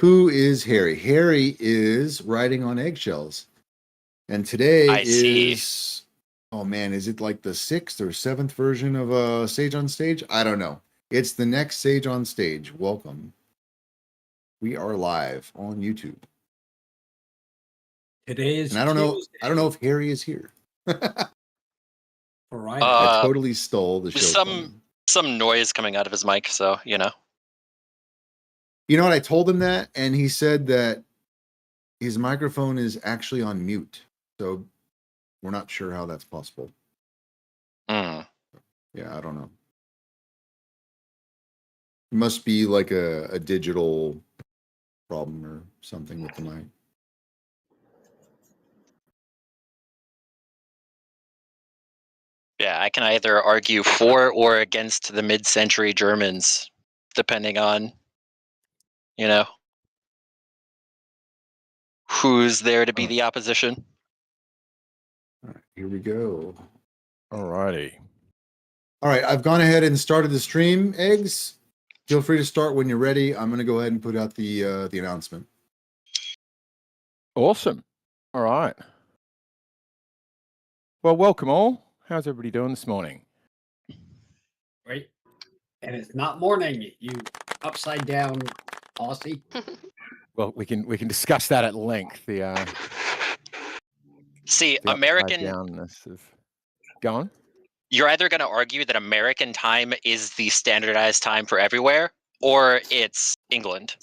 Who is Harry? Harry is riding on eggshells. And today is, oh man, is it like the 6th or 7th version of Sage on Stage? I don't know. It's the next Sage on Stage. Welcome. We are live on YouTube. Today is and I don't know if Harry is here. Right. I totally stole the show. Some noise coming out of his mic, so you know. You know what? I told him that, and he said that his microphone is actually on mute. So we're not sure how that's possible. Yeah, I don't know. It must be like a digital problem or something with the mic. Yeah, I can either argue for or against the mid-century Germans, depending on, you know, who's there to be the opposition. All right, here we go. All righty. All right, I've gone ahead and started the stream. Eggs, feel free to start when you're ready. I'm going to go ahead and put out the announcement. Awesome. All right. Well, welcome all. How's everybody doing this morning? Right. And it's not morning, you upside down Aussie. Well, we can discuss that at length. The American downness of go on. You're either going to argue that American time is the standardized time for everywhere, or it's England.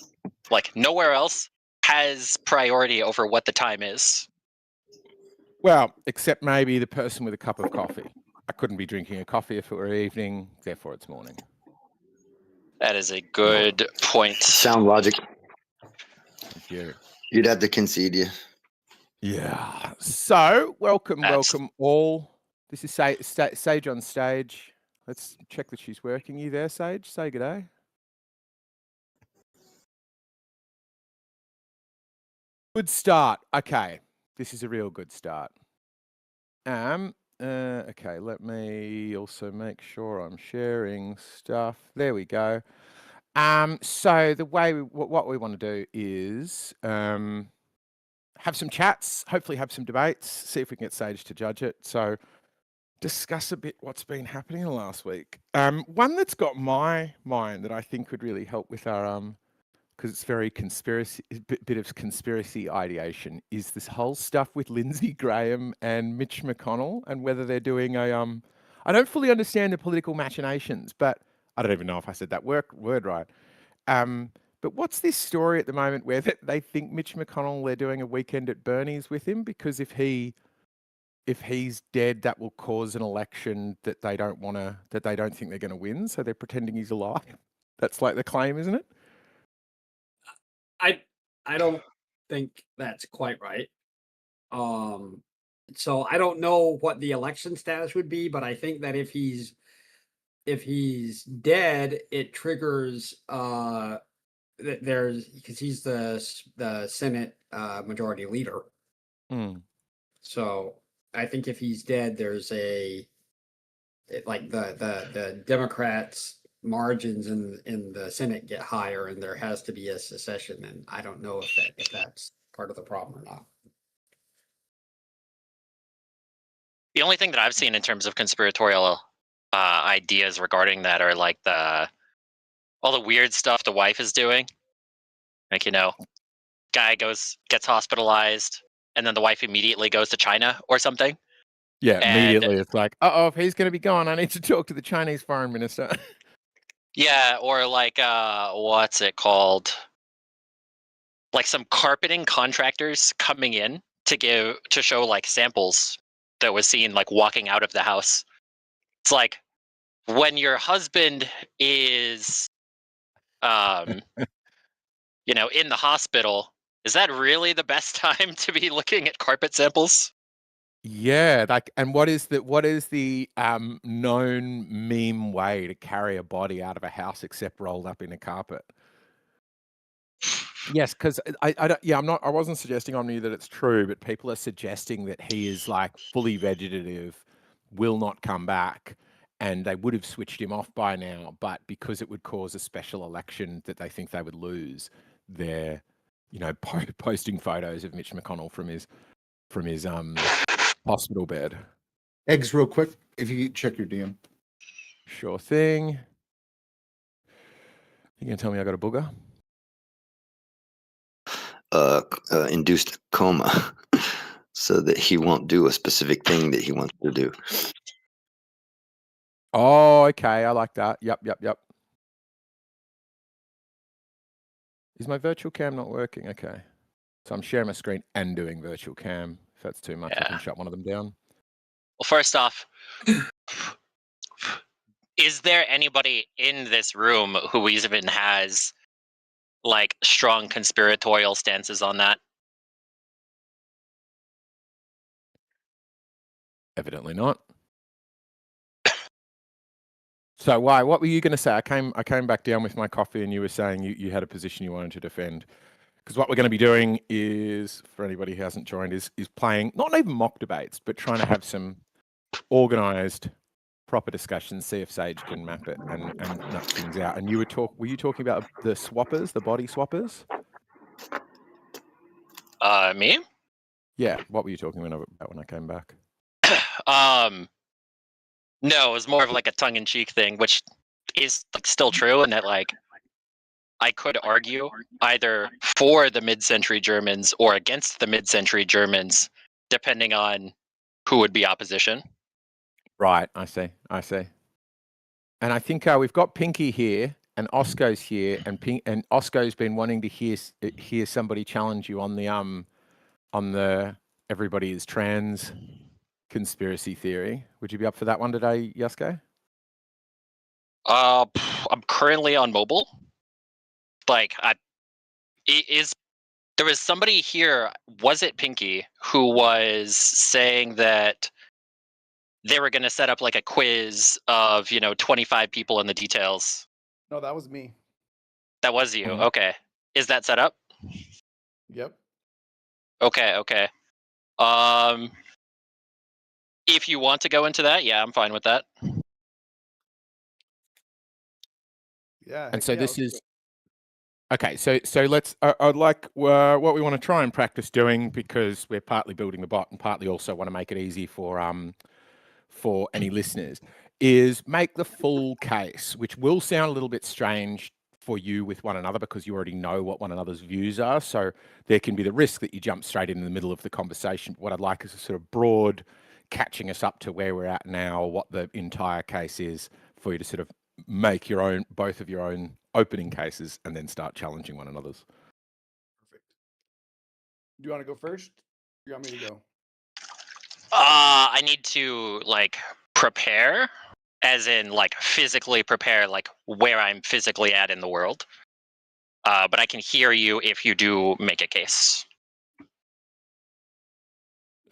Like nowhere else has priority over what the time is. Well, except maybe the person with a cup of coffee. I couldn't be drinking a coffee if it were evening, therefore it's morning. That is a good point. Sound logic. Thank you. You'd have to concede you. Yeah. So, welcome all. This is Sage on Stage. Let's check that she's working. You there, Sage? Say good day. Good start. Okay. This is a real good start. Okay, let me also make sure I'm sharing stuff. There we go. So the way what we want to do is have some chats, hopefully have some debates, see if we can get Sage to judge it. So discuss a bit what's been happening in the last week. One that's got my mind that I think would really help with our because it's very bit of conspiracy ideation, is this whole stuff with Lindsey Graham and Mitch McConnell and whether they're doing a I don't fully understand the political machinations, but I don't even know if I said that word right. But what's this story at the moment where they think Mitch McConnell, they're doing a weekend at Bernie's with him because if he's dead, that will cause an election that they don't think they're going to win. So they're pretending he's alive. That's like the claim, isn't it? I don't think that's quite right. So I don't know what the election status would be, but I think that if he's dead, it triggers there's because he's the Senate majority leader. So I think if he's dead, there's the Democrats' margins in the Senate get higher, and there has to be a secession. And I don't know if that's part of the problem or not. The only thing that I've seen in terms of conspiratorial ideas regarding that are like all the weird stuff the wife is doing. Like, you know, guy gets hospitalized, and then the wife immediately goes to China or something. Yeah, immediately it's like, if he's going to be gone, I need to talk to the Chinese foreign minister. Yeah, or like, what's it called? Like some carpeting contractors coming in to show like samples that was seen like walking out of the house. It's like when your husband is, you know, in the hospital, is that really the best time to be looking at carpet samples? Yeah, like, and what is the known meme way to carry a body out of a house except rolled up in a carpet? Yes, because I wasn't suggesting on you that it's true, but people are suggesting that he is like fully vegetative, will not come back, and they would have switched him off by now, but because it would cause a special election that they think they would lose, they're, posting photos of Mitch McConnell from his hospital bed. Eggs, real quick, if you check your DM. Sure thing. You gonna tell me I got a booger? Induced coma, so that he won't do a specific thing that he wants to do. Oh, okay. I like that. Yep. Is my virtual cam not working? Okay. So I'm sharing my screen and doing virtual cam. If that's too much, I can shut one of them down. Well, first off, is there anybody in this room who even has like strong conspiratorial stances on that? Evidently not. So why? What were you going to say? I came back down with my coffee, and you were saying you had a position you wanted to defend. Because what we're going to be doing is, for anybody who hasn't joined, is playing not even mock debates, but trying to have some organised, proper discussions. See if Sage can map it and nut things out. And were you talking about the swappers, the body swappers? Me? Yeah. What were you talking about when I came back? No, it was more of like a tongue-in-cheek thing, which is like still true, and that like I could argue either for the mid-century Germans or against the mid-century Germans, depending on who would be opposition. Right. I see. And I think we've got Pinky here, and Osco's here, and Osco's been wanting to hear somebody challenge you on the everybody is trans conspiracy theory. Would you be up for that one today, Yasko? I'm currently on mobile. Like, there was somebody here, was it Pinky, who was saying that they were going to set up like a quiz of 25 people in the details? No, that was me. That was you. Okay. Is that set up? Yep. Okay. If you want to go into that, yeah, I'm fine with that. Yeah. And so this is okay. So let's. I'd like what we want to try and practice doing, because we're partly building the bot and partly also want to make it easy for any listeners, is make the full case, which will sound a little bit strange for you with one another because you already know what one another's views are. So there can be the risk that you jump straight in the middle of the conversation. What I'd like is a sort of broad catching us up to where we're at now, what the entire case is, for you to sort of make both of your own opening cases and then start challenging one another's. Perfect. Do you want to go first? Or you want me to go? I need to like prepare, as in like physically prepare, like where I'm physically at in the world. But I can hear you if you do make a case.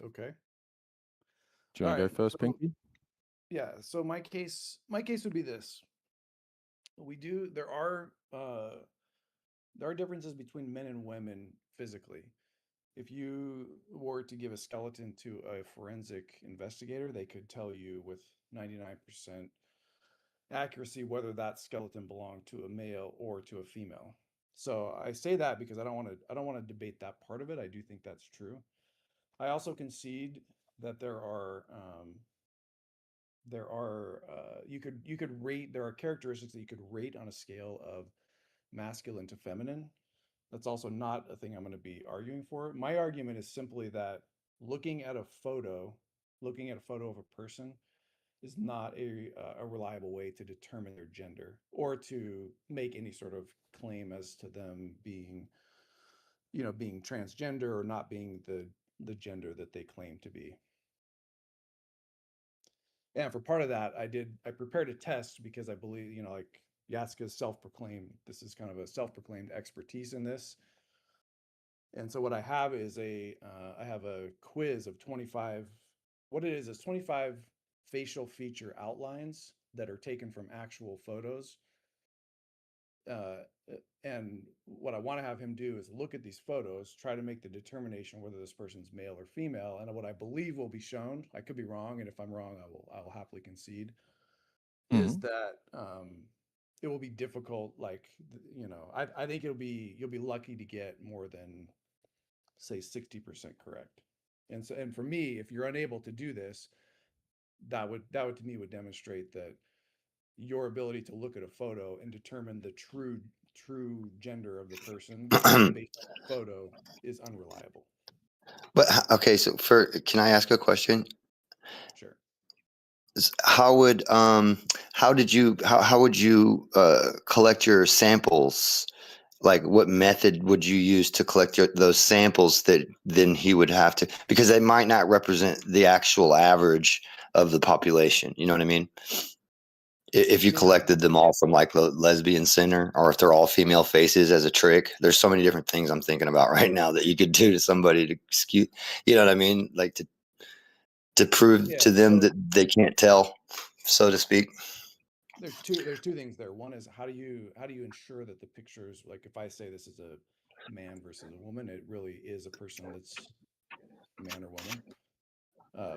Okay. Do you want to go first, Pinky? Yeah. So my case would be this. There are differences between men and women physically. If you were to give a skeleton to a forensic investigator, they could tell you with 99% accuracy whether that skeleton belonged to a male or to a female. So I say that because I don't want to debate that part of it. I do think that's true. I also concede that there are you could rate, there are characteristics that you could rate on a scale of masculine to feminine. That's also not a thing I'm going to be arguing for. My argument is simply that looking at a photo of a person is not a reliable way to determine their gender or to make any sort of claim as to them being transgender or not being the gender that they claim to be. And for part of that, I prepared a test because I believe, like Yaska's self-proclaimed, this is kind of a self-proclaimed expertise in this. And so what I have is I have a quiz of 25, what it is 25 facial feature outlines that are taken from actual photos. And what I want to have him do is look at these photos, try to make the determination whether this person's male or female. And what I believe will be shown, I could be wrong, and if I'm wrong, I will happily concede, is that it will be difficult. Like, you know, I think you'll be lucky to get more than say 60% correct. And so, and for me, if you're unable to do this, that would to me would demonstrate that your ability to look at a photo and determine the true gender of the person based on that photo is unreliable. But okay, so can I ask a question? Sure. How would you collect your samples? Like, what method would you use to collect those samples that then he would have to, because they might not represent the actual average of the population. You know what I mean? If you Yeah. collected them all from like the lesbian center, or if they're all female faces as a trick, there's so many different things I'm thinking about right now that you could do to somebody to skew, you know what I mean? Like to prove Yeah, to them so that they can't tell, so to speak. there's two things there. One is how do you ensure that the pictures, like if I say this is a man versus a woman, it really is a person that's man or woman,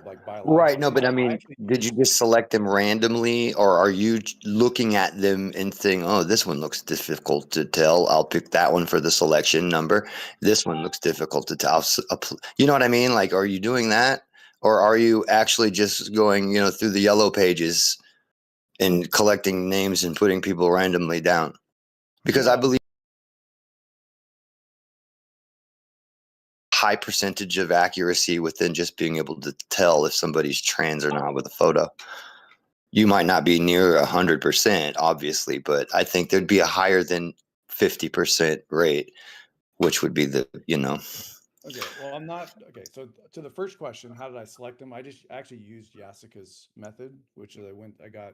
like Right. No, biologically. but I I mean, actually did you use just select them randomly, or are you looking at them and saying, oh, this one looks difficult to tell, I'll pick that one for the selection number. This one looks difficult to tell. You know what I mean? Like, are you doing that? Or are you actually just going, through the yellow pages and collecting names and putting people randomly down? Because I no, believe high percentage of accuracy within just being able to tell if somebody's trans or not with a photo. You might not be near 100%, obviously, but I think there'd be a higher than 50% rate, which would be okay, well, I'm not okay. So to the first question, how did I select them? I just actually used Jessica's method, which is I got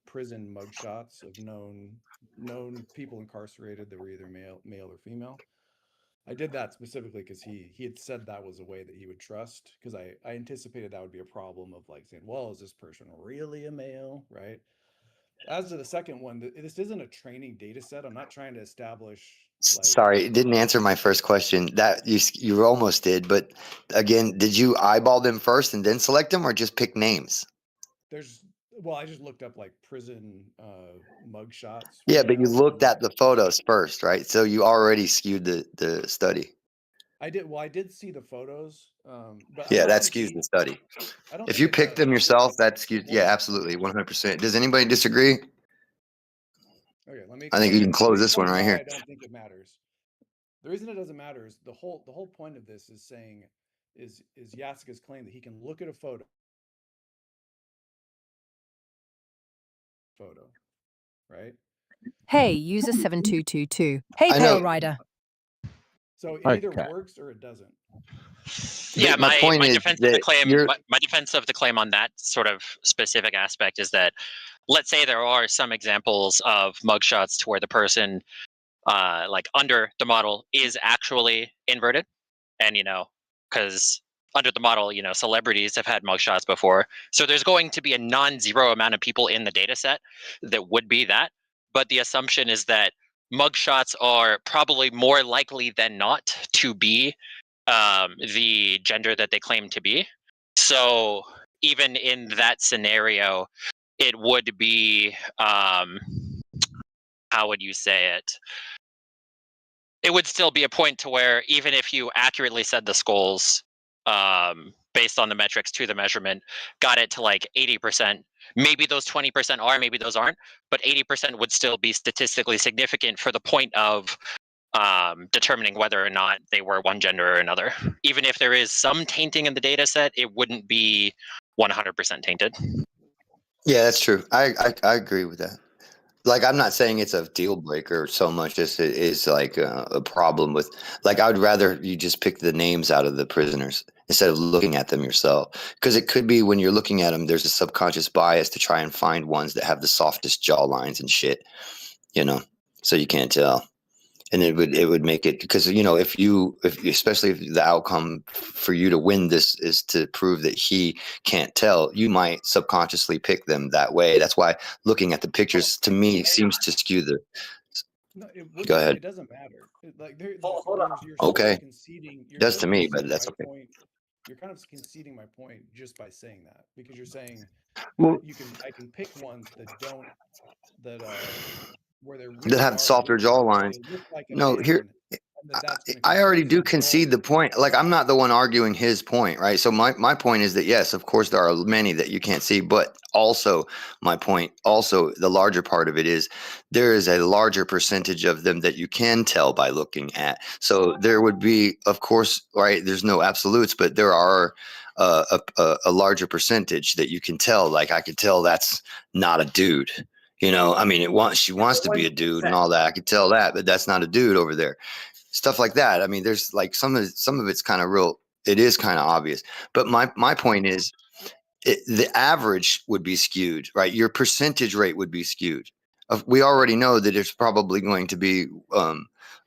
prison mugshots of known people incarcerated that were either male or female. I did that specifically because he had said that was a way that he would trust, because I anticipated that would be a problem of like saying, well, is this person really a male, right? As to the second one, this isn't a training data set. I'm not trying to establish like Sorry, it didn't answer my first question. That you almost did, but again, did you eyeball them first and then select them, or just pick names? there's well, I just looked up like prison mugshots, Yeah, but you female, looked and at the photos first, right? So you already skewed the study. I did see the photos, but I Yeah, don't that think skews he the study. I don't If think you it picked does. them I think yourself, that skews. Yeah, well, absolutely, 100%. Does anybody disagree? okay, let me I think you explain. can Let me close this one explain right why I here. don't think it matters. The reason it doesn't matter is the whole point of this is saying is Yasuka's claim that he can look at a photo, right? Hey, user 7222. Hey, I Pale know. Rider. So it either Okay. works or it doesn't. Yeah, My point my is defense of the that claim, you're. my defense of the claim on that sort of specific aspect is that, let's say there are some examples of mugshots to where the person, like under the model, is actually inverted, and because under the model, celebrities have had mugshots before, so there's going to be a non-zero amount of people in the data set that would be that. But the assumption is that mugshots are probably more likely than not to be the gender that they claim to be. So even in that scenario, it would be how would you say it? It would still be a point to where even if you accurately said the skulls based on the metrics to the measurement, got it to like 80%. Maybe those 20% are, maybe those aren't, but 80% would still be statistically significant for the point of determining whether or not they were one gender or another. Even if there is some tainting in the data set, it wouldn't be 100% tainted. Yeah, that's true. I agree with that. Like, I'm not saying it's a deal breaker so much as it is like a problem with, like, I would rather you just pick the names out of the prisoners instead of looking at them yourself. Because it could be when you're looking at them, there's a subconscious bias to try and find ones that have the softest jaw lines and shit, so you can't tell. And it would make it, because if especially if the outcome for you to win this is to prove that he can't tell, you might subconsciously pick them that way. That's why looking at the pictures to me seems to skew the. No, Go ahead. it doesn't matter. Like you're sort of Okay, conceding. You're does sort to of me, but conceding that's my okay. point. you're kind of conceding my point just by saying that, because you're saying Well, I can pick ones that don't where they that really have are softer jaw lines. they look like a No, here man, and that's going to I already confuse do the concede the point. Like, I'm not the one arguing his point, right? So my point is that yes, of course there are many that you can't see, but also my point, also the larger part of it is there is a larger percentage of them that you can tell by looking at. So there would be, of course, right? There's no absolutes, but there are a larger percentage that you can tell. Like, I could tell that's not a dude. You know, I mean, she wants to be a dude and all that. I could tell that, but that's not a dude over there. Stuff like that. I mean, there's like some of it's kind of real. It is kind of obvious. But my point is, the average would be skewed, right? Your percentage rate would be skewed. We already know that it's probably going to be.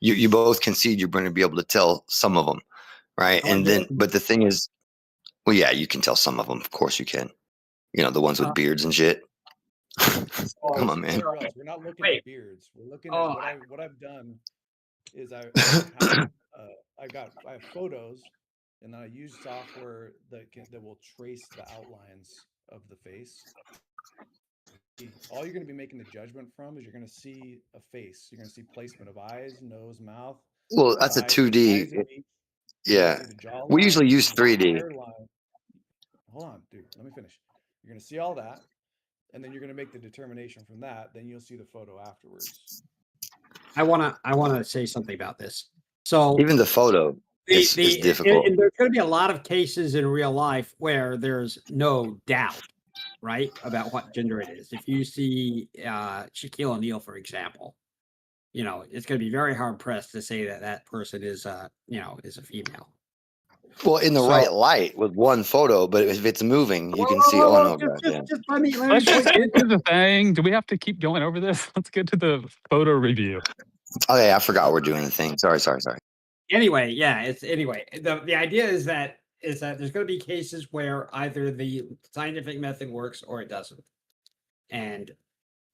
You both concede you're going to be able to tell some of them, right? And then, but the thing is, well, yeah, you can tell some of them. Of course, you can. You know, the ones with beards and shit. Come on, man. We're not looking at beards. We're looking at what I've done is I have photos, and then I use software that will trace the outlines of the face. All you're going to be making the judgment from is you're going to see a face. You're going to see placement of eyes, nose, mouth. Well, that's a 2D. Yeah, we usually use 3D. Hold on, dude. Let me finish. You're going to see all that, and then you're going to make the determination from that. Then you'll see the photo afterwards. I wanna say something about this. So even the photo is difficult. And there's going to be a lot of cases in real life where there's no doubt, right, about what gender it is. If you see Shaquille O'Neal, for example, you know, it's going to be very hard pressed to say that that person is a female. Well, in the right light with one photo, but if it's moving, you can see. Oh no, just let me Let's just get to the thing. Do we have to keep going over this? Let's get to the photo review. Oh yeah, I forgot we're doing the thing. Sorry. Anyway, yeah, the idea is that there's going to be cases where either the scientific method works or it doesn't, and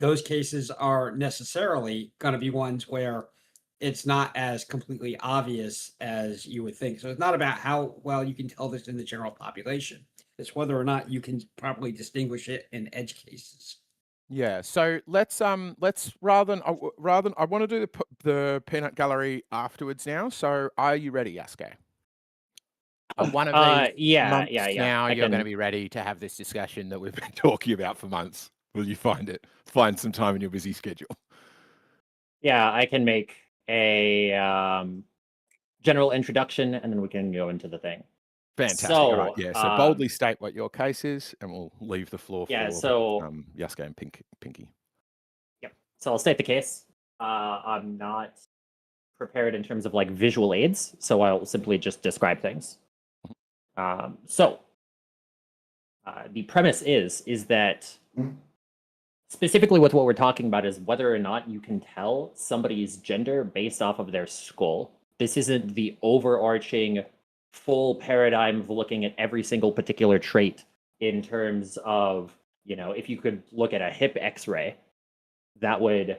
those cases are necessarily going to be ones where it's not as completely obvious as you would think. So it's not about how well you can tell this in the general population. It's whether or not you can properly distinguish it in edge cases. Yeah. So let's rather than I want to do the peanut gallery afterwards now. So are you ready, Yasuke? One of these months now, you're going to be ready to have this discussion that we've been talking about for months. Will you find some time in your busy schedule? Yeah, I can make a general introduction, and then we can go into the thing. Fantastic. All right. Yeah. So boldly state what your case is, and we'll leave the floor for Yasuke and Pinky. Yep. So I'll state the case. I'm not prepared in terms of like visual aids, so I'll simply just describe things. The premise is that specifically with what we're talking about is whether or not you can tell somebody's gender based off of their skull. This isn't the overarching full paradigm of looking at every single particular trait in terms of, you know, if you could look at a hip x-ray, that would,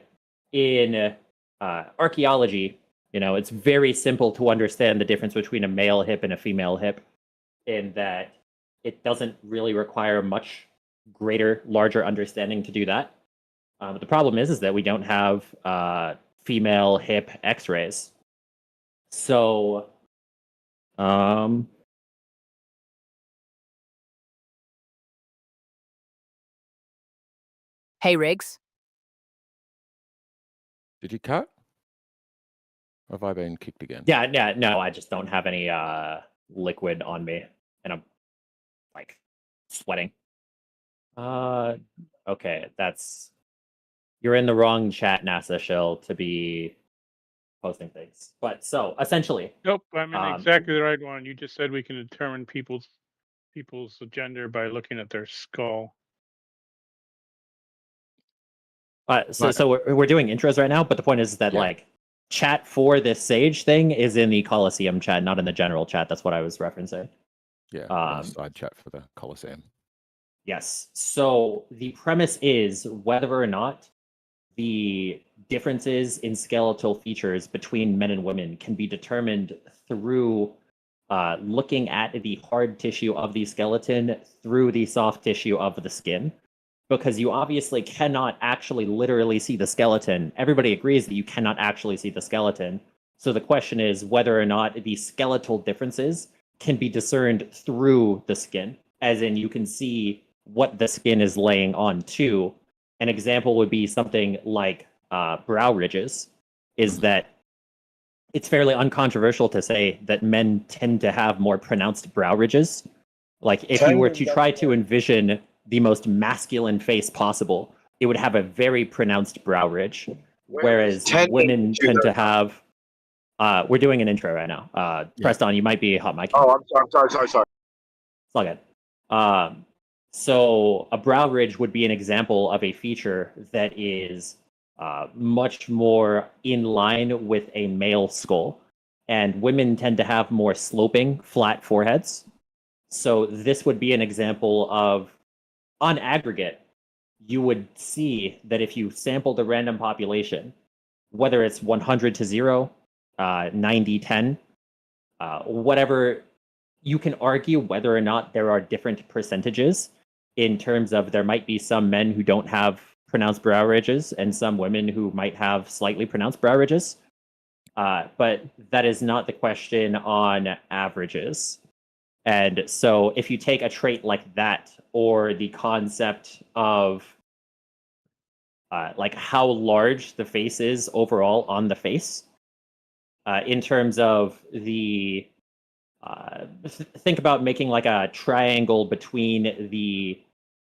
in archaeology, you know, it's very simple to understand the difference between a male hip and a female hip, in that it doesn't really require much larger understanding to do that. But the problem is that we don't have female hip x-rays. So, Hey, Riggs. Did you cut? Or have I been kicked again? Yeah, no, I just don't have any liquid on me, and I'm like sweating. Okay, you're in the wrong chat, NASA Shell, to be posting things. But so essentially, nope, I'm in exactly the right one. You just said we can determine people's gender by looking at their skull. So we're doing intros right now, but the point is that like chat for this Sage thing is in the Coliseum chat, not in the general chat. That's what I was referencing. Yeah, side chat for the Coliseum. Yes. So the premise is whether or not the differences in skeletal features between men and women can be determined through looking at the hard tissue of the skeleton through the soft tissue of the skin, because you obviously cannot actually literally see the skeleton. Everybody agrees that you cannot actually see the skeleton. So the question is whether or not the skeletal differences can be discerned through the skin, as in you can see what the skin is laying on to. An example would be something like brow ridges, is that it's fairly uncontroversial to say that men tend to have more pronounced brow ridges. Like if you were to try to envision the most masculine face possible, it would have a very pronounced brow ridge, whereas women tend to have. We're doing an intro right now. Preston, you might be hot mic. Oh, I'm sorry. It's all good. So a brow ridge would be an example of a feature that is much more in line with a male skull, and women tend to have more sloping, flat foreheads. So this would be an example of, on aggregate, you would see that if you sampled a random population, whether it's 100 to 0, 90, 10, whatever, you can argue whether or not there are different percentages in terms of there might be some men who don't have pronounced brow ridges and some women who might have slightly pronounced brow ridges. But that is not the question on averages. And so if you take a trait like that, or the concept of like how large the face is overall on the face, in terms of the think about making like a triangle between the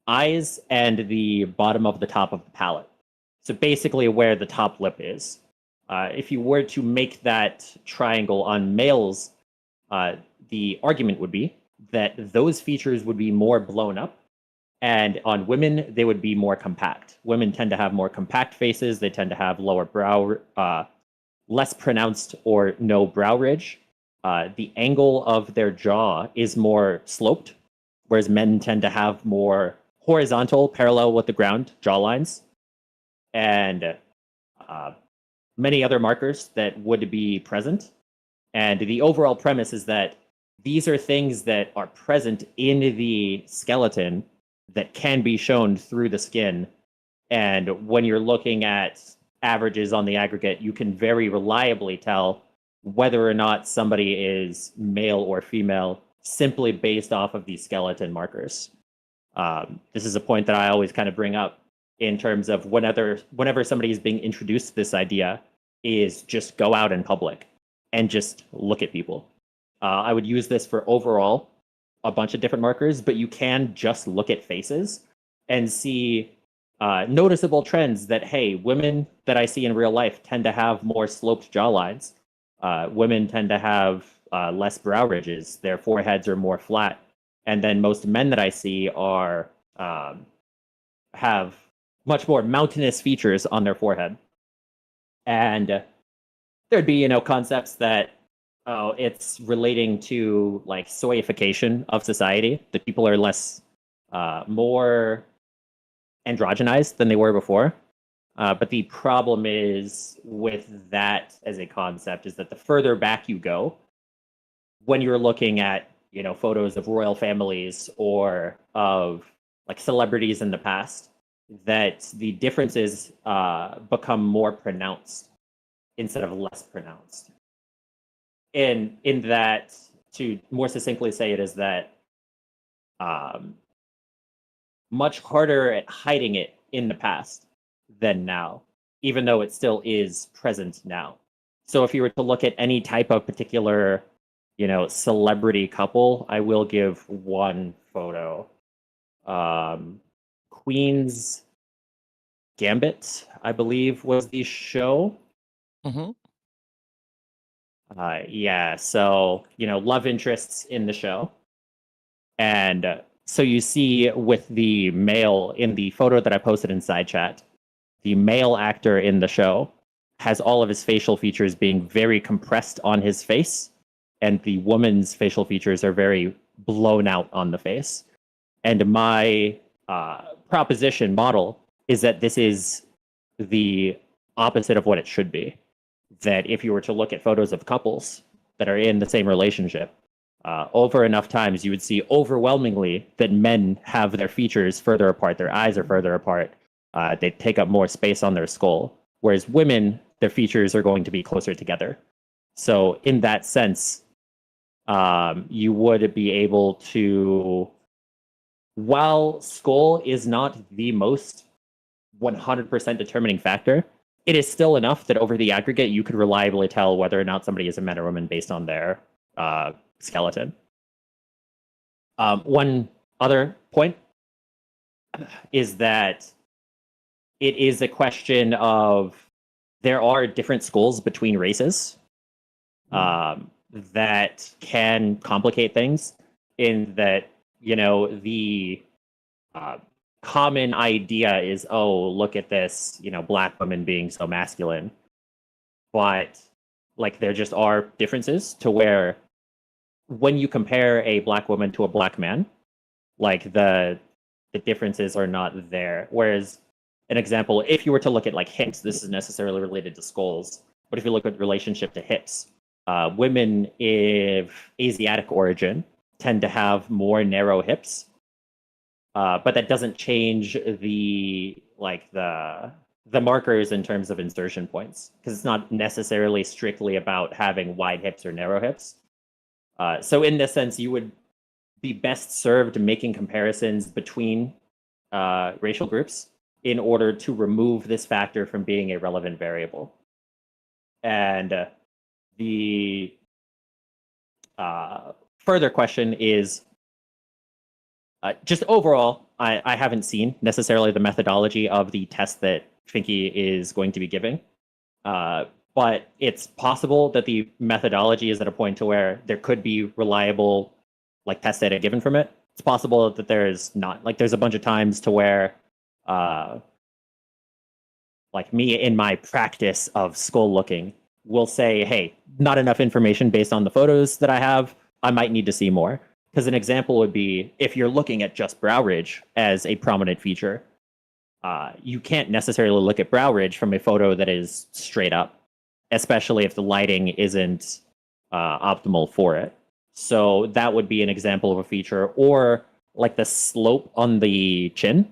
eyes and the bottom of the top of the palate. So basically where the top lip is. If you were to make that triangle on males, the argument would be that those features would be more blown up, and on women, they would be more compact. Women tend to have more compact faces. They tend to have lower brow, less pronounced or no brow ridge. The angle of their jaw is more sloped, whereas men tend to have more horizontal, parallel with the ground jawlines, and many other markers that would be present. And the overall premise is that these are things that are present in the skeleton that can be shown through the skin. And when you're looking at averages on the aggregate, you can very reliably tell whether or not somebody is male or female simply based off of these skeleton markers. This is a point that I always kind of bring up in terms of whenever somebody is being introduced to this idea, is just go out in public and just look at people. I would use this for overall a bunch of different markers, but you can just look at faces and see noticeable trends that, hey, women that I see in real life tend to have more sloped jawlines. Women tend to have less brow ridges. Their foreheads are more flat. And then most men that I see are have much more mountainous features on their forehead. And there'd be, concepts that, it's relating to like soyification of society, that people are less, more androgenized than they were before. But the problem is with that as a concept is that the further back you go, when you're looking at, photos of royal families or of like celebrities in the past, that the differences become more pronounced instead of less pronounced. In that, to more succinctly say it, is that much harder at hiding it in the past than now, even though it still is present now. So if you were to look at any type of particular, celebrity couple, I will give one photo. Queen's Gambit, I believe, was the show. Mm-hmm. Yeah, so, love interests in the show. And so you see with the male in the photo that I posted in side chat, the male actor in the show has all of his facial features being very compressed on his face, and the woman's facial features are very blown out on the face. And my proposition model is that this is the opposite of what it should be. That if you were to look at photos of couples that are in the same relationship, over enough times, you would see overwhelmingly that men have their features further apart, their eyes are further apart, they take up more space on their skull, whereas women, their features are going to be closer together. So in that sense, you would be able to, while skull is not the most 100% determining factor, it is still enough that over the aggregate, you could reliably tell whether or not somebody is a man or woman based on their skeleton. One other point is that it is a question of there are different skulls between races that can complicate things, in that, you know, the common idea is, oh, look at this, you know, black woman being so masculine. But like, there just are differences to where when you compare a black woman to a black man, like the differences are not there. Whereas, an example, if you were to look at like hips, this is necessarily related to skulls, but if you look at relationship to hips, women of Asiatic origin tend to have more narrow hips, but that doesn't change the markers in terms of insertion points, because it's not necessarily strictly about having wide hips or narrow hips. So in this sense, you would be best served making comparisons between racial groups in order to remove this factor from being a relevant variable. And the further question is, just overall, I haven't seen necessarily the methodology of the test that Finky is going to be giving. But it's possible that the methodology is at a point to where there could be reliable like test data given from it. It's possible that there's not. Like, there's a bunch of times to where like me in my practice of skull looking will say, hey, not enough information based on the photos that I have. I might need to see more. Because an example would be, if you're looking at just brow ridge as a prominent feature, you can't necessarily look at brow ridge from a photo that is straight up, especially if the lighting isn't optimal for it. So that would be an example of a feature. Or like the slope on the chin,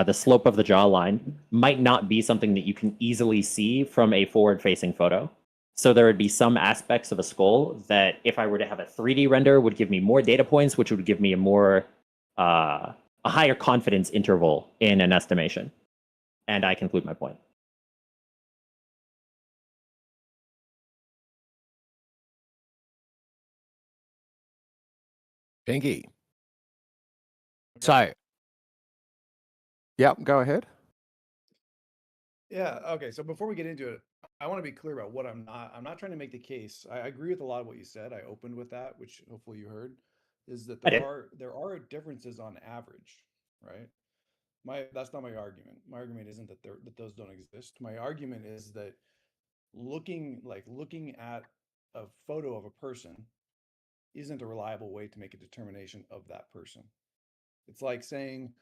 the slope of the jawline might not be something that you can easily see from a forward-facing photo. So there would be some aspects of a skull that, if I were to have a 3D render, would give me more data points, which would give me a more a higher confidence interval in an estimation. And I conclude my point. Pinky. So, yep, go ahead. Yeah. Okay. So before we get into it, I want to be clear about what I'm not trying to make the case. I agree with a lot of what you said. I opened with that, which hopefully you heard, is that there are differences on average, right? That's not my argument. My argument isn't that those don't exist. My argument is that looking at a photo of a person isn't a reliable way to make a determination of that person. It's like saying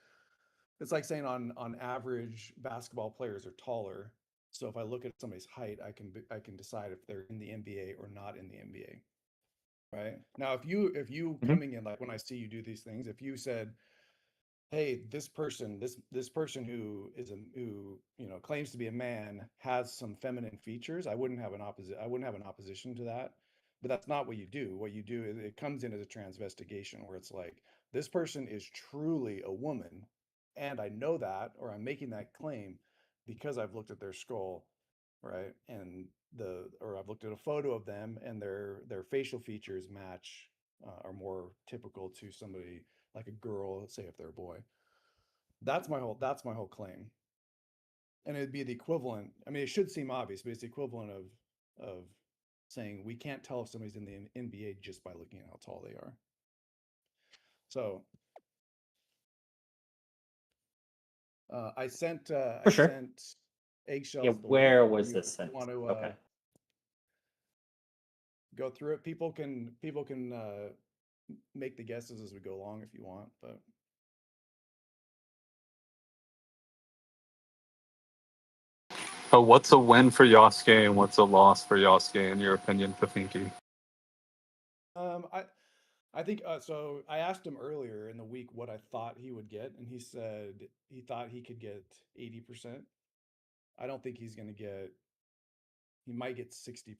on average basketball players are taller. So if I look at somebody's height, I can decide if they're in the NBA or not in the NBA. Right? Now, if you coming in, like when I see you do these things, if you said, hey, this person who claims to be a man has some feminine features, I wouldn't have an opposition to that. But that's not what you do. What you do is it comes in as a transvestigation, where it's like, this person is truly a woman, and I know that, or I'm making that claim because I've looked at their skull, right? Or I've looked at a photo of them, and their facial features match, are more typical to somebody like a girl, let's say, if they're a boy. That's my whole claim. And it'd be the equivalent. I mean, it should seem obvious, but it's the equivalent of saying we can't tell if somebody's in the NBA just by looking at how tall they are. So I sent eggshells. Yeah, where was this sent? Want to okay. Go through it? People can make the guesses as we go along if you want, but. But what's a win for Yosuke and what's a loss for Yosuke in your opinion, Pafinki? I think so. I asked him earlier in the week what I thought he would get, and he said he thought he could get 80%. I don't think he's going to get. He might get 60%.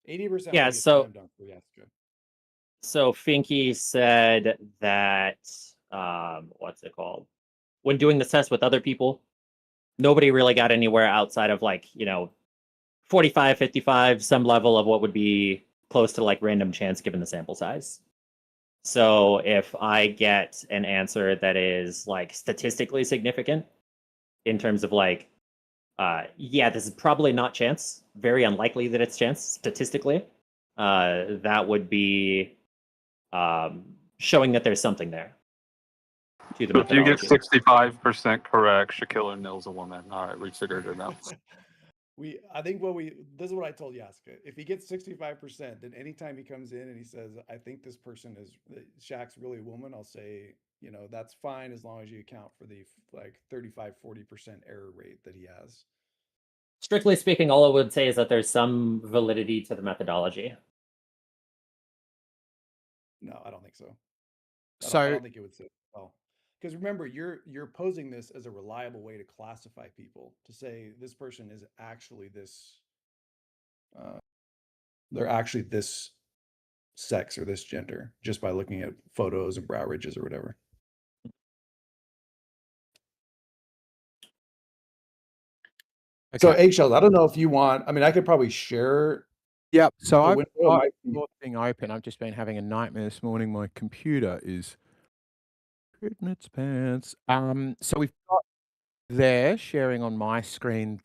80% Yeah, would be a so slam dunk for Yasuka. so Finky said that what's it called? When doing the test with other people, nobody really got anywhere outside of like, 45, 55, some level of what would be close to like random chance given the sample size. So if I get an answer that is like statistically significant in terms of like, yeah, this is probably not chance, very unlikely that it's chance statistically, that would be showing that there's something there to the So if you get methodology. 65% correct, Shaquille O'Neal's a woman. All right, we figured it out. I think this is what I told Yasuka. If he gets 65%, then anytime he comes in and he says, I think this person is Shaq's really a woman, I'll say, that's fine as long as you account for the like 35-40% error rate that he has. Strictly speaking, all I would say is that there's some validity to the methodology. No, I don't think so. So I don't think it would say well. Because remember, you're posing this as a reliable way to classify people, to say this person is actually this they're actually this sex or this gender just by looking at photos and brow ridges or whatever. So eggshells, I don't know if you want, I mean, I could probably share. Yep. So I've window got might be- your thing open. I've just been having a nightmare this morning. My computer is shitting its pants. So we've got there sharing on my screen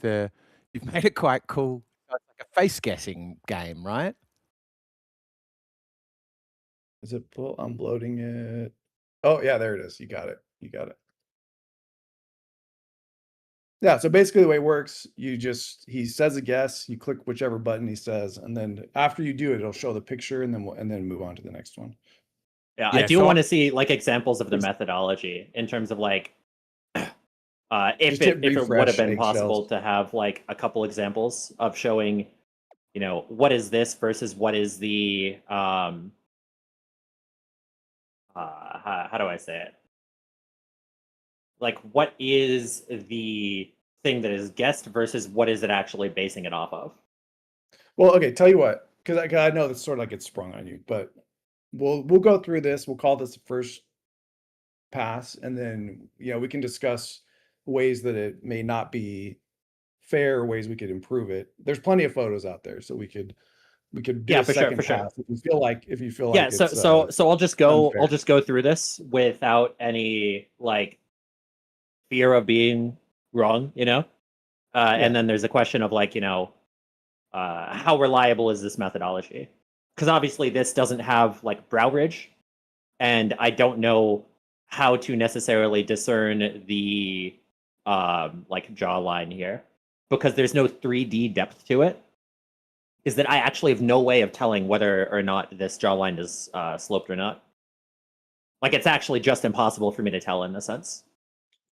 you've made it quite cool. It's like a face guessing game, right? Is it full? I'm loading it. Oh yeah, there it is. You got it. Yeah, so basically the way it works, he says a guess, you click whichever button he says, and then after you do it, it'll show the picture, and then move on to the next one. Yeah, I do want to see like examples of the methodology in terms of like if it would have been possible to have like a couple examples of showing, what is this versus what is the how do I say it? Like, what is the thing that is guessed versus what is it actually basing it off of? Well, okay, tell you what, because I know that's sort of like it's sprung on you, but we'll go through this. We'll call this the first pass, and then we can discuss ways that it may not be fair, ways we could improve it. There's plenty of photos out there, so we could do a second pass if you feel like yeah. So I'll just go through this without any like fear of being wrong, and then there's a question of like, how reliable is this methodology? Because obviously this doesn't have like brow ridge, and I don't know how to necessarily discern the like jawline here because there's no 3D depth to it. Is that I actually have no way of telling whether or not this jawline is sloped or not. Like it's actually just impossible for me to tell in a sense.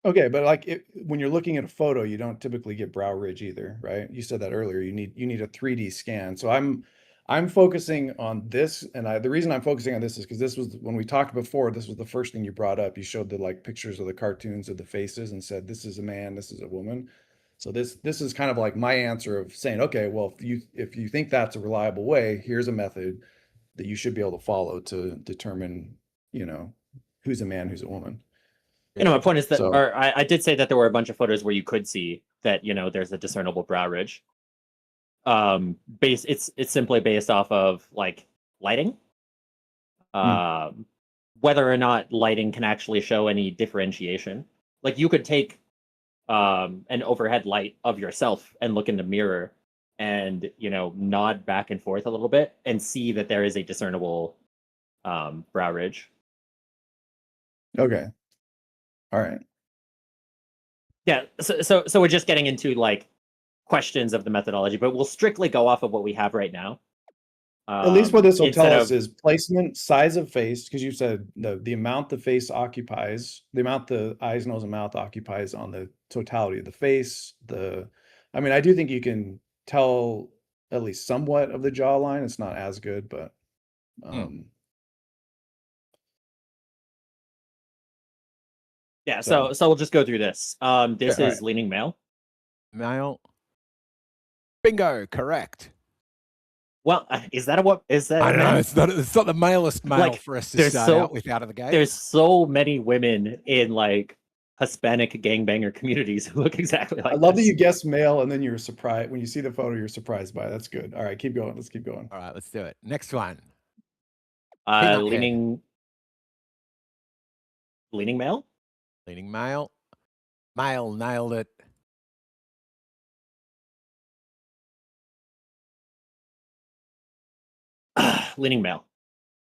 Okay, but like when you're looking at a photo, you don't typically get brow ridge either, right? You said that earlier. You need a 3D scan. So I'm focusing on this, and the reason I'm focusing on this is because this was when we talked before. This was the first thing you brought up. You showed the like pictures of the cartoons of the faces and said this is a man, this is a woman. So this is kind of like my answer of saying, okay, well, if you think that's a reliable way, here's a method that you should be able to follow to determine, who's a man, who's a woman. My point is that, or I did say that there were a bunch of photos where you could see that, there's a discernible brow ridge. It's simply based off of like lighting. Whether or not lighting can actually show any differentiation. Like you could take an overhead light of yourself and look in the mirror and, nod back and forth a little bit and see that there is a discernible brow ridge. Okay. All right. Yeah, so we're just getting into like questions of the methodology, but we'll strictly go off of what we have right now. At least what this will tell us is placement, size of face, because you said the amount the face occupies, the amount the eyes, nose, and mouth occupies on the totality of the face. I mean, I do think you can tell at least somewhat of the jawline. It's not as good, but Yeah, so we'll just go through this. This Yeah, is leaning male. Male. Bingo, correct. Well, is that what is that? I don't know. male? It's not the malest male Like, for us to there's start so- out with out of the gate. There's so many women in like Hispanic gangbanger communities who look exactly like I love this. that you guess male and then you're surprised when you see the photo. You're surprised by it. That's good. All right, keep going. Let's keep going. All right, let's do it. Next one. Peanut head. Leaning male. Leaning male. Male nailed it. Leaning male.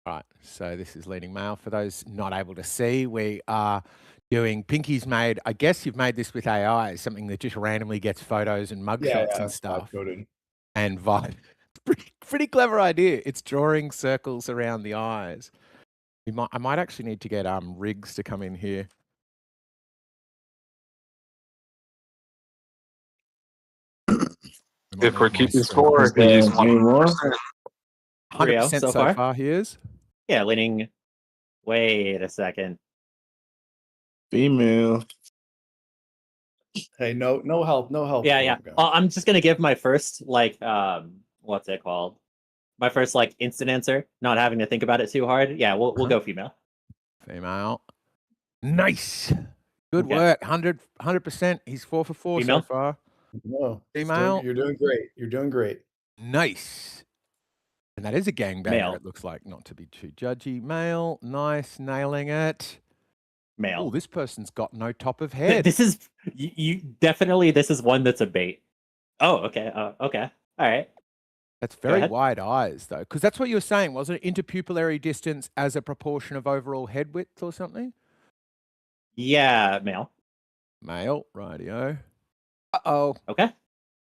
Right, so this is leaning male. For those not able to see, we are doing Pinky's made. I guess you've made this with AI, something that just randomly gets photos and mugshots and stuff. And vibe. Pretty clever idea. It's drawing circles around the eyes. I might actually need to get Riggs to come in here. If we're keeping score, he's 100%. 100% so far. He is. Yeah, leaning. Wait a second. Female. Hey, no help. Yeah. I'm just gonna give my first what's it called? My first instant answer, not having to think about it too hard. Yeah, we'll go female. Female. Nice. Good work. 100%. He's 4 for 4 female? so far. No, female. You're doing great. You're doing great. Nice. And that is a gangbanger, male. It looks like, not to be too judgy. Male. Nice. Nailing it. Male. Oh, this person's got no top of head. This is you definitely. This is one that's a bait. Oh, okay. Okay. All right. That's very wide eyes, though, because that's what you were saying, wasn't it? Interpupillary distance as a proportion of overall head width or something? Yeah, male. Male, rightio. Uh-oh. Okay.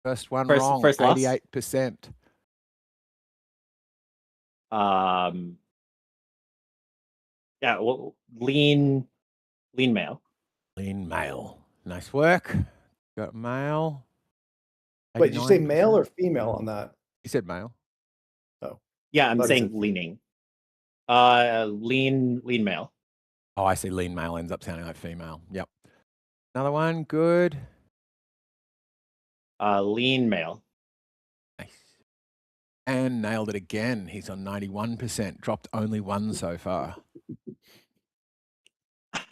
First one wrong. First loss. 88%. Yeah. Well, lean male. Lean male. Nice work. Got male. Wait, did you say male or female on that? You said male. Oh. Yeah, I'm saying leaning. Lean male. Oh, I see. Lean male ends up sounding like female. Yep. Another one. Good. Lean male. Nice. And nailed it again. He's on 91%. Dropped only one so far.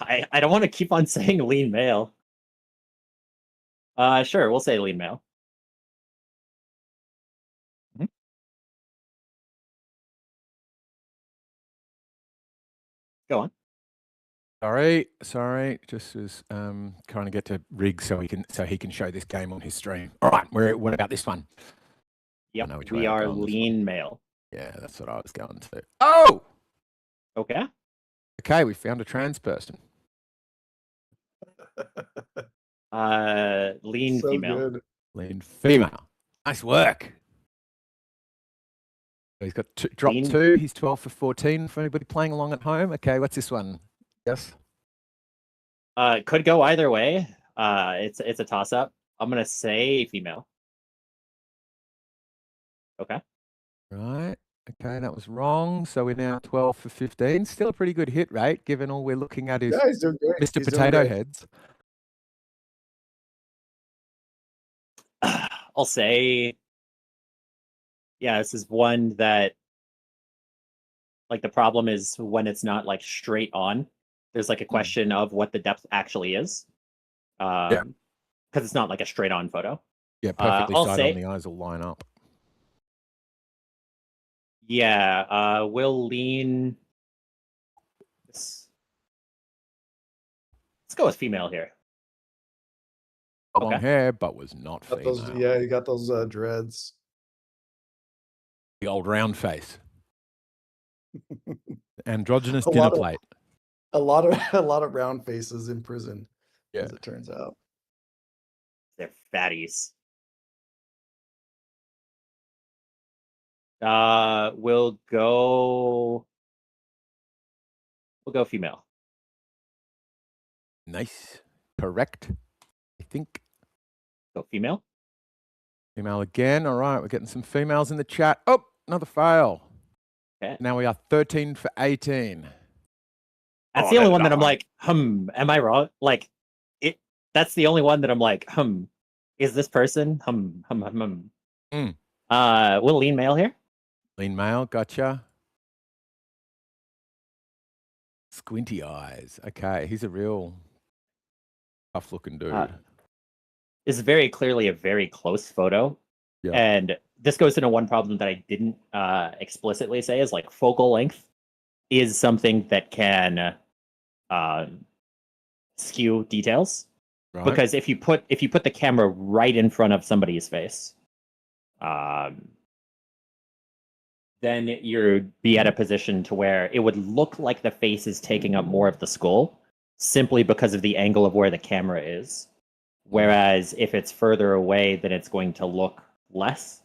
I don't want to keep on saying lean male. Sure, we'll say lean male. Go on. Sorry. Just was trying to get to Riggs so he can show this game on his stream. All right, what about this one? Yep, we are lean male. Yeah, that's what I was going to. Oh! Okay. Okay, we found a trans person. Lean so female. Good. Lean female. Nice work. He's got drop 2. He's 12 for 14 for anybody playing along at home. Okay, what's this one? Yes. Could go either way. It's a toss up. I'm gonna say female. Okay. Right. Okay, that was wrong. So we're now 12 for 15. Still a pretty good hit rate, given all we're looking at is he's doing great. Mr. Potato Heads. I'll say, yeah, this is one that, the problem is when it's not straight on. There's a question of what the depth actually is. Because it's not a straight on photo. Yeah, perfectly side on the eyes will line up. Yeah, we'll lean. Let's go with female here. Long hair, but was not female. You got those dreads. The old round face. Androgynous dinner plate. A lot of round faces in prison, as it turns out. They're fatties. We'll go female. Nice. Correct. I think. Go female. Female again. All right, we're getting some females in the chat. Oh, another fail. Okay. Now we are 13 for 18. That's Oh, the only that's one that I'm not like, am I wrong? Like, it. That's the only one that I'm like, is this person? We'll lean male here. Lean male, gotcha. Squinty eyes. Okay, he's a real tough-looking dude. This is very clearly a very close photo. Yeah. And this goes into one problem that I didn't explicitly say is like focal length is something that can skew details. Right. Because if you put the camera right in front of somebody's face, then you'd be at a position to where it would look like the face is taking up more of the skull simply because of the angle of where the camera is. Whereas if it's further away, then it's going to look less,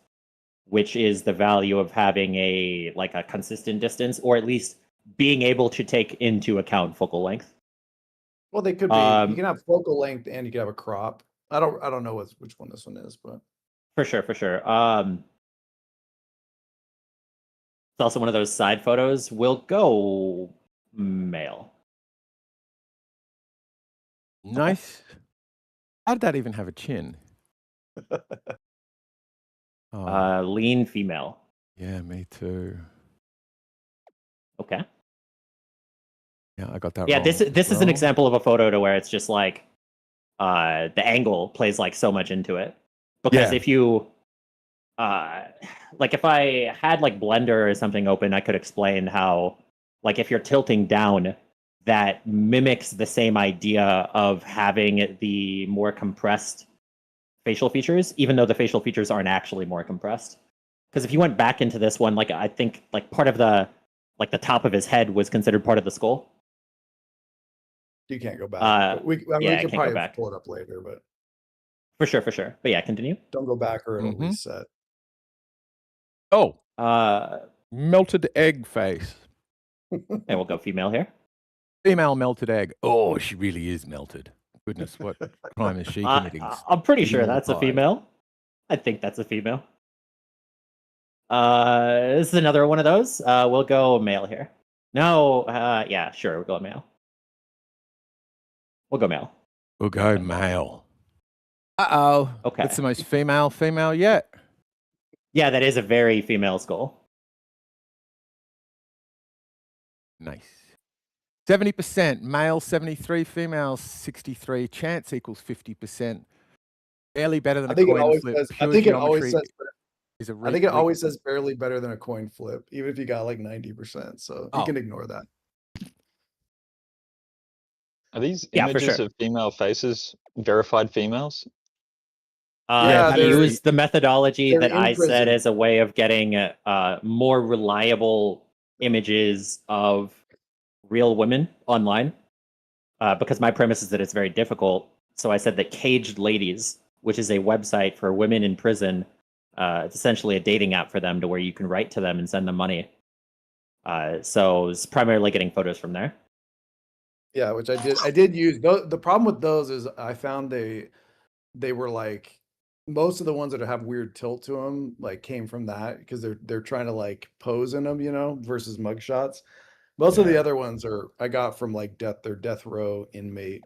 which is the value of having a consistent distance, or at least being able to take into account focal length. Well, they could be. You can have focal length and you can have a crop. I don't know which one this one is, but for sure. It's also one of those side photos. We'll go male. Nice. How did that even have a chin? Lean female. Yeah, me too. Okay. Yeah, I got that Yeah, wrong. this is an example of a photo to where it's just like the angle plays like so much into it. Because if you if I had like Blender or something open, I could explain how like if you're tilting down, that mimics the same idea of having the more compressed facial features, even though the facial features aren't actually more compressed. Because if you went back into this one, like I think like part of the top of his head was considered part of the skull. you can't go back. We can probably back. pull it up later, but for sure. But yeah, continue. Don't go back or it'll reset. Oh, melted egg face. And we'll go female here. Female melted egg. Oh, she really is melted. Goodness, what crime is she committing? I'm pretty sure that's a female. I think that's a female. This is another one of those. We'll go male here. No, yeah, sure, we'll go male. We'll go male. We'll go male. Uh-oh. Okay. That's the most female yet. Yeah, that is a very female skull. Nice. 70% male, 73 female, 63. Chance equals 50%. Barely better than a coin flip. I think it always says barely better than a coin flip, even if you got like 90%. So you can ignore that. Are these images of female faces verified females? I use the methodology that I said as a way of getting more reliable images of real women online, because my premise is that it's very difficult. So I said that Caged Ladies, which is a website for women in prison, it's essentially a dating app for them to where you can write to them and send them money. So it's primarily getting photos from there. Yeah, which I did use. The problem with those is I found they were like, most of the ones that have weird tilt to them like came from that because they're trying to like pose in them, versus mugshots. Most of the other ones I got from like their death row inmate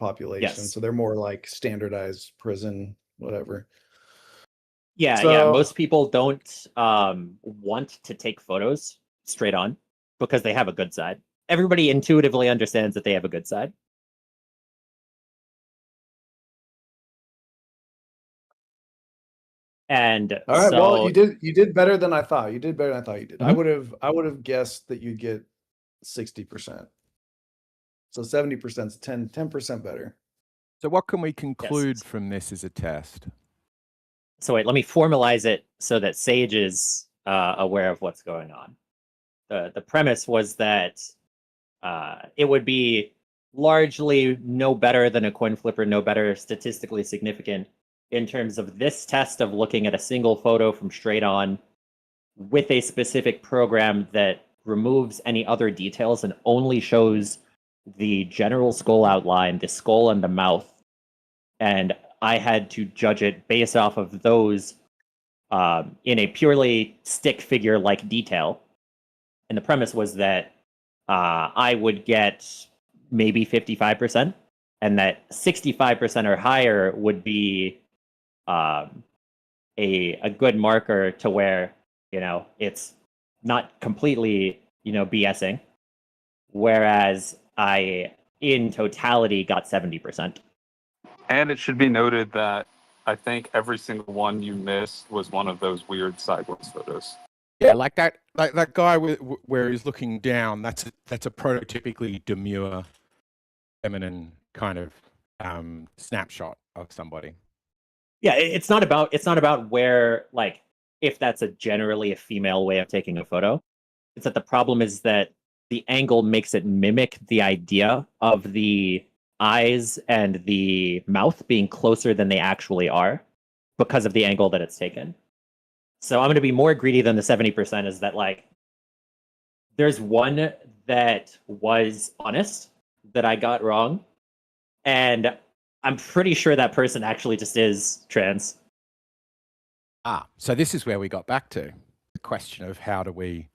population. Yes. So they're more like standardized prison, whatever. Yeah, most people don't want to take photos straight on because they have a good side. Everybody intuitively understands that they have a good side. And all right, well, you did better than I thought. You did better than I thought you did. Mm-hmm. I would have guessed that you'd get 60%. So 70% is 10% better. So what can we conclude from this as a test? So wait, let me formalize it so that Sage is aware of what's going on. The premise was that it would be largely no better than a coin flip or no better statistically significant in terms of this test of looking at a single photo from straight on with a specific program that removes any other details and only shows the general skull outline, the skull and the mouth. And I had to judge it based off of those in a purely stick figure like detail. And the premise was that I would get maybe 55%, and that 65% or higher would be a good marker to where, it's not completely, BSing. Whereas I, in totality, got 70%. And it should be noted that I think every single one you missed was one of those weird sideways photos. Yeah, like that guy where he's looking down. That's a prototypically demure, feminine kind of snapshot of somebody. Yeah, it's not about where, like, if that's generally a female way of taking a photo. It's that the problem is that the angle makes it mimic the idea of the eyes and the mouth being closer than they actually are because of the angle that it's taken. So I'm going to be more greedy than the 70%, is that, like, there's one that was honest that I got wrong, and I'm pretty sure that person actually just is trans. So this is where we got back to the question of how do we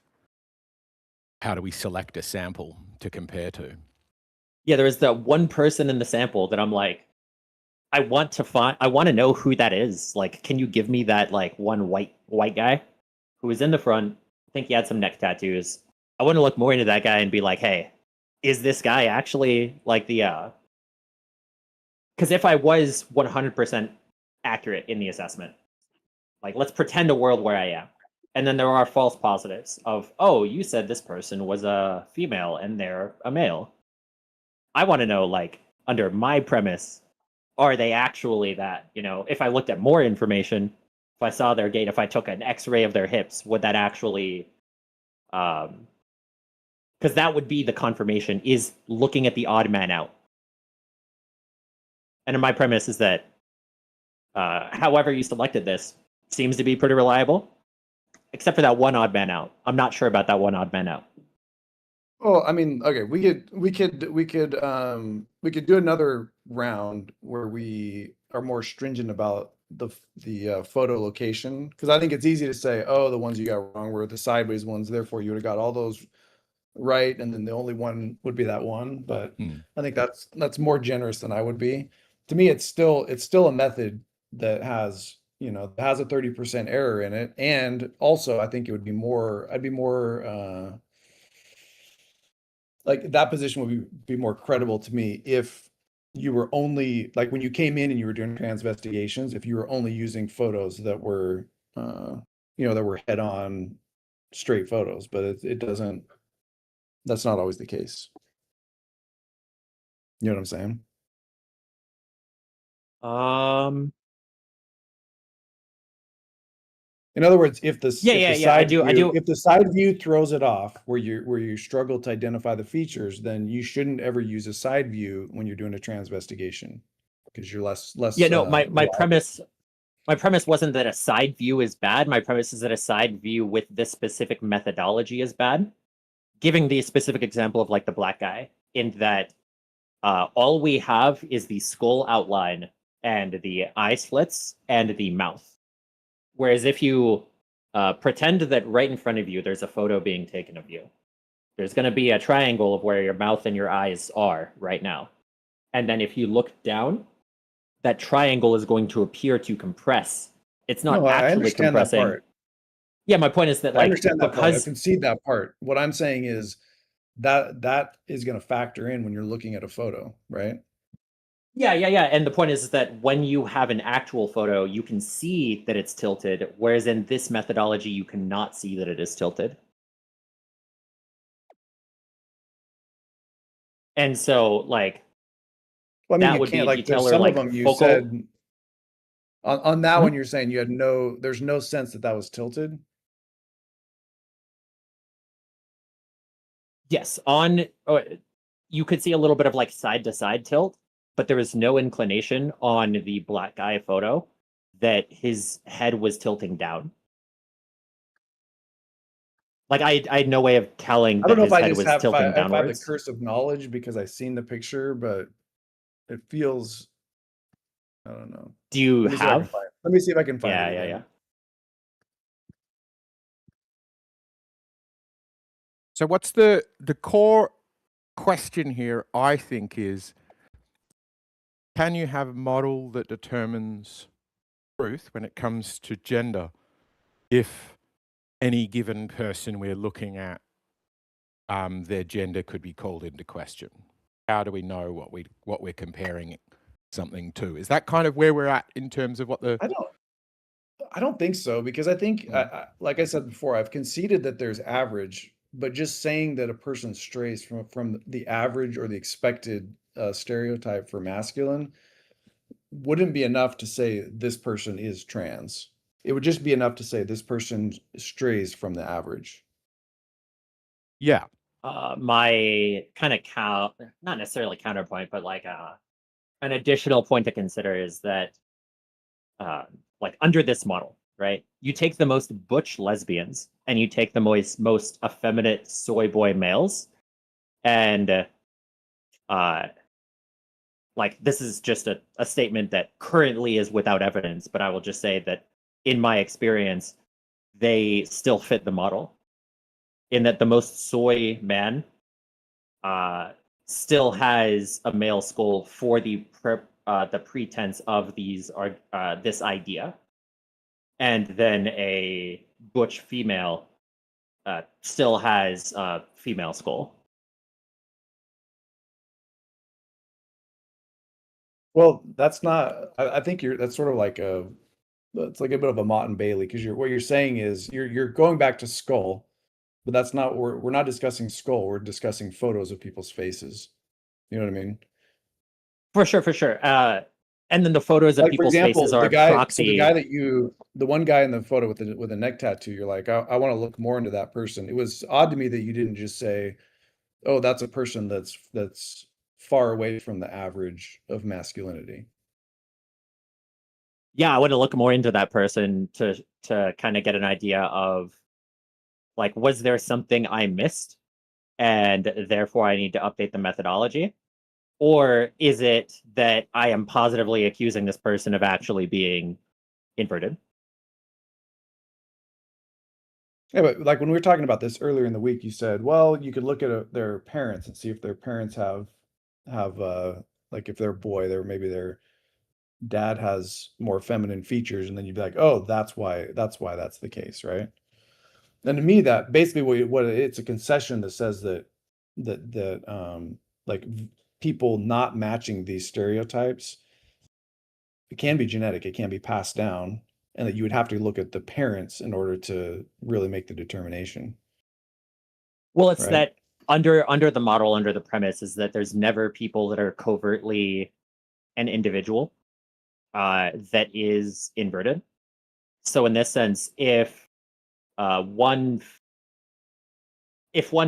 select a sample to compare to? Yeah, there was that one person in the sample that I'm like, I want to know who that is. Like, can you give me that, like, one white guy who was in the front? I think he had some neck tattoos. I want to look more into that guy and be like, hey, is this guy actually like the because if I was 100% accurate in the assessment, like, let's pretend a world where I am, and then there are false positives of, oh, you said this person was a female and they're a male. I want to know, like, under my premise, are they actually that? If I looked at more information, if I saw their gait, if I took an X-ray of their hips, would that actually, because that would be the confirmation, is looking at the odd man out. And my premise is that however you selected this seems to be pretty reliable, except for that one odd man out. I'm not sure about that one odd man out. Well, I mean, okay, we could do another round where we are more stringent about the photo location, because I think it's easy to say, oh, the ones you got wrong were the sideways ones, therefore you would have got all those right, and then the only one would be that one. But I think that's more generous than I would be. To me, it's still a method that has a 30% error in it, and also I think it would be more. I'd be more. Like, that position would be more credible to me if you were only, like, when you came in and you were doing investigations, if you were only using photos that were that were head on straight photos. But it doesn't, that's not always the case. You know what I'm saying? In other words, if the side view throws it off, where you struggle to identify the features, then you shouldn't ever use a side view when you're doing a transvestigation, because you're less. Yeah, no, my premise wasn't that a side view is bad. My premise is that a side view with this specific methodology is bad. Giving the specific example of, like, the black guy, in that all we have is the skull outline and the eye slits and the mouth. Whereas if you pretend that right in front of you there's a photo being taken of you, there's going to be a triangle of where your mouth and your eyes are right now. And then if you look down, that triangle is going to appear to compress. It's not actually compressing. That part. Yeah, my point is that, like, I understand that part. I concede that part. What I'm saying is that is going to factor in when you're looking at a photo, right? Yeah. And the point is that when you have an actual photo, you can see that it's tilted, whereas in this methodology, you cannot see that it is tilted. And so, like, well, I mean, that would be like, detail, some or, of like, them you focal... said on that one, you're saying you had there's no sense that was tilted. Yes, you could see a little bit of, like, side to side tilt, but there was no inclination on the black guy photo that his head was tilting down. Like, I had no way of telling that his head was tilting downwards. I have the curse of knowledge because I've seen the picture, but it feels, I don't know. Do you have? Let me see if I can find it. Yeah. So what's the core question here, I think, is can you have a model that determines truth when it comes to gender if any given person we're looking at, their gender could be called into question? How do we know what we're comparing something to? Is that kind of where we're at in terms of what the... I don't think so, because I think, like I said before, I've conceded that there's average, but just saying that a person strays from the average or the expected stereotype for masculine wouldn't be enough to say this person is trans. It would just be enough to say this person strays from the average. Yeah. My kind of not necessarily counterpoint, but like an additional point to consider is that like under this model, right? You take the most butch lesbians and you take the most effeminate soy boy males, and like this is just a statement that currently is without evidence, but I will just say that in my experience, they still fit the model. In that the most soy man still has a male skull for the pretense of this idea, and then a butch female still has a female skull. Well, that's not. I think that's sort of like it's like a bit of a Mott and Bailey, because what you're saying is you're going back to skull. But that's not, we're not discussing skull, we're discussing photos of people's faces. You know what I mean? For sure, for sure. And then the photos of Like, for people's example, faces are the guy, proxy. so the guy the one guy in the photo with a neck tattoo, you're like, I want to look more into that person. It was odd to me that you didn't just say, oh, that's a person that's far away from the average of masculinity. Yeah, I want to look more into that person to kind of get an idea of, like, was there something I missed and therefore I need to update the methodology? Or is it that I am positively accusing this person of actually being inverted? Yeah, but like when we were talking about this earlier in the week, you said, well, you could look at their parents and see if their parents have like if they're a boy, maybe their dad has more feminine features, and then you'd be like, oh, that's why that's the case, right? And to me, that basically what it's a concession that says that like people not matching these stereotypes, it can be genetic, it can be passed down, and that you would have to look at the parents in order to really make the determination. Well, it's right? That under the model, under the premise is that there's never people that are covertly an individual that is inverted. So in this sense, if one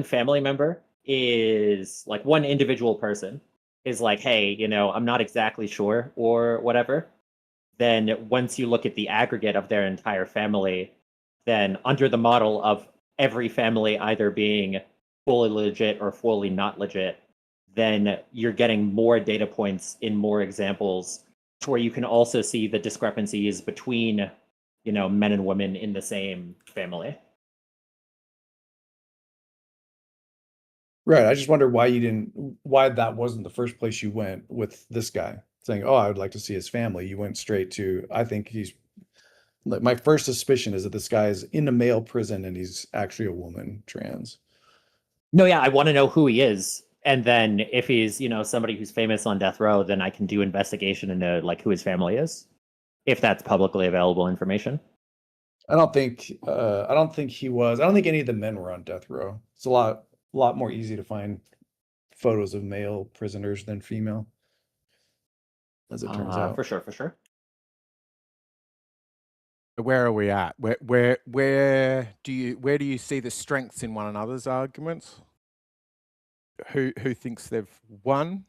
family member is like, one individual person is like, hey, I'm not exactly sure or whatever, then once you look at the aggregate of their entire family, then under the model of every family either being fully legit or fully not legit, then you're getting more data points in more examples to where you can also see the discrepancies between, men and women in the same family. Right. I just wonder why that wasn't the first place you went with this guy saying, oh, I would like to see his family. You went straight to, I think my first suspicion is that this guy is in a male prison and he's actually a woman trans. No, yeah, I want to know who he is. And then if he's, somebody who's famous on death row, then I can do investigation into like who his family is, if that's publicly available information. I don't think he was. I don't think any of the men were on death row. It's a lot more easy to find photos of male prisoners than female, as it turns out. For sure. Where are we at? Where do you see the strengths in one another's arguments? Who thinks they've won?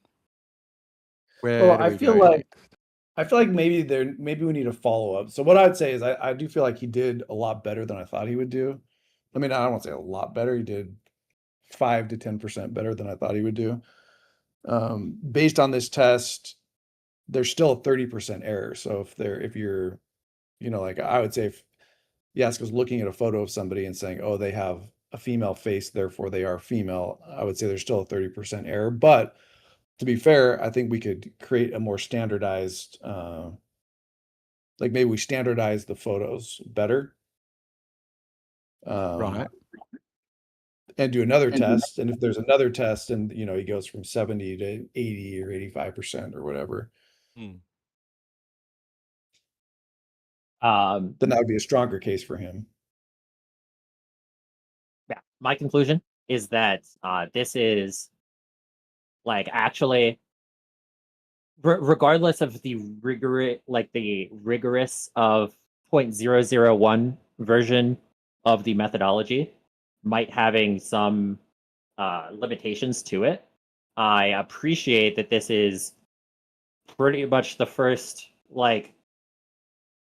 I feel like maybe we need a follow up. So what I'd say is I do feel like he did a lot better than I thought he would do. I mean, I don't want to say a lot better. He did 5 to 10% better than I thought he would do. Based on this test, there's still a 30% error. So if you're, like I would say, if Yaska's looking at a photo of somebody and saying, oh, they have a female face, therefore they are female, I would say there's still a 30% error. But to be fair, I think we could create a more standardized, like maybe we standardize the photos better. Right. And do another test. And if there's another test and, you know, he goes from 70 to 80 or 85% or whatever, then that would be a stronger case for him. Yeah, my conclusion is that this is like actually, regardless of the rigorous of 0.001 version of the methodology, might having some limitations to it. I appreciate that this is pretty much the first like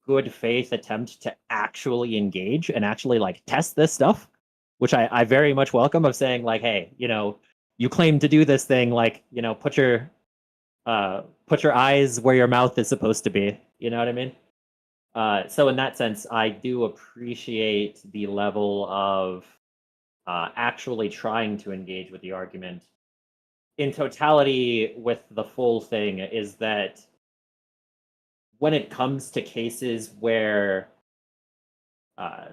good faith attempt to actually engage and actually like test this stuff, which I very much welcome, of saying like, hey, you know, you claim to do this thing, like, you know, put your eyes where your mouth is supposed to be. You know what I mean? So in that sense, I do appreciate the level of actually trying to engage with the argument. In totality, with the full thing, is that when it comes to cases where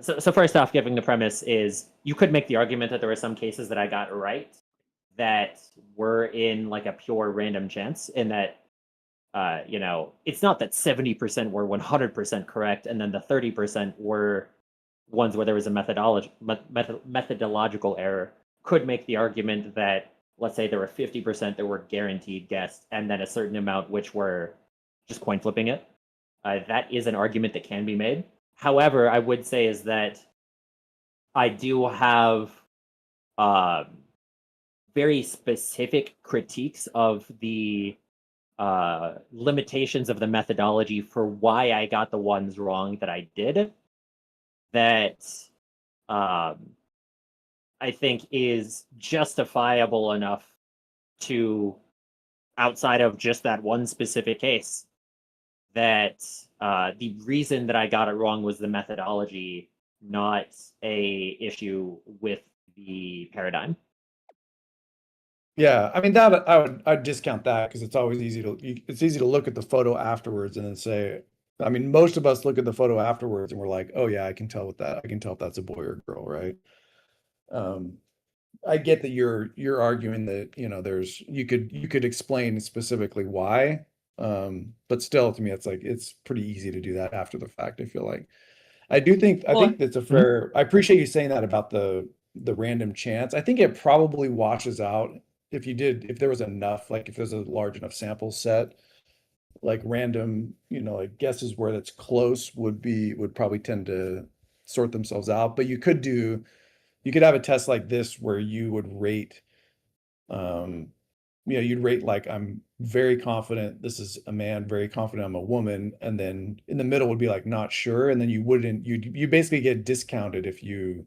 so first off, giving the premise is you could make the argument that there were some cases that I got right that were in like a pure random chance, in that you know, it's not that 70% were 100% correct and then the 30% were ones where there was a methodological error. Could make the argument that, let's say there were 50% that were guaranteed guessed and then a certain amount which were just coin flipping it. That is an argument that can be made. However, I would say is that I do have very specific critiques of the limitations of the methodology for why I got the ones wrong that I did, that I think is justifiable enough to, outside of just that one specific case, that the reason that I got it wrong was the methodology, not a issue with the paradigm. Yeah, I mean I'd discount that because it's always easy to look at the photo afterwards and then say, I mean, most of us look at the photo afterwards and we're like, oh yeah, I can tell with that. I can tell if that's a boy or girl, right? I get that you're arguing that, you know, there's you could explain specifically why, but still, to me, it's like it's pretty easy to do that after the fact. I feel like I think that's a fair. I appreciate you saying that about the random chance. I think it probably washes out if there was enough, like if there's a large enough sample set, like random, you know, like guesses where that's close would probably tend to sort themselves out. But you could have a test like this where you would rate, you know, you'd rate like, I'm very confident this is a man, very confident I'm a woman, and then in the middle would be like not sure, and then you basically get discounted if you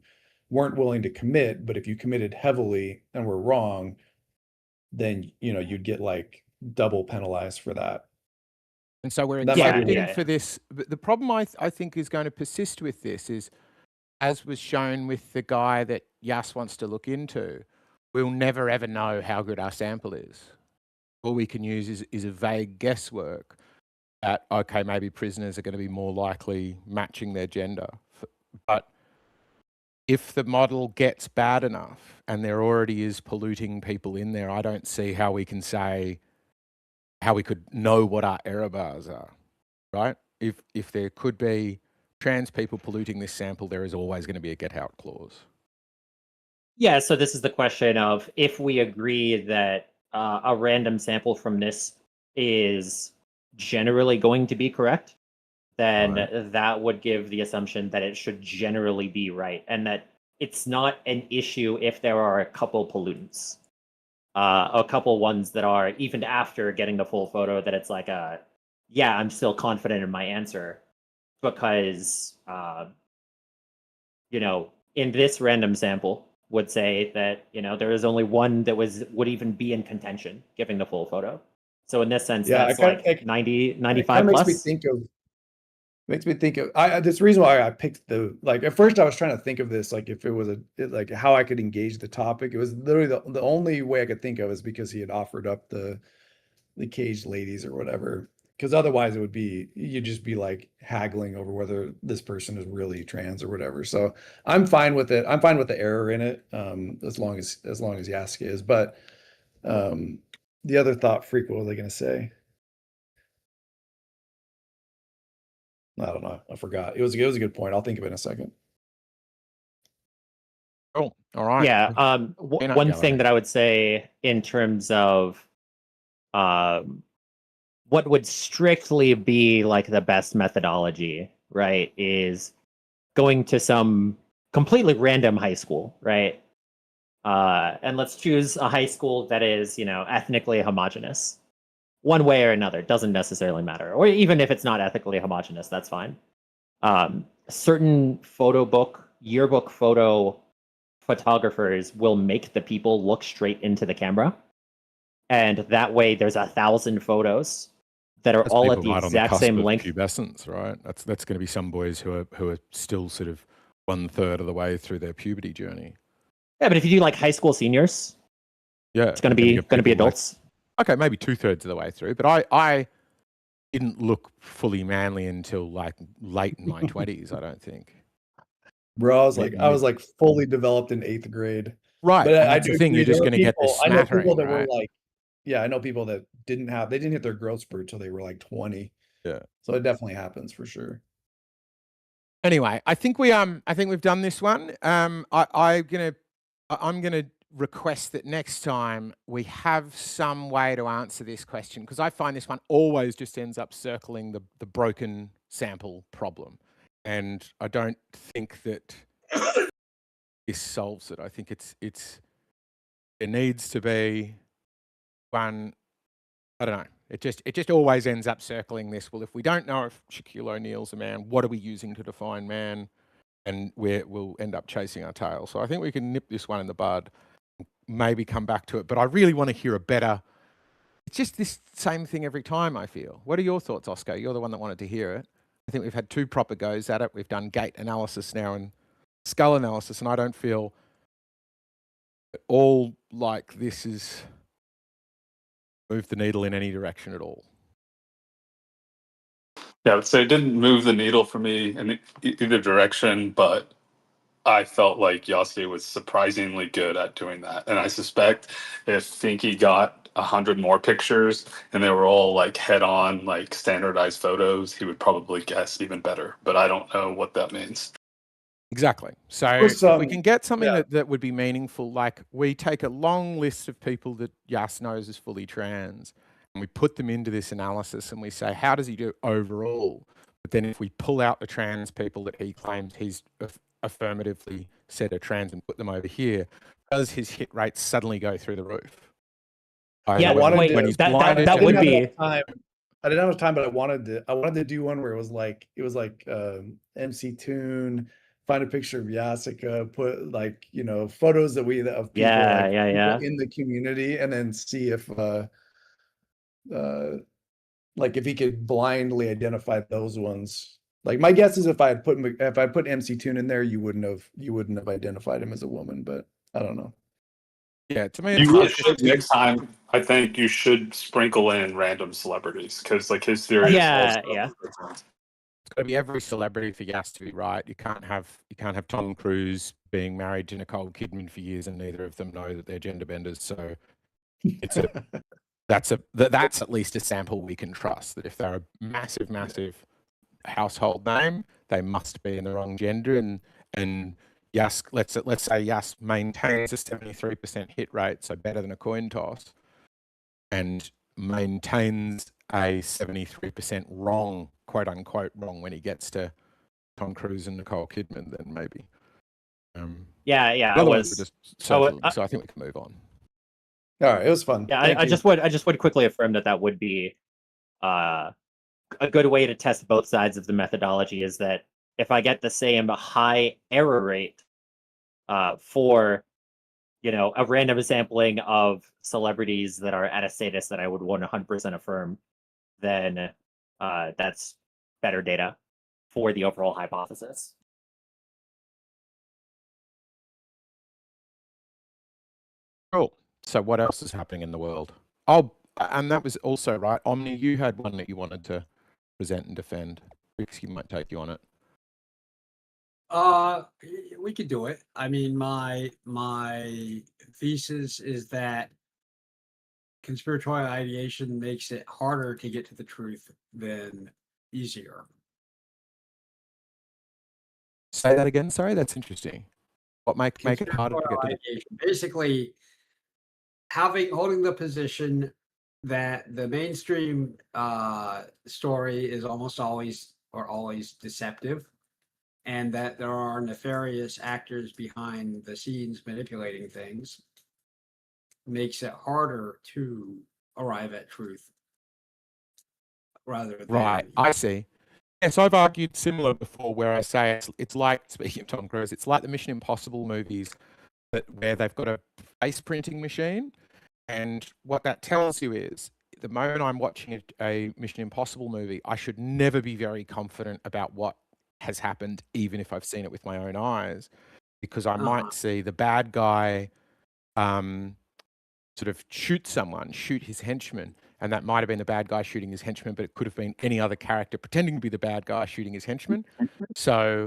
weren't willing to commit, but if you committed heavily and were wrong, then, you know, you'd get like double penalized for that. And so we're That might be accepting for this. But the problem I think is going to persist with this is, as was shown with the guy that Yas wants to look into, we'll never ever know how good our sample is. All we can use is a vague guesswork that, okay, maybe prisoners are going to be more likely matching their gender. But if the model gets bad enough and there already is polluting people in there, I don't see how we can say, how we could know what our error bars are, right? If there could be trans people polluting this sample, there is always going to be a get out clause. Yeah, so this is the question of, if we agree that a random sample from this is generally going to be correct, then that would give the assumption that it should generally be right, and that it's not an issue if there are a couple pollutants, a couple ones that are, even after getting the full photo, that it's like, yeah, I'm still confident in my answer, because, you know, in this random sample would say that, you know, there is only one that would even be in contention giving the full photo. So in this sense, that's like 90, 95 plus. Makes me think of, Makes me think of this reason why I picked the like at first I was trying to think of this like if it was like how I could engage the topic. It was literally the only way I could think of is because he had offered up the caged ladies or whatever. Because otherwise it would be you'd just be like haggling over whether this person is really trans or whatever. So I'm fine with it. I'm fine with the error in it, as long as Yask is. But the other thought freak, what was I gonna say? I don't know. I forgot. It was a good point. I'll think of it in a second. Cool. All right. Yeah. One thing that I would say in terms of what would strictly be like the best methodology, right, is going to some completely random high school, right? And let's choose a high school that is, ethnically homogenous. One way or another, it doesn't necessarily matter. Or even if it's not ethically homogenous, that's fine. Certain yearbook photo photographers will make the people look straight into the camera. And that way there's 1,000 photos that are all at the exact same length. Pubescence, right? That's going to be some boys who are still sort of 1/3 of the way through their puberty journey. Yeah, but if you do like high school seniors, it's going to be adults. Okay, maybe 2/3 of the way through, but I didn't look fully manly until like late in my 20s, I don't think. Bro, I was like fully developed in 8th grade. Right. But that's the thing, you're just going to get this smattering, I know people that right? were like, I know people that didn't hit their growth spurt till they were like 20. Yeah. So it definitely happens for sure. Anyway, I think we've done this one. I'm gonna request that next time we have some way to answer this question, because I find this one always just ends up circling the broken sample problem, and I don't think that this solves it. I think there needs to be one. I don't know. It just always ends up circling this. Well, if we don't know if Shaquille O'Neal's a man, what are we using to define man? And we'll end up chasing our tail. So I think we can nip this one in the bud, maybe come back to it. But I really want to hear a better. It's just this same thing every time, I feel. What are your thoughts, Oscar? You're the one that wanted to hear it. I think we've had 2 proper goes at it. We've done gait analysis now and skull analysis, and I don't feel at all like this is moved the needle in any direction at all. Yeah, I would say it didn't move the needle for me in either direction, but I felt like Yasuke was surprisingly good at doing that. And I suspect if Finky got 100 more pictures and they were all like head-on, like standardized photos, he would probably guess even better. But I don't know what that means. Exactly. So if we can get something that would be meaningful, like we take a long list of people that Yas knows is fully trans, and we put them into this analysis and we say, how does he do overall? But then if we pull out the trans people that he claims he's affirmatively said are trans and put them over here, does his hit rate suddenly go through the roof? Yeah, when he's blinded, that would be. I didn't have time, but I wanted to do one where it was like MC Toon, find a picture of Yasuka, put like photos of people in the community, and then see if like if he could blindly identify those ones. Like my guess is if I put MC Toon in there, you wouldn't have identified him as a woman, but I don't know. Yeah, to me, you really should next time. I think you should sprinkle in random celebrities because, like, his theory is also it's got to be every celebrity for Yas to be right. You can't have Tom Cruise being married to Nicole Kidman for years and neither of them know that they're gender benders. So it's that's at least a sample we can trust. That if they're a massive household name, they must be in the wrong gender. And Yas, let's say Yas maintains a 73% hit rate, so better than a coin toss, and maintains a 73% wrong, quote unquote wrong, when he gets to Tom Cruise and Nicole Kidman, then maybe. So I think we can move on. All right, it was fun. Yeah, I just would quickly affirm that would be a good way to test both sides of the methodology. Is that if I get the same high error rate for a random sampling of celebrities that are at a status that I would 100% affirm, then that's better data. for the overall hypothesis. Cool. So what else is happening in the world? Oh, and that was also right. Omni, you had one that you wanted to present and defend. Rixie might take you on it. We could do it. I mean, my thesis is that conspiratorial ideation makes it harder to get to the truth than easier. Say that again. Sorry, that's interesting. What make it harder to get to ideation? Basically, holding the position that the mainstream story is almost always deceptive, and that there are nefarious actors behind the scenes manipulating things, makes it harder to arrive at truth rather than Right, I see. Yes, I've argued similar before, where I say it's like, speaking of Tom Cruise, it's like the Mission Impossible movies, where they've got a face printing machine, and what that tells you is, the moment I'm watching a Mission Impossible movie, I should never be very confident about what has happened, even if I've seen it with my own eyes, because I might see the bad guy sort of shoot his henchman, and that might have been the bad guy shooting his henchman, but it could have been any other character pretending to be the bad guy shooting his henchman. So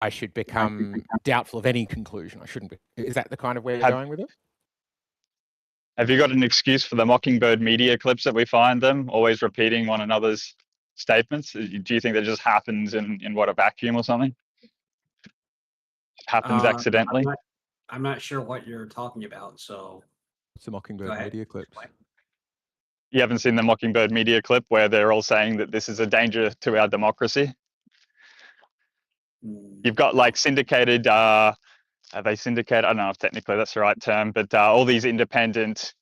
I should become doubtful of any conclusion. I shouldn't be. Is that the kind of where you're going with it? Have you got an excuse for the Mockingbird media clips that we find them always repeating one another's statements? Do you think that just happens in what, a vacuum or something? Happens accidentally? I'm not sure what you're talking about, so. It's the Mockingbird media clips. You haven't seen the Mockingbird media clip where they're all saying that this is a danger to our democracy? You've got like syndicated, are they syndicated? I don't know if technically that's the right term, but all these independent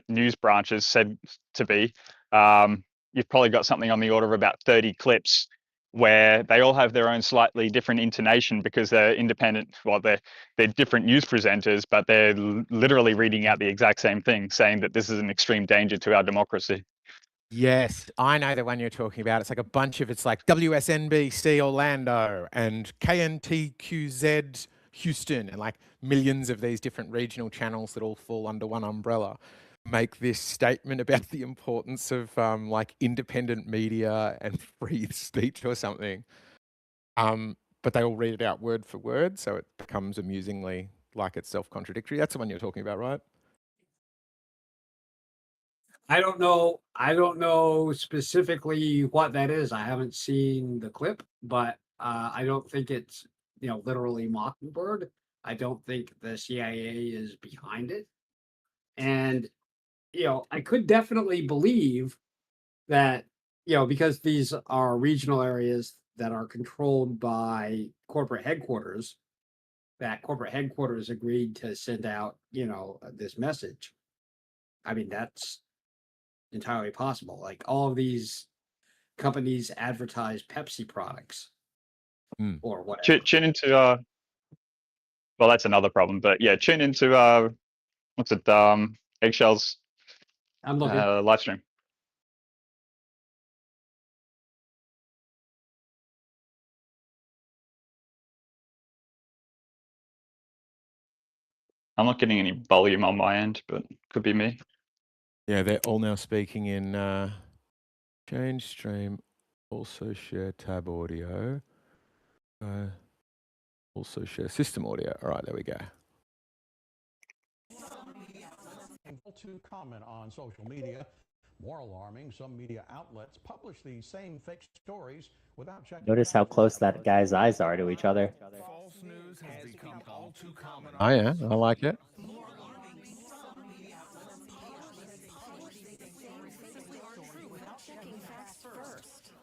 news branches said to be, you've probably got something on the order of about 30 clips where they all have their own slightly different intonation because they're independent. Well, they're different news presenters, but they're literally reading out the exact same thing, saying that this is an extreme danger to our democracy. Yes, I know the one you're talking about. It's like a bunch of, it's like WSNBC Orlando and KNTQZ Houston, and like millions of these different regional channels that all fall under one umbrella make this statement about the importance of like independent media and free speech or something. But they all read it out word for word, so it becomes amusingly like it's self-contradictory. That's the one you're talking about, right? I don't know specifically what that is. I haven't seen the clip, but I don't think it's, literally Mockingbird. I don't think the CIA is behind it. And, I could definitely believe that, because these are regional areas that are controlled by corporate headquarters, that corporate headquarters agreed to send out, this message. I mean, that's entirely possible. Like, all of these companies advertise Pepsi products or whatever. Tune into well, that's another problem, but yeah, tune into what's it, Eggshells I'm looking. live stream. I'm not getting any volume on my end, but could be me. Yeah, they're all now speaking in change stream, also share tab audio, also share system audio. All right, there we go. To comment on social media. More alarming, some media outlets publish these same fake stories without checking. Notice how close that guy's eyes are to each other. False news has become all too common. Oh yeah, I like it.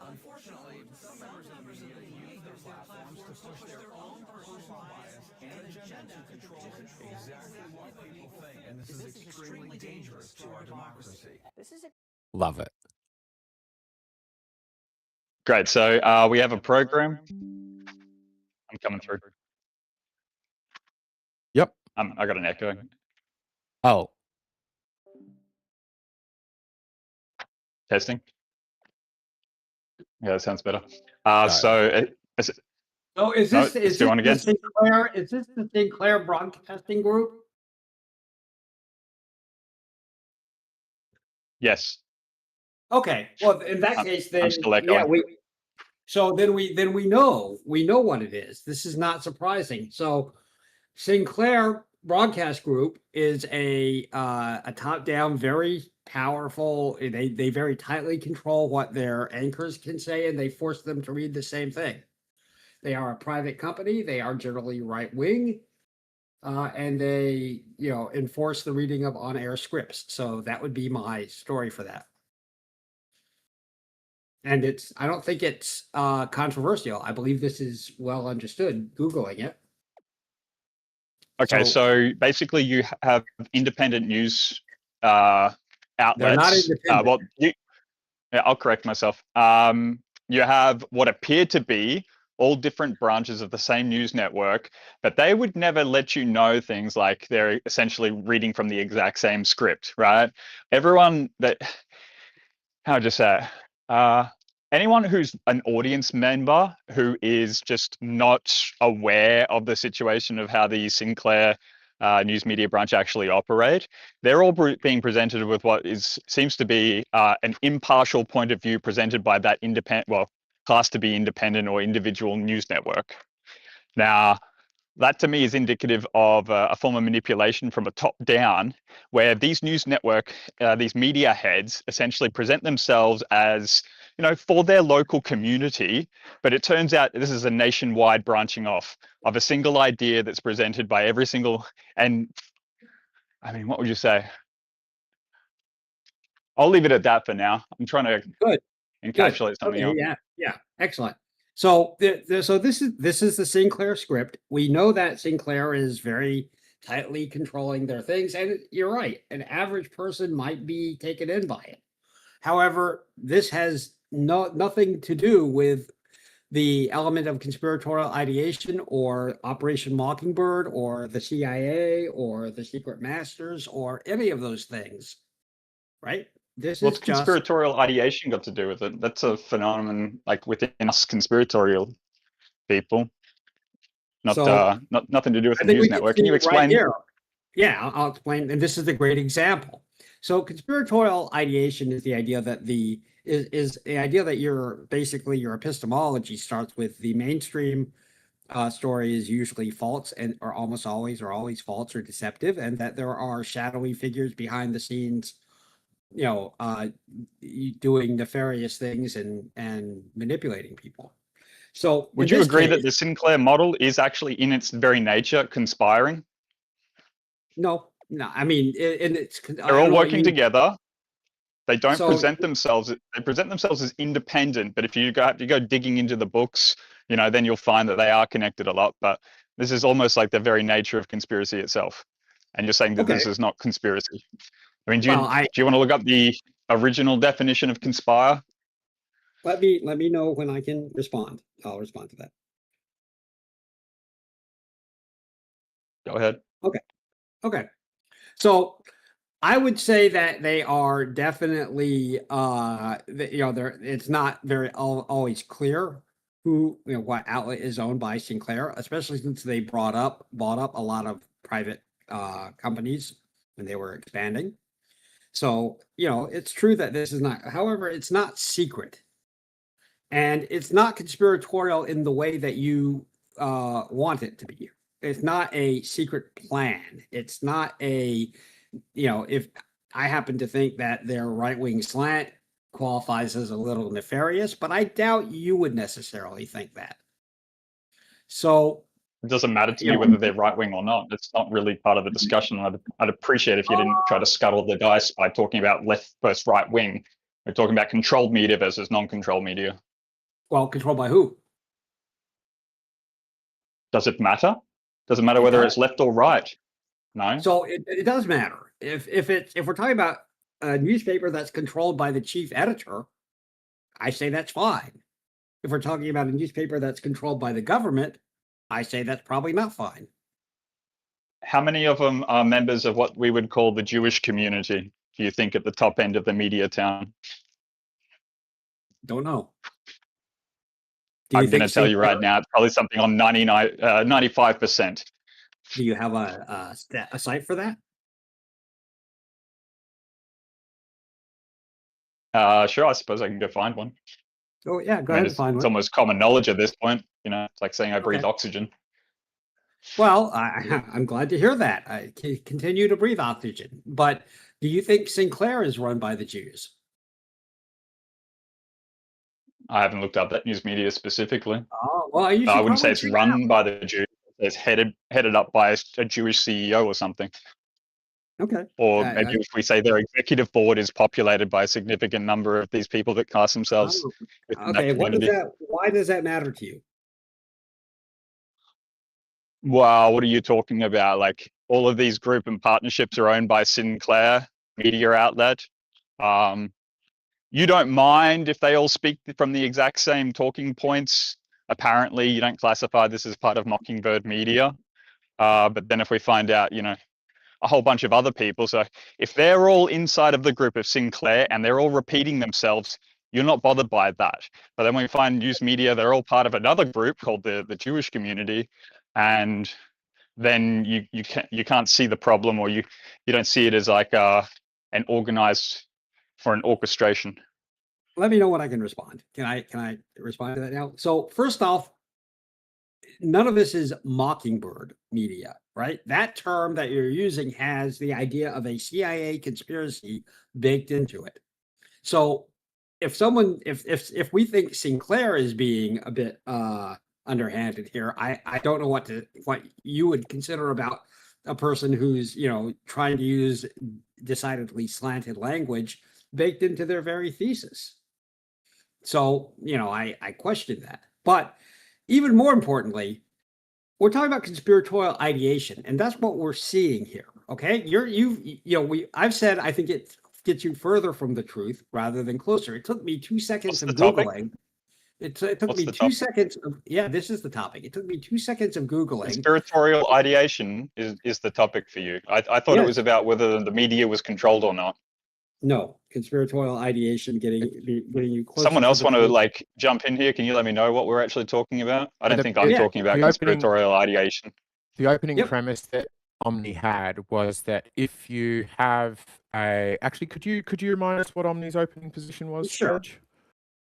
Unfortunately, some members of the media use their platforms to push their own personal bias and agenda to control exactly what people think, and this is extremely dangerous to our democracy. Love it. Great. So we have a program. I'm coming through. Yep. I got an echo. Oh. Testing. Yeah, that sounds better. So So is No, this let's do one the again. Sinclair? Is this the Sinclair Broadcasting Group? yes, Okay. Well, in that case, then I'm still yeah, echoing. then we know what it is. This is not surprising. So Sinclair Broadcast Group is a top-down, very powerful. They very tightly control what their anchors can say, and they force them to read the same thing. They are a private company. They are generally right-wing, and they enforce the reading of on-air scripts. So that would be my story for that. And I don't think it's controversial. I believe this is well understood. Googling it. Okay, so basically you have independent news outlets. They're not independent. I'll correct myself. You have what appear to be all different branches of the same news network, but they would never let you know things like they're essentially reading from the exact same script, right? Everyone that, how would you say, anyone who's an audience member who is just not aware of the situation of how the Sinclair news media branch actually operate, they're all being presented with what seems to be an impartial point of view presented by that classed to be independent or individual news network. Now, that to me is indicative of a form of manipulation from a top down, where these news network, these media heads essentially present themselves as, for their local community, but it turns out this is a nationwide branching off of a single idea that's presented by every single, and I mean, what would you say? I'll leave it at that for now. I'm trying to encapsulate something else. Yeah, excellent. So so this is the Sinclair script. We know that Sinclair is very tightly controlling their things, and you're right. An average person might be taken in by it. However, this has nothing to do with the element of conspiratorial ideation or Operation Mockingbird or the CIA or the Secret Masters or any of those things, right? What's conspiratorial ideation got to do with it? That's a phenomenon like within us conspiratorial people. Not nothing to do with the news network. Can you explain? Right here. Yeah, I'll explain. And this is a great example. So conspiratorial ideation is the idea that is the idea that your epistemology starts with the mainstream story is usually false or almost always false or deceptive, and that there are shadowy figures behind the scenes, doing nefarious things and manipulating people. So would you agree that the Sinclair model is actually in its very nature conspiring? No. I mean, they're all working together. They don't present themselves. They present themselves as independent. But if you go digging into the books, then you'll find that they are connected a lot. But this is almost like the very nature of conspiracy itself. And you're saying that this is not conspiracy. I mean, do you want to look up the original definition of conspire? Let me know when I can respond. I'll respond to that. Go ahead. Okay. So I would say that they are definitely it's not very always clear who what outlet is owned by Sinclair, especially since they bought up a lot of private companies when they were expanding. So it's true that this is not, however, it's not secret. And it's not conspiratorial in the way that you want it to be. It's not a secret plan. It's not a, if I happen to think that their right-wing slant qualifies as a little nefarious, but I doubt you would necessarily think that. So it doesn't matter to me whether they're right-wing or not. It's not really part of the discussion. I'd appreciate if you didn't try to scuttle the dice by talking about left versus right-wing. We're talking about controlled media versus non-controlled media. Well, controlled by who? Does it matter? Does it matter whether it's left or right? No. So it does matter. If we're talking about a newspaper that's controlled by the chief editor, I say that's fine. If we're talking about a newspaper that's controlled by the government, I say that's probably not fine. How many of them are members of what we would call the Jewish community, do you think, at the top end of the media town? Don't know. Do you I'm going to think tell you right Sinclair, now, it's probably something on 95%. do you have a site for that? Sure, I suppose I can go find one. Oh yeah, go I mean, ahead and find it's one. almost common knowledge at this point. You know, it's like saying I breathe Okay. oxygen. Well, I'm glad to hear that. I continue to breathe oxygen. But do you think Sinclair is run by the Jews? I haven't looked up that news media specifically. Oh, well, you I should wouldn't say probably it's check it run out. by the Jews. It's headed up by a Jewish CEO or something. Okay. Or maybe if we say their executive board is populated by a significant number of these people that class themselves within that Okay, community. why does that matter to you? Wow, what are you talking about? Like all of these group and partnerships are owned by Sinclair media outlet. You don't mind if they all speak from the exact same talking points. Apparently, you don't classify this as part of Mockingbird media. But then if we find out, you know, a whole bunch of other people, so if they're all inside of the group of Sinclair and they're all repeating themselves, you're not bothered by that. But then we find news media, they're all part of another group called the Jewish community, and then you can't see the problem, or you don't see it as like an organized for an orchestration. Let me know when I can respond. Can I respond to that now? So first off, none of this is Mockingbird media, right? That term that you're using has the idea of a CIA conspiracy baked into it. So if we think Sinclair is being a bit underhanded here, I don't know what you would consider about a person who's, you know, trying to use decidedly slanted language baked into their very thesis. So, you know, I question that. But even more importantly, we're talking about conspiratorial ideation, and that's what we're seeing here. Okay, I've said I think it gets you further from the truth rather than closer. It took me 2 seconds of Googling. It took me 2 seconds of, yeah, this is the topic. It took me 2 seconds of Googling. Conspiratorial ideation is the topic for you. I thought it was about whether the media was controlled or not. No, conspiratorial ideation getting you closer. Someone else to want to like jump in here? Can you let me know what we're actually talking about? I don't think I'm talking about conspiratorial ideation. The opening premise that Omni had was that if you have a, actually, could you remind us what Omni's opening position was? Sure. Serge?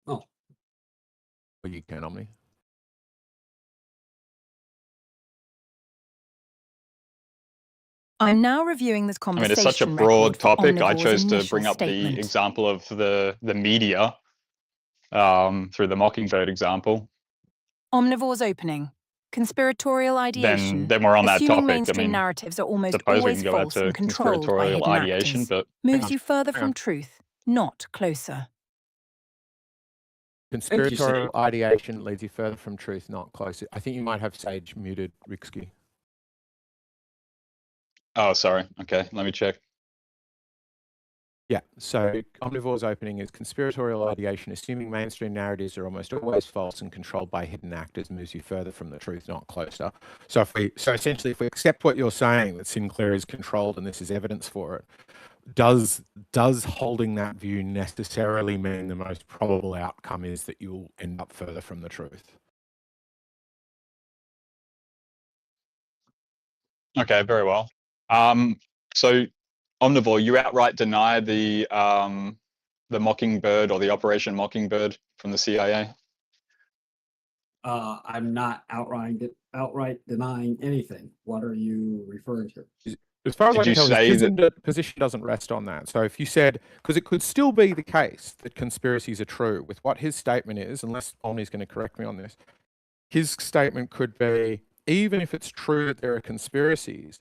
Oh, well, you can, Omni. I'm now reviewing this I mean, conversation. it's such a broad topic. I Omnivore's chose to initial bring up the statement. example of the media through the Mockingbird example. Omnivore's opening. Conspiratorial ideation. Then we're on that Assuming topic. I mainstream mean, narratives are almost suppose we always can go out false to and controlled by conspiratorial hidden ideation, actors, but moves you further from truth, not closer. Conspiratorial ideation leads you further from truth, not closer. I think you might have Sage muted, Rixky. Oh, sorry. Okay, let me check. Yeah, so Omnivore's opening is conspiratorial ideation, assuming mainstream narratives are almost always false and controlled by hidden actors, moves you further from the truth, not closer. So essentially, if we accept what you're saying, that Sinclair is controlled and this is evidence for it, does holding that view necessarily mean the most probable outcome is that you'll end up further from the truth? Okay, very well. So Omnivore, you outright deny the Mockingbird or the Operation Mockingbird from the CIA? I'm not outright denying anything. What are you referring to? As far as I Did can you tell, say his that position doesn't rest on that. So if you said, because it could still be the case that conspiracies are true with what his statement is, unless Omni's going to correct me on this, his statement could be, even if it's true that there are conspiracies,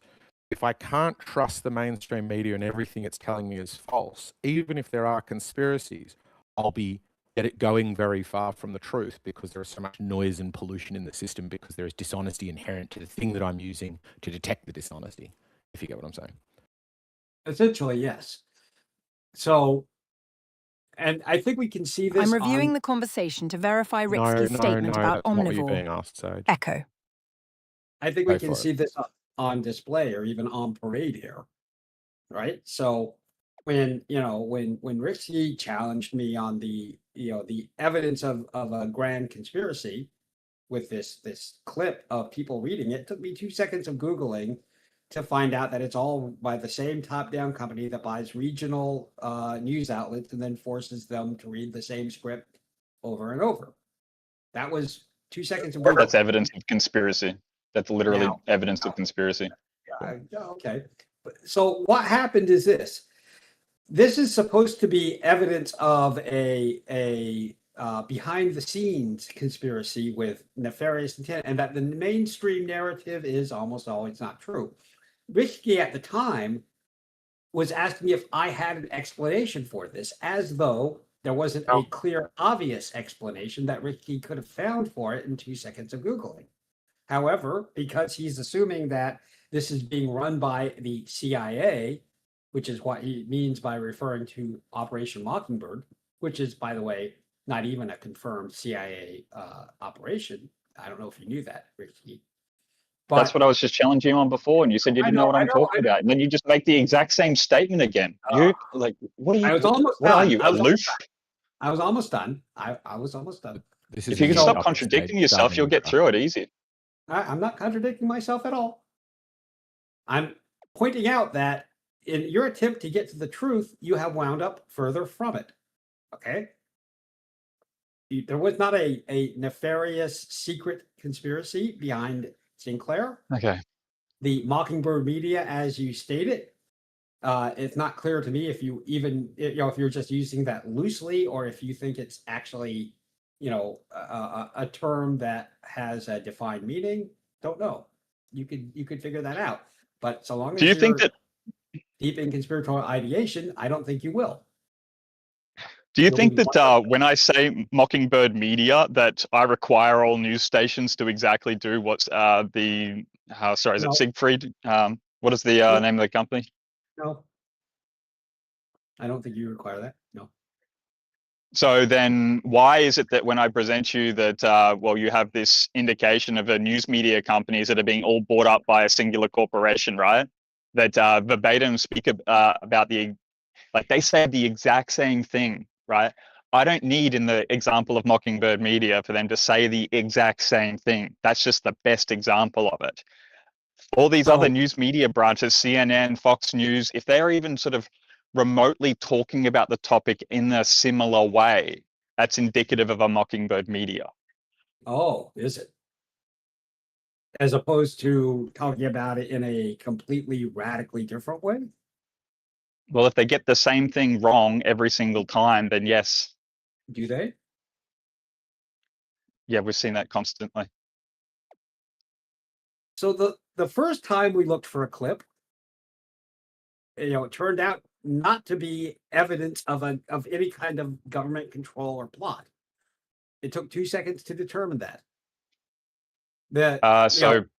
if I can't trust the mainstream media and everything it's telling me is false, even if there are conspiracies, I'll get it going very far from the truth because there is so much noise and pollution in the system because there is dishonesty inherent to the thing that I'm using to detect the dishonesty, if you get what I'm saying. Essentially, yes. So, and I think we can see this. I'm reviewing the conversation to verify Rixky's statement about that's not what you're Omnivore. being asked, Sage. Echo. I think Go we can for see it. this on display or even on parade here, right? So when Rixky challenged me on the evidence of a grand conspiracy, with this clip of people reading it. It took me 2 seconds of Googling to find out that it's all by the same top-down company that buys regional news outlets and then forces them to read the same script over and over. That was 2 seconds of Googling. That's evidence of conspiracy. That's literally Now- evidence of conspiracy. Okay. So what happened is this. This is supposed to be evidence of a behind the scenes conspiracy with nefarious intent, and that the mainstream narrative is almost always not true. Risky at the time was asking if I had an explanation for this, as though there wasn't a clear, obvious explanation that Risky could have found for it in 2 seconds of Googling. However, because he's assuming that this is being run by the CIA, which is what he means by referring to Operation Mockingbird, which is, by the way, not even a confirmed CIA operation. I don't know if you knew that, Ricky. That's what I was just challenging you on before, and you said you didn't know what I'm talking about, and then you just make the exact same statement again. You like, what are you? I was almost what done. are you, I was aloof? I was almost done. I was almost done. If you can stop contradicting yourself, you'll get through it easy. I'm not contradicting myself at all. I'm pointing out that in your attempt to get to the truth, you have wound up further from it. Okay? There was not a nefarious secret conspiracy behind Sinclair. Okay. The Mockingbird media, as you stated, it's not clear to me if you even, if you're just using that loosely, or if you think it's actually, a term that has a defined meaning. Don't know. You could figure that out. But so long as you think you're deep in conspiratorial ideation, I don't think you will. Do you think that when I say Mockingbird Media, that I require all news stations to exactly do what's is it Siegfried? What is the name of the company? No. I don't think you require that. No. So then why is it that when I present you that, you have this indication of a news media companies that are being all bought up by a singular corporation, right? That verbatim speak about they say the exact same thing, right? I don't need in the example of Mockingbird Media for them to say the exact same thing. That's just the best example of it. All these other news media branches, CNN, Fox News, if they're even sort of remotely talking about the topic in a similar way, that's indicative of a Mockingbird Media. Oh, is it? As opposed to talking about it in a completely radically different way? Well, if they get the same thing wrong every single time, then yes. Do they? Yeah, we've seen that constantly. So the first time we looked for a clip, it turned out not to be evidence of any kind of government control or plot. It took 2 seconds to determine that.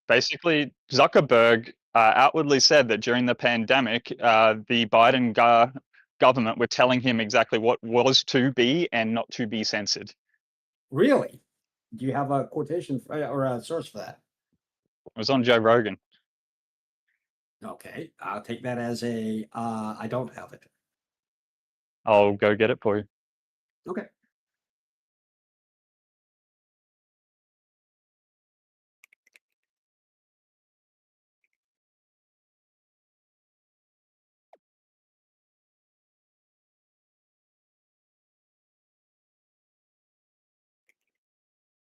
Basically, Zuckerberg outwardly said that during the pandemic, the Biden government were telling him exactly what was to be and not to be censored. Really? Do you have a quotation or a source for that? It was on Joe Rogan. Okay, I'll take that as I don't have it. I'll go get it for you. Okay.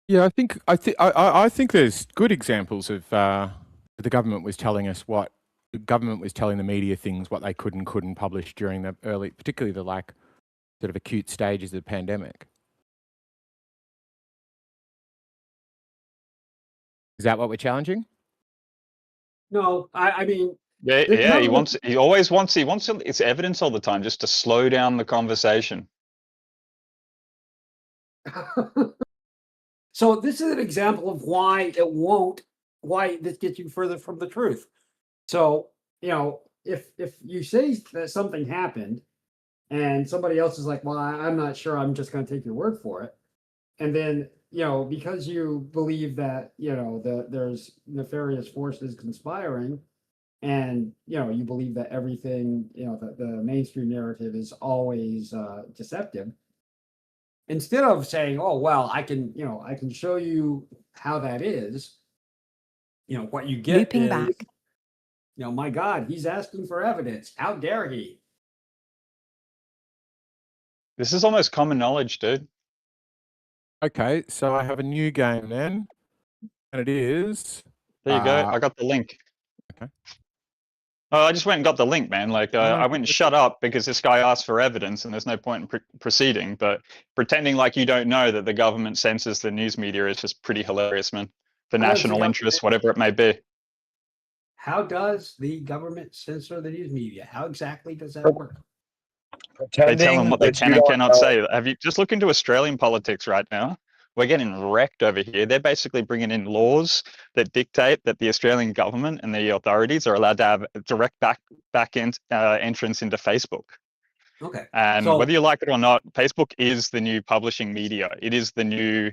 Yeah, I think there's good examples of the government was telling us what the government was telling the media things what they could and couldn't publish during the early, particularly the sort of acute stages of the pandemic. Is that what we're challenging? No, I mean. Yeah. He always wants it's evidence all the time, just to slow down the conversation. So this is an example of why this gets you further from the truth. So, if you say that something happened and somebody else is like, well, I'm not sure, I'm just going to take your word for it. And then, because you believe that, there's nefarious forces conspiring, and, you believe that everything, the mainstream narrative is always deceptive. instead of saying, "Oh well, I can show you how that is," what you get Looping is, back. My God, he's asking for evidence. How dare he? This is almost common knowledge, dude. Okay, so I have a new game then, and it is. There you go. I got the link. Okay. Oh, I just went and got the link, man. Like, I went and shut up because this guy asked for evidence, and there's no point in proceeding. But pretending like you don't know that the government censors the news media is just pretty hilarious, man. For How does the national government- interest, whatever it may be. How does the government censor the news media? How exactly does that work? They tell them what they that you can and don't cannot know. say. Have you just look into Australian politics right now? We're getting wrecked over here. They're basically bringing in laws that dictate that the Australian government and the authorities are allowed to have direct entrance into Facebook. Okay. And So- whether you like it or not, Facebook is the new publishing media. It is the new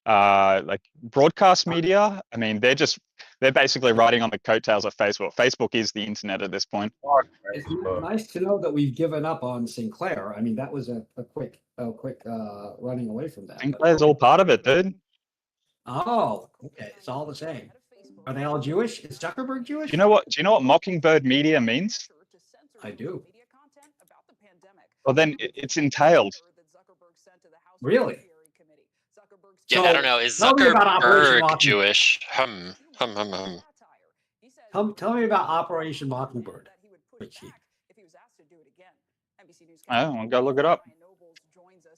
like broadcast media. I mean, they're basically riding on the coattails of Facebook. Facebook is the internet at this point. It's nice to know that we've given up on Sinclair. I mean, that was a quick running away from that. but- Sinclair's all part of it, dude. Oh, okay. It's all the same. Are they all Jewish? Is Zuckerberg Jewish? Do you know what Mockingbird media means? I do. Well, then it's entailed. Really? Yeah, I don't know. Is tell me about Operation Zuckerberg Mockingbird. Jewish? Tell me about Operation Mockingbird. I'll go look it up.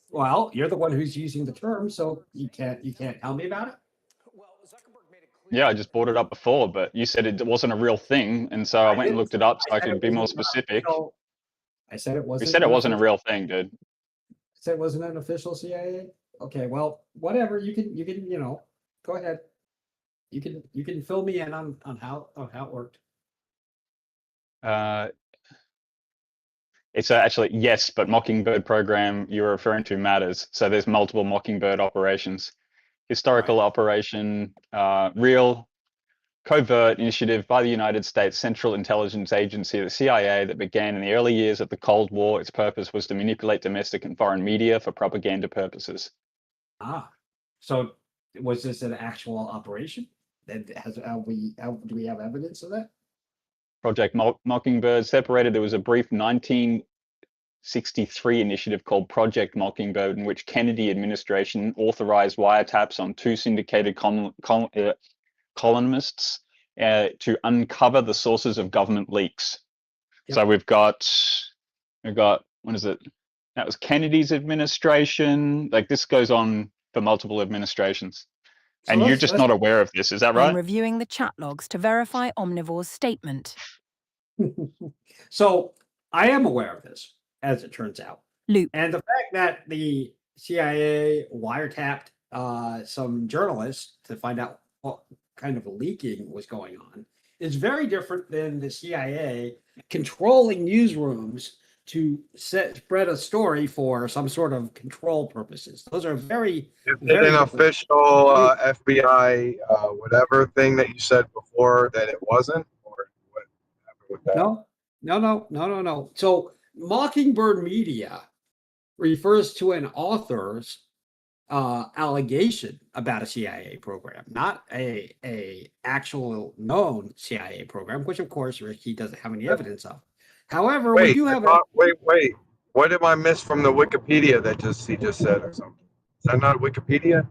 Well, you're the one who's using the term, so you can't tell me about it. Yeah, I just brought it up before, but you said it wasn't a real thing, and so I went and looked it up so I could be more specific. I said it wasn't. You said it wasn't a real thing, dude. I said it wasn't an official CIA. Okay, well, whatever. You can go ahead. You can fill me in on how it worked. It's actually, yes, but Mockingbird program you're referring to matters. So there's multiple Mockingbird operations. Historical operation, real covert initiative by the United States Central Intelligence Agency, the CIA, that began in the early years of the Cold War. Its purpose was to manipulate domestic and foreign media for propaganda purposes. Ah, so was this an actual operation? That do we have evidence of that? Project Mockingbird separated. There was a brief 1963 initiative called Project Mockingbird, in which Kennedy administration authorized wiretaps on two syndicated columnists to uncover the sources of government leaks. Yep. So we've got what is it? That was Kennedy's administration. Like, this goes on for multiple administrations. So And you're let's- just let's- not aware of this, is that I'm right? reviewing the chat logs to verify Omnivore's statement. So I am aware of this, as it turns out. Loop. And the fact that the CIA wiretapped some journalists to find out what kind of leaking was going on is very different than the CIA controlling newsrooms to spread a story for some sort of control purposes. Those are very, Is very it an different. official FBI whatever thing that you said before that it wasn't? Or what happened with that? No. So Mockingbird Media refers to an author's allegation about a CIA program, not a actual known CIA program, which of course Ricky doesn't have any evidence of. However, we do have wait. What did I miss from the Wikipedia that he just said or something? Is that not Wikipedia?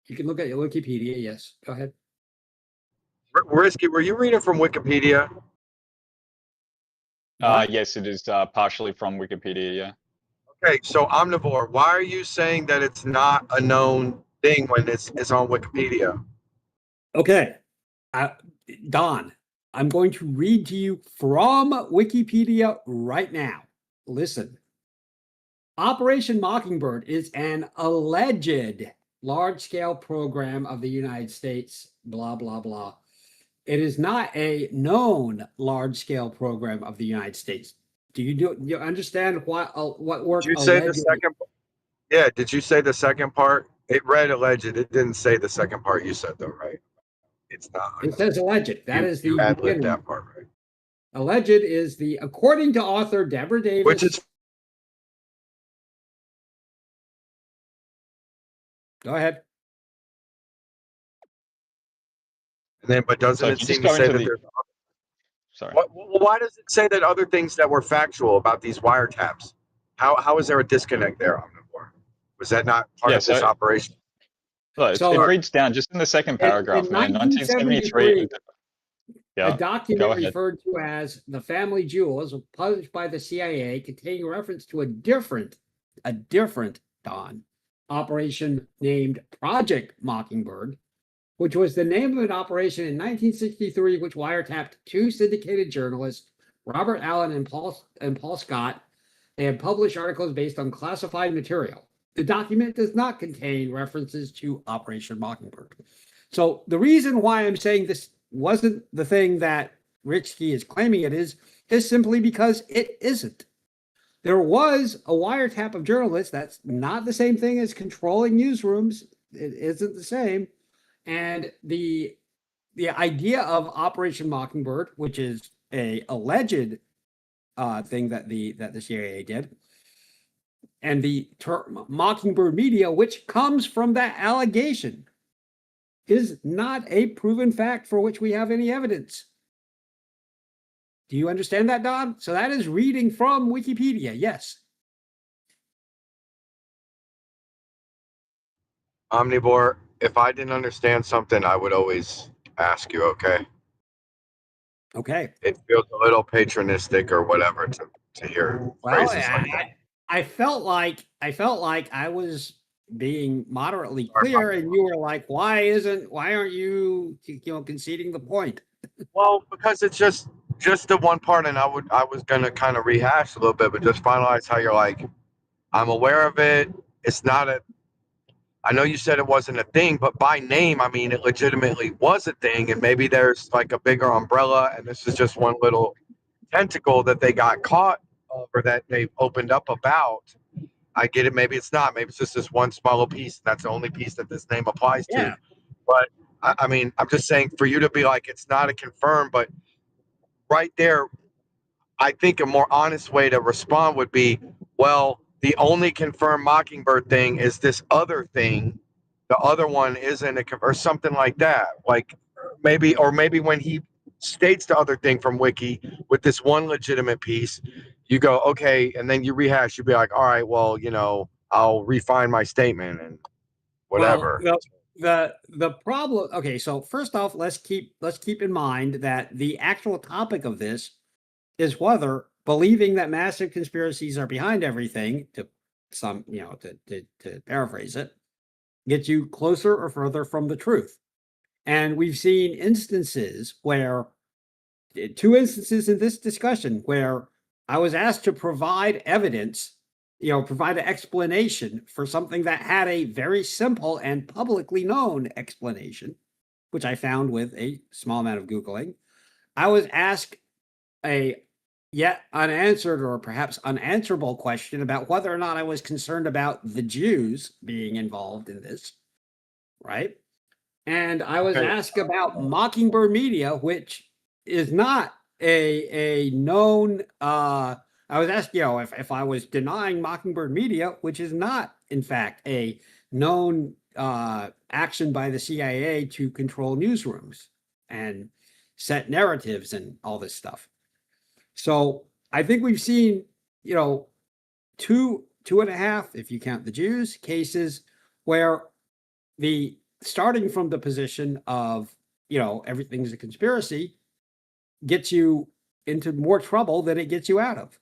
You can look at your Wikipedia. Yes, go ahead. Risky, were you reading from Wikipedia? Yes, it is partially from Wikipedia, yeah. Okay, so Omnivore, why are you saying that it's not a known thing when it's on Wikipedia? Okay, Don, I'm going to read to you from Wikipedia right now. Listen. Operation Mockingbird is an alleged large-scale program of the United States, blah, blah, blah. It is not a known large-scale program of the United States. Do you understand what work? Did you say the alleged- second? Yeah, did you say the second part? It read alleged. It didn't say the second part you said though, right? It's not. It says alleged. That is the you ad-libbed beginning. that part, right? Alleged is the, according to author Deborah Davis, Which is Go ahead. And then, but doesn't So if it you seem just to go say into that the there's sorry. why does it say that other things that were factual about these wiretaps? How is there a disconnect there, Omnivore? Was that not part Yeah, of this so operation? look, it So reads down just in the second in paragraph, man. 1973, 1973. a Yeah, go document ahead. referred to as The Family Jewels, published by the CIA, containing reference to a different Don operation named Project Mockingbird, which was the name of an operation in 1963, which wiretapped two syndicated journalists, Robert Allen and Paul Scott. They had published articles based on classified material. The document does not contain references to Operation Mockingbird. So the reason why I'm saying this wasn't the thing that Richke is claiming it is simply because it isn't. There was a wiretap of journalists. That's not the same thing as controlling newsrooms. It isn't the same. And the idea of Operation Mockingbird, which is a alleged thing that the CIA did, and the term Mockingbird Media, which comes from that allegation, is not a proven fact for which we have any evidence. Do you understand that, Don? So that is reading from Wikipedia, yes. Omnivore, if I didn't understand something, I would always ask you, okay? Okay. It feels a little patronistic or whatever to hear Well, phrases like that. I felt like I was being moderately clear, and you were like, why aren't you conceding the point? Well, because it's just the one part, and I was gonna kind of rehash a little bit, but just finalize how you're like, I'm aware of it. It's not a. I know you said it wasn't a thing, but by name, I mean it legitimately was a thing, and maybe there's like a bigger umbrella, and this is just one little tentacle that they got caught or that they opened up about. I get it. Maybe it's not. Maybe it's just this one smaller piece. That's the only piece that this name applies to. Yeah. But I mean, I'm just saying for you to be like, it's not a confirm, but right there, I think a more honest way to respond would be, well, the only confirmed Mockingbird thing is this other thing. The other one isn't or something like that. Like maybe when he states the other thing from Wiki with this one legitimate piece, you go, okay, and then you rehash, you'd be like, all right, well, I'll refine my statement and whatever. Well, the problem. Okay, so first off, let's keep in mind that the actual topic of this is whether believing that massive conspiracies are behind everything, to paraphrase it, gets you closer or further from the truth. And we've seen instances where, two instances in this discussion, where I was asked to provide evidence, provide an explanation for something that had a very simple and publicly known explanation, which I found with a small amount of Googling. I was asked a yet unanswered or perhaps unanswerable question about whether or not I was concerned about the Jews being involved in this, right? And I was asked about Mockingbird Media, which is not a known. I was asked, if I was denying Mockingbird Media, which is not, in fact, a known action by the CIA to control newsrooms and set narratives and all this stuff. So I think we've seen, two and a half, if you count the Jews, cases where starting from the position of, everything's a conspiracy, gets you into more trouble than it gets you out of.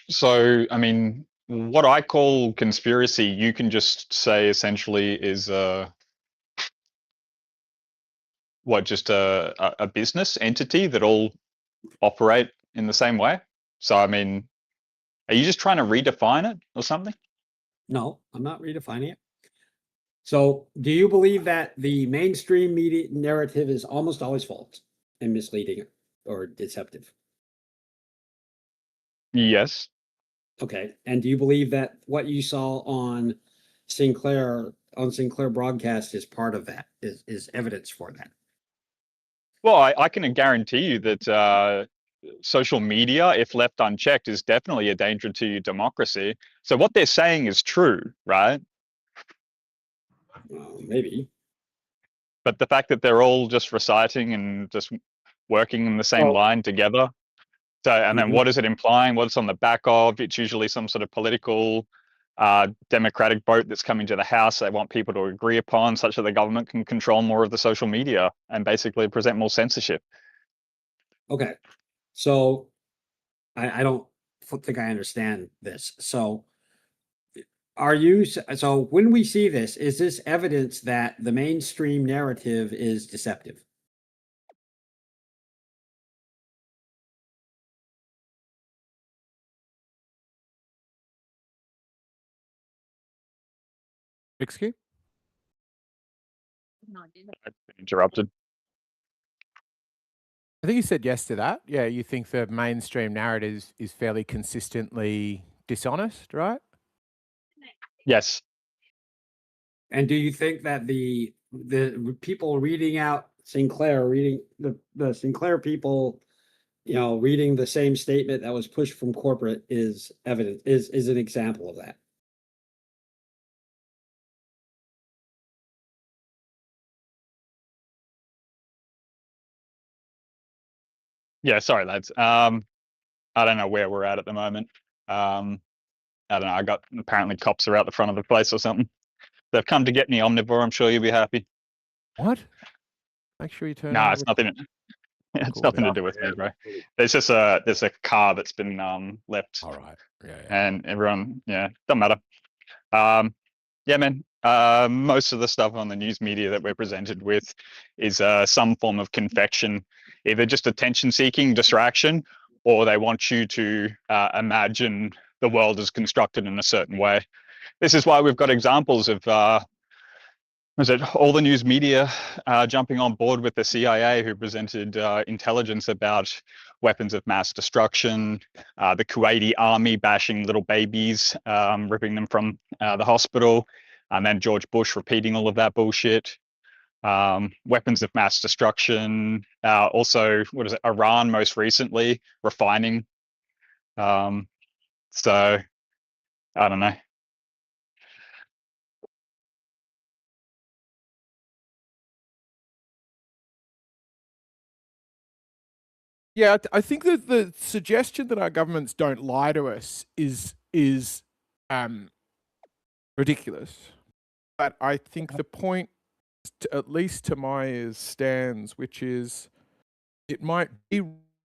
So, I mean, what I call conspiracy, you can just say essentially is just a business entity that all operate in the same way. So, I mean, are you just trying to redefine it or something? No, I'm not redefining it. So, do you believe that the mainstream media narrative is almost always false and misleading or deceptive? Yes. Okay. And do you believe that what you saw on Sinclair broadcast is part of that, is evidence for that? Well, I can guarantee you that social media, if left unchecked, is definitely a danger to democracy. So what they're saying is true, right? Maybe. But the fact that they're all just reciting and just working in the same Well- line together. So, and then Mhm. what is it implying? What's on the back of? It's usually some sort of political democratic vote that's coming to the House they want people to agree upon, such that the government can control more of the social media and basically present more censorship. Okay. So I don't think I understand this. So so when we see this, is this evidence that the mainstream narrative is deceptive? Excuse? Interrupted. I think you said yes to that. Yeah, you think the mainstream narrative is fairly consistently dishonest, right? Yes. And do you think that the people reading out Sinclair, reading the Sinclair people, reading the same statement that was pushed from corporate is evidence, is an example of that? Yeah, sorry, lads. I don't know where we're at the moment. I don't know. I got apparently cops are out the front of the place or something. They've come to get me, Omnivore. I'm sure you'll be happy. What? Make sure you turn. Nah, it's nothing. It's Cool, nothing yeah. to do with me, bro. There's a car that's been left. All right. Yeah. And everyone, yeah, doesn't matter. Yeah, man. Most of the stuff on the news media that we're presented with is some form of confection, either just attention-seeking distraction, or they want you to imagine the world is constructed in a certain way. This is why we've got examples of all the news media jumping on board with the CIA, who presented intelligence about weapons of mass destruction, the Kuwaiti army bashing little babies, ripping them from the hospital, and then George Bush repeating all of that bullshit. Weapons of mass destruction. Also, what is it? Iran most recently refining. So, I don't know. Yeah, I think that the suggestion that our governments don't lie to us is ridiculous. But I think the point, at least to my ears, stands, which is it might be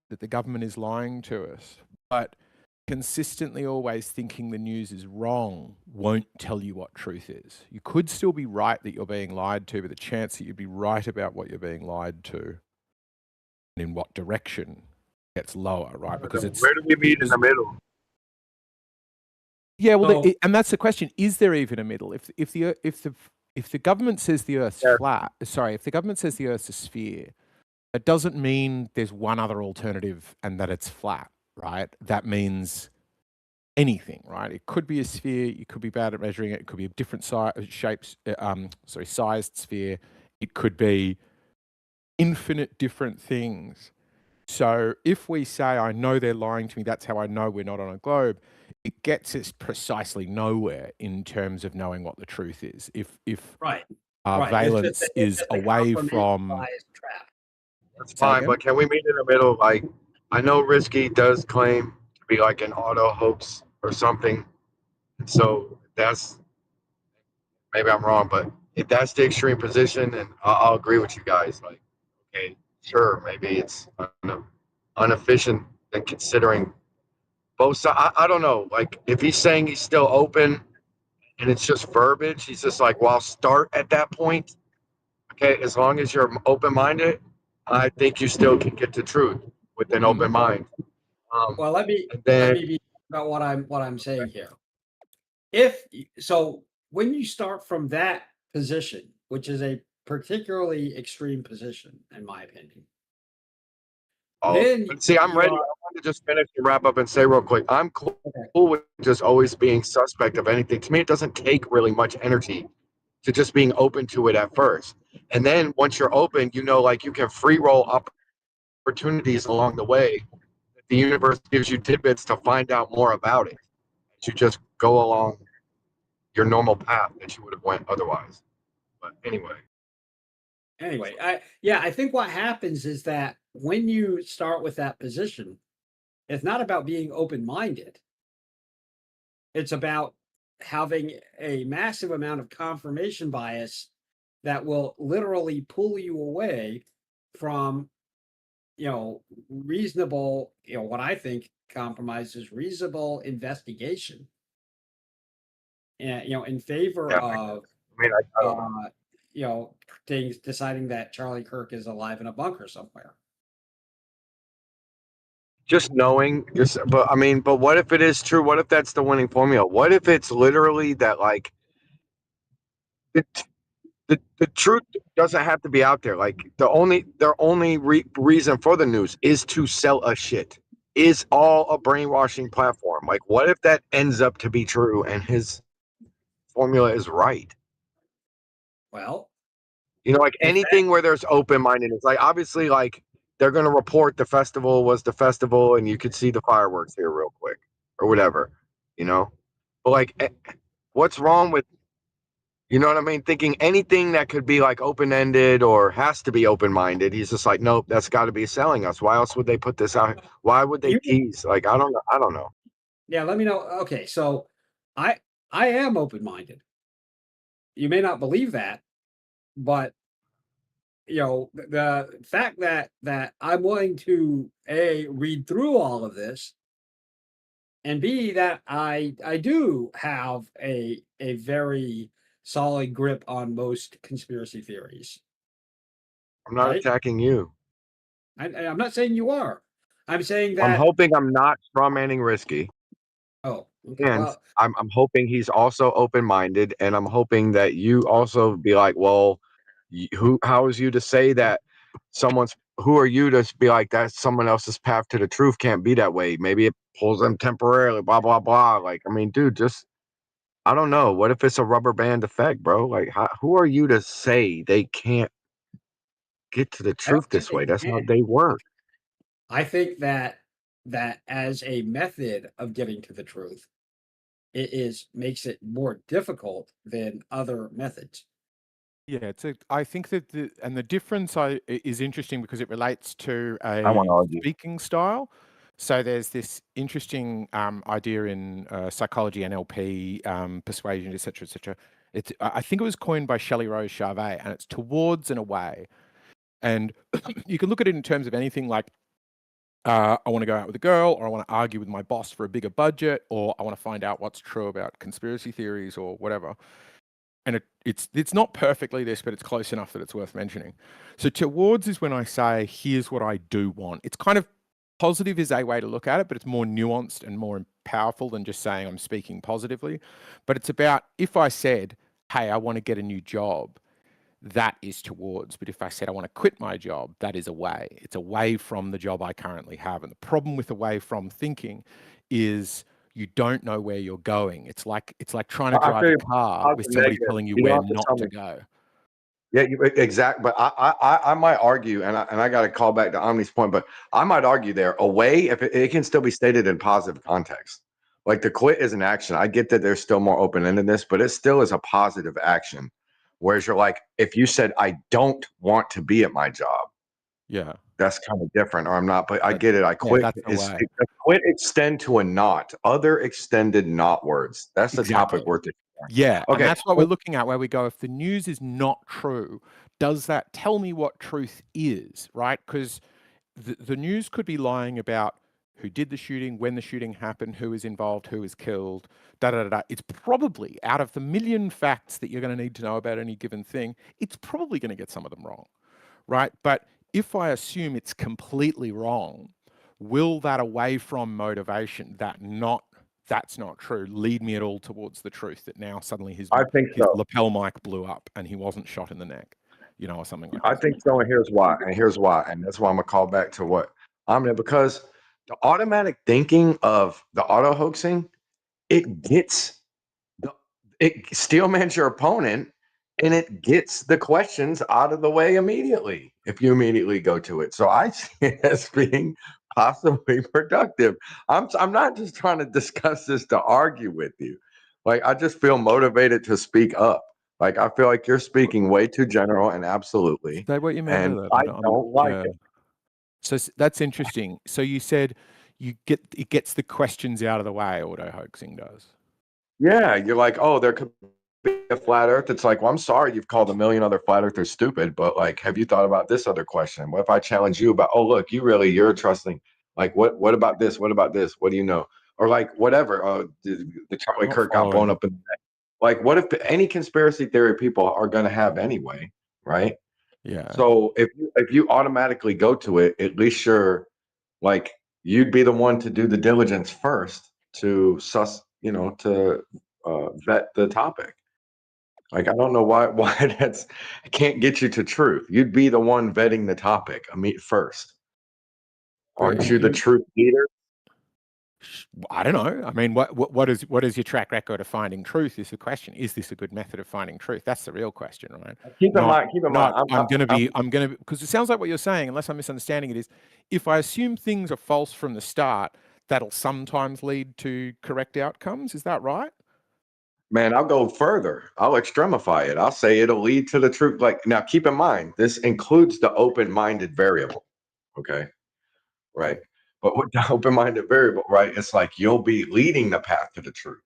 that the government is lying to us, but consistently always thinking the news is wrong won't tell you what truth is. You could still be right that you're being lied to, but the chance that you'd be right about what you're being lied to and in what direction gets lower, right? Because it's where do we meet in the middle? Yeah, well, So- and that's the question: is there even a middle? If the government says the Earth's flat, sorry, if the government says the Earth's a sphere, that doesn't mean there's one other alternative and that it's flat, right? That means anything, right? It could be a sphere. You could be bad at measuring it. It could be a different sized sphere. It could be infinite different things. So if we say, I know they're lying to me, that's how I know we're not on a globe, it gets us precisely nowhere in terms of knowing what the truth is. If Right. our Right. valence is away from... That's Say fine, again? but can we meet in the middle? Like, I know Risky does claim to be like an auto hoax or something. So that's, maybe I'm wrong, but if that's the extreme position, then I'll agree with you guys. Like, okay, sure, maybe it's inefficient and considering both sides. I don't know. Like, if he's saying he's still open and it's just verbiage, he's just like, well, I'll start at that point. Okay, as long as you're open-minded, I think you still can get to truth with an open mind. Well, let me then- be about what I'm saying here. So when you start from that position, which is a particularly extreme position, in my opinion. Then See, I'm ready. I want to just finish and wrap up and say real quick, I'm cool with just always being suspect of anything. To me, it doesn't take really much energy to just being open to it at first. And then once you're open, you know, like you can free roll opportunities along the way. The universe gives you tidbits to find out more about it. You just go along your normal path that you would have went otherwise. But anyway. Anyway, I think what happens is that when you start with that position, it's not about being open-minded. It's about having a massive amount of confirmation bias that will literally pull you away from, reasonable, what I think compromises reasonable investigation. And, in favor of, I don't know. things deciding that Charlie Kirk is alive in a bunker somewhere. Just knowing, but what if it is true? What if that's the winning formula? What if it's literally that, like, the truth doesn't have to be out there? Like, their only reason for the news is to sell us shit. Is all a brainwashing platform. Like, what if that ends up to be true and his formula is right? Well, like anything where there's open-mindedness, like obviously, like they're going to report the festival was the festival and you could see the fireworks here real quick or whatever, but like, what's wrong with, you know what I mean? Thinking anything that could be like open-ended or has to be open-minded. He's just like, nope, that's got to be selling us. Why else would they put this out? Why would they tease? Like, I don't know. Yeah, let me know. Okay, so I am open-minded. You may not believe that, but the fact that I'm willing to read through all of this, and B, that I do have a very solid grip on most conspiracy theories. I'm not attacking you. I'm not saying you are. I'm saying that I'm hoping I'm not strawmanning Risky. Oh, okay. And Well, I'm hoping he's also open-minded, and I'm hoping that you also be like, well, how is you to say that who are you to be like that someone else's path to the truth can't be that way? Maybe it pulls them temporarily, blah, blah, blah. Like, I mean, dude, I don't know. What if it's a rubber band effect, bro? Like, who are you to say they can't get to the truth this way? That's how they work. I think that as a method of getting to the truth, it makes it more difficult than other methods. Yeah, I think that the difference is interesting because it relates to I want to a argue. speaking style. So there's this interesting idea in psychology, NLP, persuasion, etc., etc. I think it was coined by Shelley Rose Charvet, and it's towards and away. And you can look at it in terms of anything like, I want to go out with a girl, or I want to argue with my boss for a bigger budget, or I want to find out what's true about conspiracy theories or whatever. And it's not perfectly this, but it's close enough that it's worth mentioning. So towards is when I say, here's what I do want. It's kind of positive is a way to look at it, but it's more nuanced and more powerful than just saying I'm speaking positively. But it's about, if I said, hey, I want to get a new job, that is towards. But if I said I want to quit my job, that is away. It's away from the job I currently have. And the problem with away from thinking is you don't know where you're going. It's like trying to drive a car with somebody telling you where not to go. Yeah, exactly. But I might argue, and I got to call back to Omni's point, but I might argue there, away, if it can still be stated in positive context. Like, the quit is an action. I get that there's still more open-endedness, but it still is a positive action. Whereas you're like, if you said, I don't want to be at my job, yeah, that's kind of different, or I'm not, but I get it. I quit. Yeah, Quit extend to a not. Other extended not words. That's the topic we're thinking. Yeah, okay. And that's what we're looking at, where we go, if the news is not true, does that tell me what truth is, right? Because the news could be lying about who did the shooting, when the shooting happened, who is involved, who is killed, da-da-da-da. It's probably, out of the million facts that you're going to need to know about any given thing, it's probably going to get some of them wrong, right? But if I assume it's completely wrong, will that away from motivation, that's not true, lead me at all towards the truth that now suddenly his lapel mic blew up and he wasn't shot in the neck, or something like that? I think so, and here's why. And that's why I'm gonna call back to what because the automatic thinking of the auto hoaxing, it steelmans your opponent and it gets the questions out of the way immediately if you immediately go to it. So I see it as being possibly productive. I'm not just trying to discuss this to argue with you. Like, I just feel motivated to speak up. Like, I feel like you're speaking way too general and absolutely, Say what you mean and by that. I don't like yeah. it. So that's interesting. So you said it gets the questions out of the way. Auto hoaxing does. Yeah, you're like, oh, there could be a flat Earth. It's like, well, I'm sorry you've called a million other flat earthers stupid, but like, have you thought about this other question? What if I challenge you about, oh, look, you're trusting. Like, what about this? What about this? What do you know? Or like, whatever. The Charlie Not Kirk got blown following. up in the neck. Like, what if any conspiracy theory people are going to have anyway, right? Yeah. So if you automatically go to it, at least you're like, you'd be the one to do the diligence first to to vet the topic. Like, I don't know why I can't get you to truth. You'd be the one vetting the topic first. Aren't you the truth leader? I don't know. I mean, what is your track record of finding truth is the question. Is this a good method of finding truth? That's the real question, right? Keep in mind, I'm going to because it sounds like what you're saying, unless I'm misunderstanding it, is if I assume things are false from the start, that'll sometimes lead to correct outcomes. Is that right? Man, I'll go further. I'll extremify it. I'll say it'll lead to the truth. Like, now, keep in mind, this includes the open-minded variable. Okay. Right. But with the open-minded variable, right, it's like you'll be leading the path to the truth.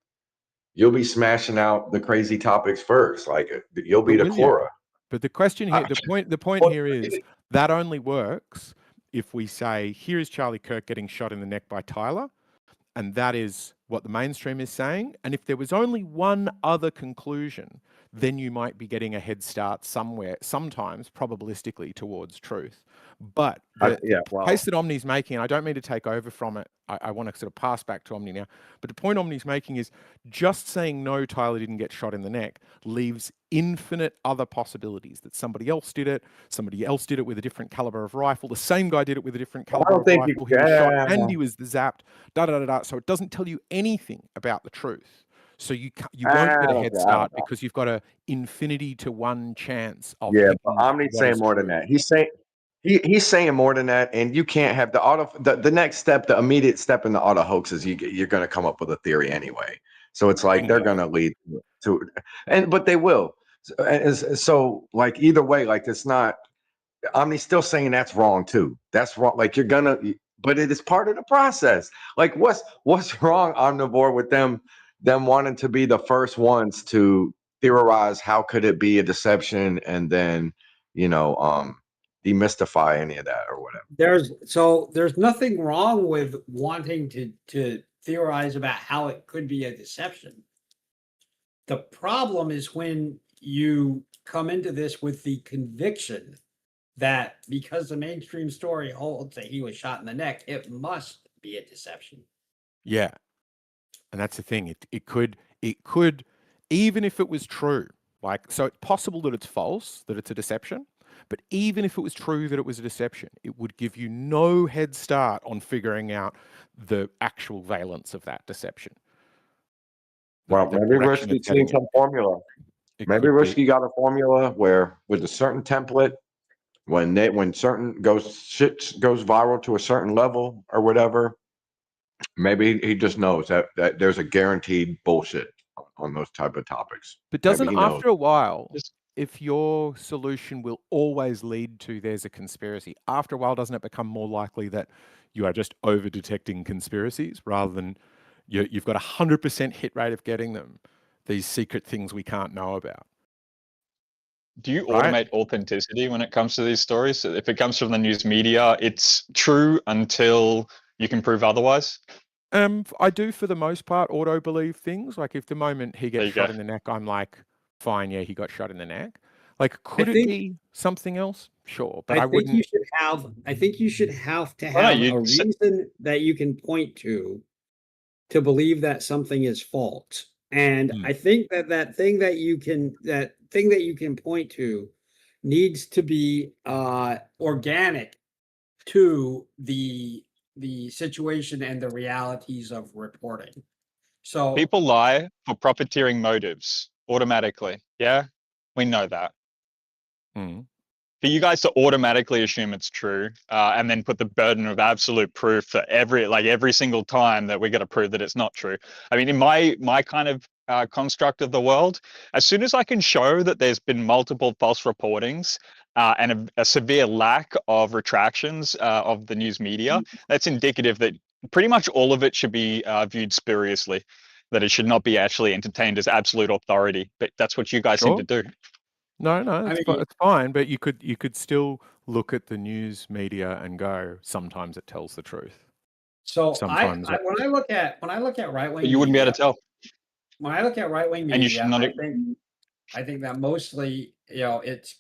You'll be smashing out the crazy topics first. Like, you'll be But the will you? Cora. But the question here, the point here is that only works if we say, here is Charlie Kirk getting shot in the neck by Tyler, and that is what the mainstream is saying. And if there was only one other conclusion, then you might be getting a head start somewhere, sometimes probabilistically towards truth. But the case that Omni's making, and I don't mean to take over from it, I want to sort of pass back to Omni now, but the point Omni's making is just saying no, Tyler didn't get shot in the neck leaves infinite other possibilities that somebody else did it with a different caliber of rifle, the same guy did it with a different caliber of rifle, he was shot and he was zapped, so it doesn't tell you anything about the truth. So you won't get a head start because you've got an infinity to one chance of but Omni's saying more than that. He's saying more than that, and you can't have the next step, the immediate step in the auto hoax is you're going to come up with a theory anyway. So it's like they're going to lead to, but they will. So like either way, like it's not. Omni's still saying that's wrong too. That's wrong. Like but it is part of the process. Like what's wrong, Omnivore, with them wanting to be the first ones to theorize how could it be a deception and then demystify any of that or whatever. There's nothing wrong with wanting to theorize about how it could be a deception. The problem is when you come into this with the conviction that because the mainstream story holds that he was shot in the neck, it must be a deception. Yeah. And that's the thing. It could, even if it was true, so it's possible that it's false, that it's a deception. But even if it was true that it was a deception, it would give you no head start on figuring out the actual valence of that deception. Well, maybe Risky's seen some formula. Maybe Risky got a formula where with a certain template, when certain shit goes viral to a certain level or whatever, maybe he just knows that there's a guaranteed bullshit on those type of topics. But doesn't after a while, if your solution will always lead to there's a conspiracy, after a while, doesn't it become more likely that you are just over detecting conspiracies rather than you've got 100% hit rate of getting them, these secret things we can't know about? Do you automate authenticity when it comes to these stories? So if it comes from the news media, it's true until you can prove otherwise? I do, for the most part, auto-believe things. Like if the moment he gets shot in the neck, I'm like, fine, yeah, he got shot in the neck. Like, could it be something else? Sure, but I wouldn't. I think you should have to have a reason that you can point to believe that something is false. And I think that thing that you can point to needs to be organic to the situation and the realities of reporting. So people lie for profiteering motives automatically. Yeah. We know that. Mm. For you guys to automatically assume it's true, and then put the burden of absolute proof for every single time that we got to prove that it's not true. I mean, in my kind of construct of the world, as soon as I can show that there's been multiple false reportings and a severe lack of retractions of the news media, that's indicative that pretty much all of it should be viewed spuriously, that it should not be actually entertained as absolute authority. But that's what you guys seem to do. No, I it's, mean, it's fine, but you could still look at the news media and go, sometimes it tells the truth. so Sometimes when I look at right But wing you wouldn't be able media, to tell. when I look at right wing And you should media, not. I think that mostly, it's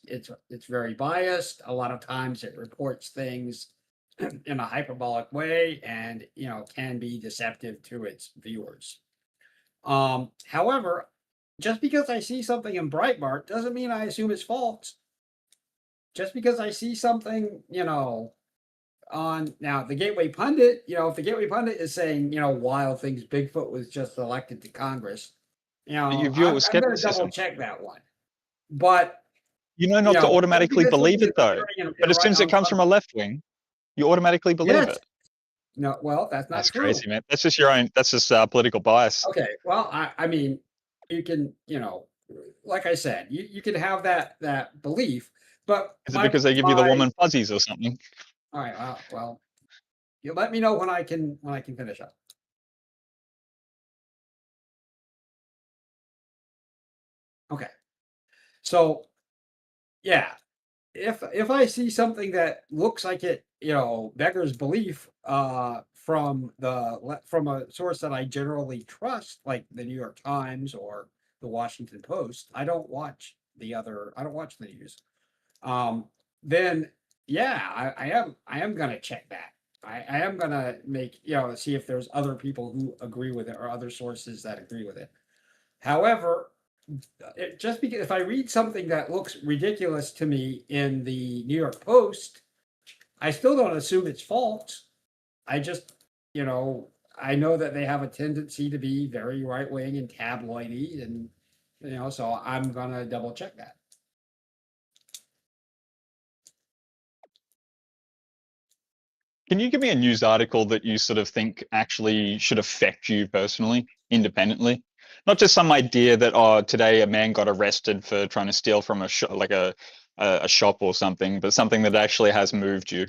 very biased. A lot of times it reports things in a hyperbolic way and, can be deceptive to its viewers. However, just because I see something in Breitbart doesn't mean I assume it's false. Just because I see something, on now the Gateway Pundit, if the Gateway Pundit is saying, wild things, Bigfoot was just elected to Congress, You view it with I'm going to double skepticism. check that one. But You know not to just automatically because something believe it is though. appearing But as soon as it comes from a left wing, you automatically believe yes, it. no, well, that's not That's true. crazy, man. That's just your own. That's just political bias. Okay, well, I mean, you can, like I said, you can have that belief, but Is it because they give you the woman fuzzies or something? all right, well, you let me know when I can finish up. Okay, so yeah, if I see something that looks like it, beggars belief, from a source that I generally trust, like the New York Times or the Washington Post, I don't watch the news. Then yeah, I am gonna check that. I am gonna see if there's other people who agree with it or other sources that agree with it. However, just because if I read something that looks ridiculous to me in the New York Post, I still don't assume it's false. I just, I know that they have a tendency to be very right wing and tabloidy, and so I'm gonna double check that. Can you give me a news article that you sort of think actually should affect you personally, independently? Not just some idea that today a man got arrested for trying to steal from a shop or something, but something that actually has moved you.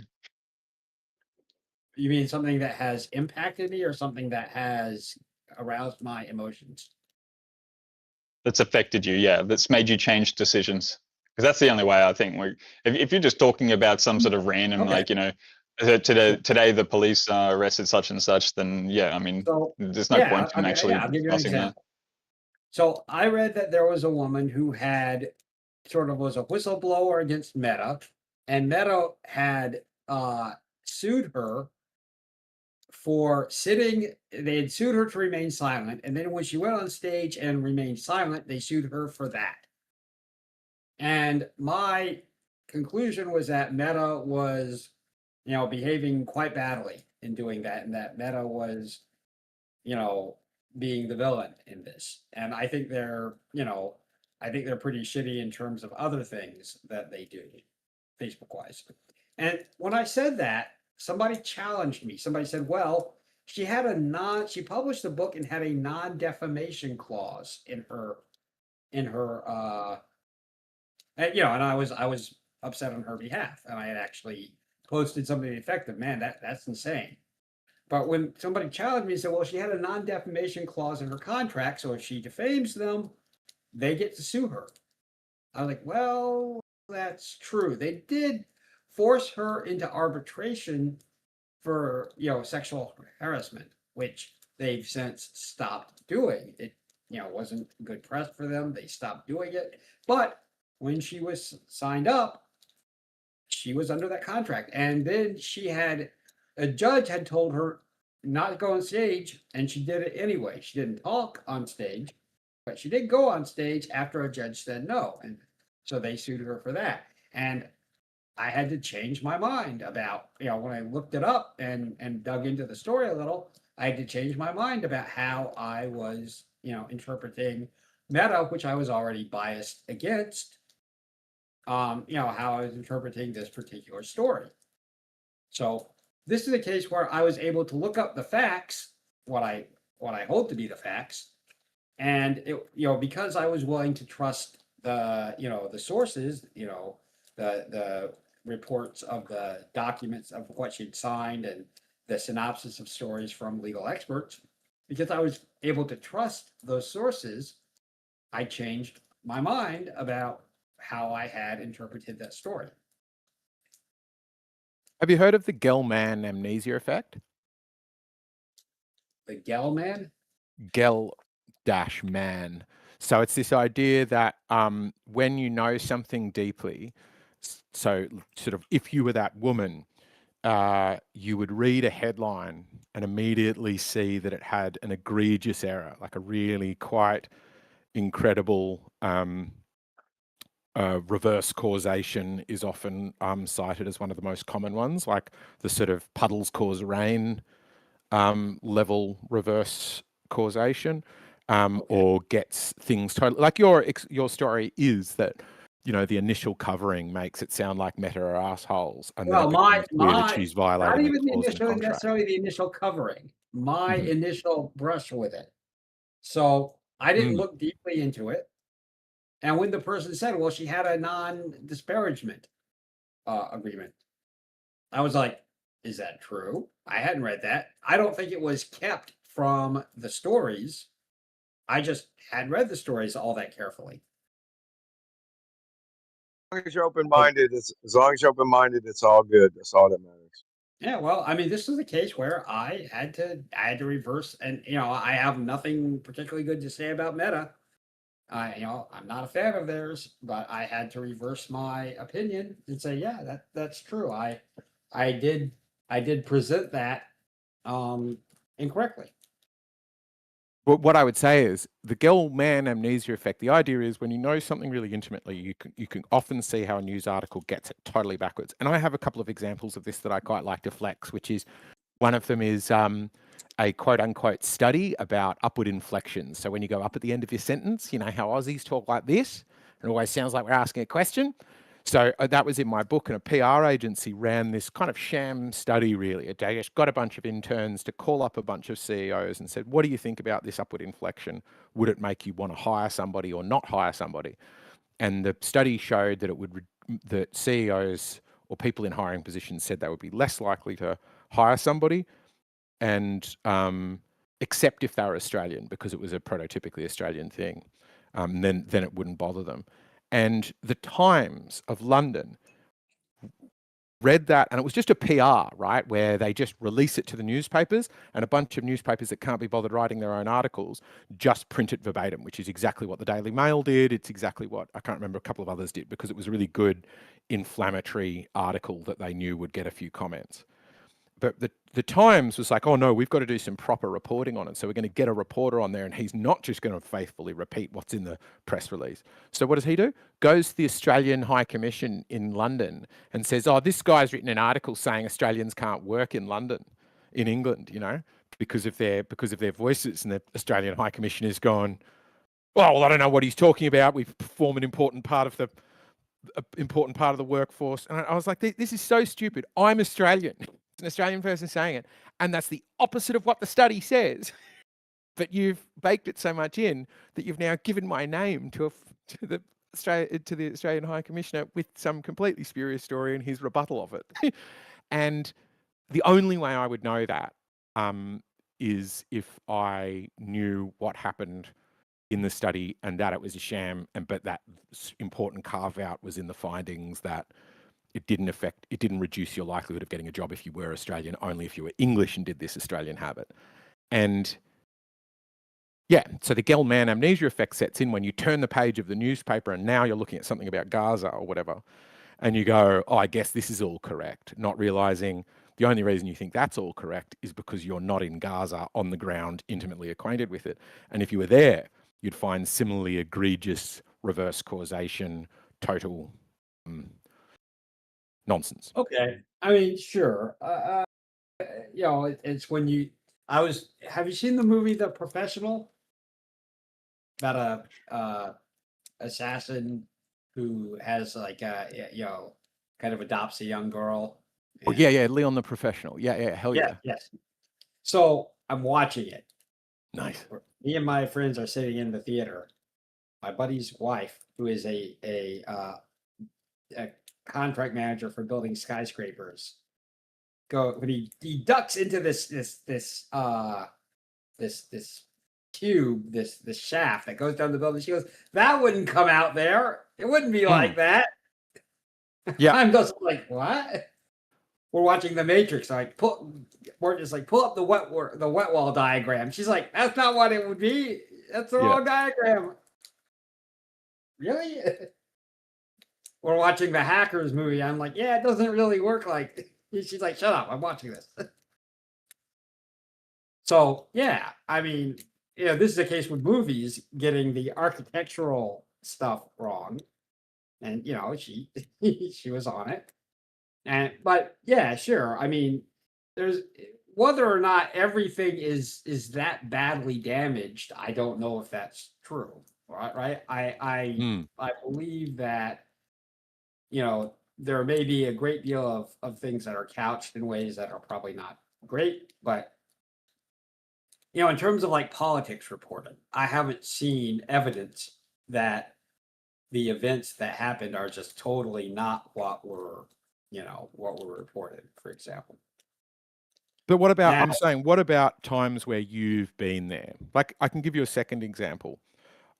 You mean something that has impacted me or something that has aroused my emotions? That's affected you, yeah, that's made you change decisions. Because that's the only way I think if you're just talking about some sort of random, Okay. today the police arrested such and such, then yeah, I mean, So there's no yeah, point in actually I'll give you an discussing that. example. So I read that there was a woman who had sort of was a whistleblower against Meta, and Meta had sued her for sitting. They had sued her to remain silent, and then when she went on stage and remained silent, they sued her for that. And my conclusion was that Meta was, behaving quite badly in doing that, and that Meta was, being the villain in this. And I think they're pretty shitty in terms of other things that they do, Facebook wise. And when I said that, somebody challenged me. Somebody said, well, she published a book and had a non-defamation clause in her and I was upset on her behalf, and I had actually posted something effective. Man, that's insane. But when somebody challenged me and said, well, she had a non-defamation clause in her contract, so if she defames them, they get to sue her. I was like, well, that's true. They did force her into arbitration for, sexual harassment, which they've since stopped doing. It, wasn't good press for them. They stopped doing it. But when she was signed up, she was under that contract. And then a judge had told her not to go on stage, and she did it anyway. She didn't talk on stage, but she did go on stage after a judge said no. And so they sued her for that. And I had to change my mind about, when I looked it up and dug into the story a little, I had to change my mind about how I was, interpreting meta, which I was already biased against, how I was interpreting this particular story. So this is a case where I was able to look up the facts, what I hold to be the facts, and it, because I was willing to trust the sources, the reports of the documents of what she'd signed and the synopsis of stories from legal experts, because I was able to trust those sources, I changed my mind about how I had interpreted that story. Have you heard of the Gell-Mann amnesia effect? The Gell-Mann? Gell-Mann. So it's this idea that when you know something deeply, so sort of if you were that woman, you would read a headline and immediately see that it had an egregious error, like a really quite incredible reverse causation is often cited as one of the most common ones, like the sort of puddles cause rain level reverse causation, or gets things totally, like your story is that, the initial covering makes it sound like Meta are assholes, and Well, then it becomes clear that she's not violating a even the clause in the initial, contract. necessarily the initial covering, my Mhm. initial brush with it. So I didn't look deeply into it. And when the person said, well, she had a non-disparagement agreement, I was like, is that true? I hadn't read that. I don't think it was kept from the stories. I just hadn't read the stories all that carefully. As long as you're open-minded, it's all good. That's all that matters. Yeah, well, I mean, this is a case where I had to reverse, and I have nothing particularly good to say about Meta. I'm not a fan of theirs, but I had to reverse my opinion and say, yeah, that's true. I did present that incorrectly. But what I would say is the Gell-Mann amnesia effect. The idea is when you know something really intimately, you can often see how a news article gets it totally backwards. And I have a couple of examples of this that I quite like to flex, which is one of them is a quote unquote study about upward inflections. So when you go up at the end of your sentence, you know how Aussies talk like this, it always sounds like we're asking a question. So that was in my book, and a PR agency ran this kind of sham study, really. They just got a bunch of interns to call up a bunch of CEOs and said, what do you think about this upward inflection? Would it make you want to hire somebody or not hire somebody? And the study showed that that CEOs or people in hiring positions said they would be less likely to hire somebody, and except if they were Australian, because it was a prototypically Australian thing, then it wouldn't bother them. And the Times of London read that, and it was just a PR, right, where they just release it to the newspapers, and a bunch of newspapers that can't be bothered writing their own articles just print it verbatim, which is exactly what the Daily Mail did. It's exactly what, I can't remember, a couple of others did, because it was a really good inflammatory article that they knew would get a few comments. But the Times was like, oh no, we've got to do some proper reporting on it. So we're going to get a reporter on there, and he's not just going to faithfully repeat what's in the press release. So what does he do? Goes to the Australian High Commission in London and says, oh, this guy's written an article saying Australians can't work in London, in England, because of their voices. And the Australian High Commission is going, well, I don't know what he's talking about. We perform an important part of the workforce. And I was like, this is so stupid. I'm Australian. It's an Australian person saying it. And that's the opposite of what the study says. But you've baked it so much in that you've now given my name to the Australian High Commissioner with some completely spurious story and his rebuttal of it. And the only way I would know that is if I knew what happened in the study and that it was a sham, but that important carve out was in the findings that it didn't reduce your likelihood of getting a job if you were Australian, only if you were English and did this Australian habit. And yeah, so the Gell-Mann amnesia effect sets in when you turn the page of the newspaper and now you're looking at something about Gaza or whatever, and you go, oh, I guess this is all correct, not realizing the only reason you think that's all correct is because you're not in Gaza on the ground, intimately acquainted with it. And if you were there, you'd find similarly egregious reverse causation, total nonsense. Okay. I mean, sure. It's when have you seen the movie The Professional? about a assassin who has like kind of adopts a young girl. Oh, yeah, Leon the Professional. Yeah, hell yeah. Yes. So I'm watching it. Nice. Me and my friends are sitting in the theater. My buddy's wife, who is a contract manager for building skyscrapers, when he ducks into this tube, this shaft that goes down the building. She goes, "That wouldn't come out there. It wouldn't be like that." Yeah. I'm just like, what? We're watching The Matrix. We're just like, pull up the wet wall diagram. She's like, that's not what it would be. That's the wrong diagram. Really? We're watching the Hackers movie. I'm like, yeah, it doesn't really work like. She's like, shut up. I'm watching this. So yeah, I mean, this is a case with movies getting the architectural stuff wrong, and she she was on it. But yeah, sure. I mean, there's whether or not everything is that badly damaged. I don't know if that's true. Right? I believe that there may be a great deal of things that are couched in ways that are probably not great, but in terms of like politics reporting, I haven't seen evidence that the events that happened are just totally not what were reported, for example. But what about, Now, I'm saying, what about times where you've been there? Like, I can give you a second example.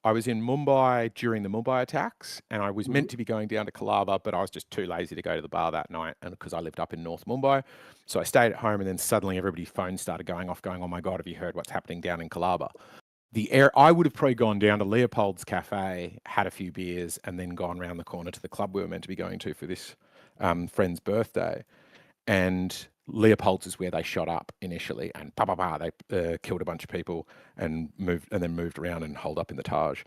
I was in Mumbai during the Mumbai attacks, and I was meant to be going down to Colaba, but I was just too lazy to go to the bar that night, and because I lived up in North Mumbai. So I stayed at home, and then suddenly everybody's phone started going off, going, "Oh my God, have you heard what's happening down in Colaba?" I would have probably gone down to Leopold's Cafe, had a few beers, and then gone around the corner to the club we were meant to be going to for this friend's birthday. And Leopold's is where they shot up initially, and they killed a bunch of people and then moved around and holed up in the Taj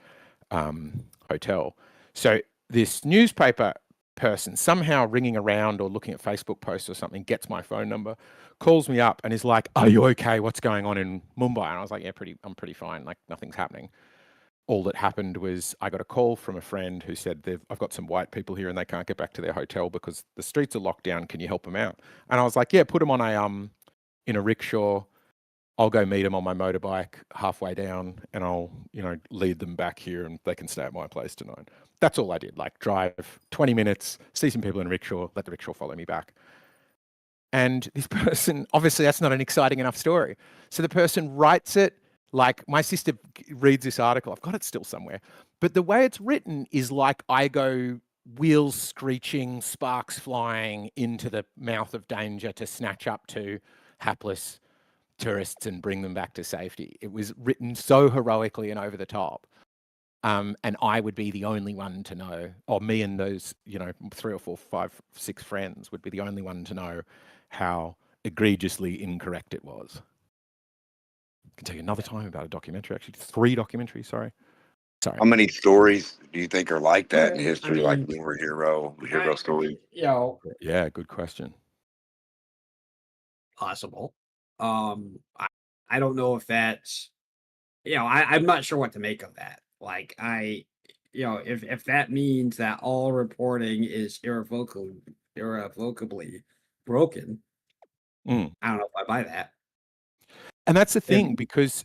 hotel. So this newspaper person somehow ringing around or looking at Facebook posts or something gets my phone number, calls me up, and is like, "Are you okay? What's going on in Mumbai?" And I was like, "Yeah, I'm pretty fine. Like, nothing's happening." All that happened was I got a call from a friend who said, "I've got some white people here and they can't get back to their hotel because the streets are locked down. Can you help them out?" And I was like, "Yeah, put them on in a rickshaw. I'll go meet them on my motorbike halfway down, and I'll lead them back here, and they can stay at my place tonight." That's all I did. Like, drive 20 minutes, see some people in a rickshaw, let the rickshaw follow me back. And this person, obviously, that's not an exciting enough story. So the person writes it. Like, my sister reads this article. I've got it still somewhere. But the way it's written is like I go wheels screeching, sparks flying into the mouth of danger to snatch up two hapless tourists and bring them back to safety. It was written so heroically and over the top. And I would be the only one to know, or me and those, 3 or 4, 5, 6 friends would be the only one to know how egregiously incorrect it was. I can tell you another time about a documentary, actually 3 documentaries, sorry. How many stories do you think are like that in history, like your hero story? Yeah, good question. Possible. I don't know if that's, I'm not sure what to make of that. Like, if that means that all reporting is irrevocably broken, I don't know if I buy that. And that's the thing, because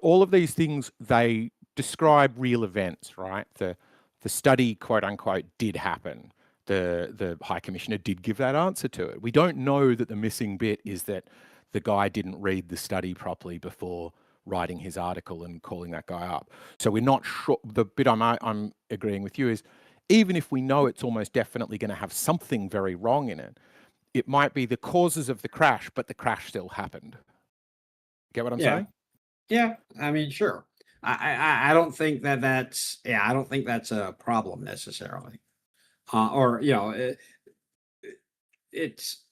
all of these things, they describe real events, right? The study, quote unquote, did happen. The High Commissioner did give that answer to it. We don't know that the missing bit is that the guy didn't read the study properly before writing his article and calling that guy up. So we're not sure. The bit I'm agreeing with you is, even if we know it's almost definitely going to have something very wrong in it, it might be the causes of the crash, but the crash still happened. Get what I'm saying? Yeah, I mean, sure. I don't think that's I don't think that's a problem necessarily. It's